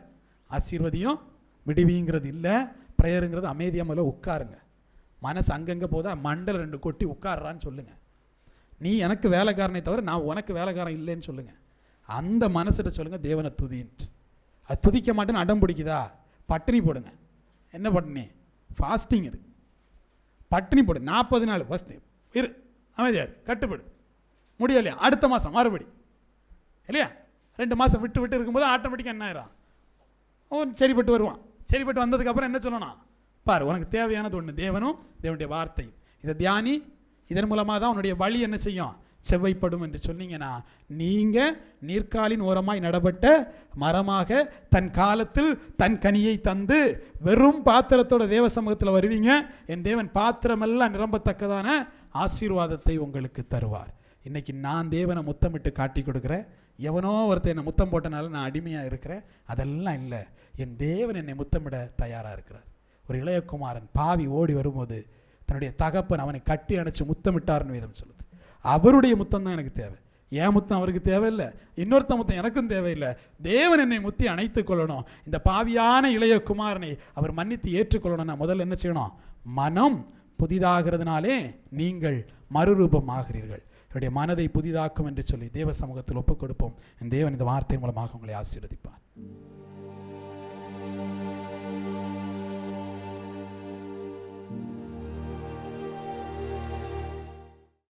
ஆசீர்வதியும் விடுவிங்கிறது இல்லை. ப்ரேயருங்கிறது அமைதியாக மேலே உட்காருங்க. மனசு அங்கங்கே போதா மண்டல 2 கொட்டி உட்கார்றான்னு சொல்லுங்கள். நீ எனக்கு வேலைக்காரனை தவிர நான் உனக்கு வேலைக்காரன் இல்லைன்னு சொல்லுங்கள். அந்த மனசிட்ட சொல்லுங்கள் தேவனை துதின்ட்டு. அது துதிக்க மாட்டேன்னு அடம் பிடிக்குதா? பட்டினி போடுங்க. என்ன பட்டினி? ஃபாஸ்டிங் இருக்கு. பட்டினி போடு 40 நாள் ஃபஸ்ட்டு இரு, அமைதியார், கட்டுப்படு. முடியலையா அடுத்த மாதம் மறுபடி இல்லையா? 2 மாதம் விட்டு விட்டு இருக்கும்போது ஆட்டோமேட்டிக்காக என்ன ஆயிரும்? அவன் சரிப்பட்டு வருவான். சரிப்பட்டு வந்ததுக்கப்புறம் என்ன சொல்லணும்? பாரு, உனக்கு தேவையானது ஒன்று, தேவனும் தேவனுடைய வார்த்தை. இதை தியானி. இதன் மூலமாக தான் உன்னுடைய வழி என்ன செய்யும்? செவ்வைப்படும் என்று சொன்னீங்கன்னா, நீங்கள் நீர்க்காலின் ஓரமாய் நடப்பட்ட மரமாக தன் காலத்தில் தன் கனியை தந்து வெறும் பாத்திரத்தோட தேவ சமூகத்தில் வருவீங்க. என் தேவன் பாத்திரமெல்லாம் நிரம்பத்தக்கதான ஆசீர்வாதத்தை உங்களுக்கு தருவார். இன்றைக்கி நான் தேவனை முத்தமிட்டு காட்டி கொடுக்குறேன். எவனோ ஒருத்தர் என்னை முத்தம் போட்டனால நான் அடிமையாக இருக்கிறேன், அதெல்லாம் இல்லை. என் தேவன் என்னை முத்தமிட தயாராக இருக்கிறார். ஒரு இளையகுமாரன் பாவி ஓடி வரும்போது தன்னுடைய தகப்பன் அவனை கட்டி அணைச்சு முத்தமிட்டார்னு வேதம் சொல்லுது. அவருடைய முத்தம் தான் எனக்கு தேவை. என் முத்தம் அவருக்கு தேவையில்லை, இன்னொருத்த முத்தம் எனக்கும் தேவையில்லை. தேவன் என்னை முத்தி அணைத்து கொள்ளணும். இந்த பாவியான இளைய குமாரனை அவர் மன்னித்து ஏற்றுக்கொள்ளணும்னா முதல்ல என்ன செய்யணும்? மனம் புதிதாகிறதுனாலே நீங்கள் மறுரூபம் ஆகிறீர்கள். என்னுடைய மனதை புதிதாக்கும் என்று சொல்லி தேவ சமூகத்தில் ஒப்புக் கொடுப்போம். என் தேவன் இந்த வார்த்தை மூலமாக உங்களை ஆசீர்வதிப்பார்.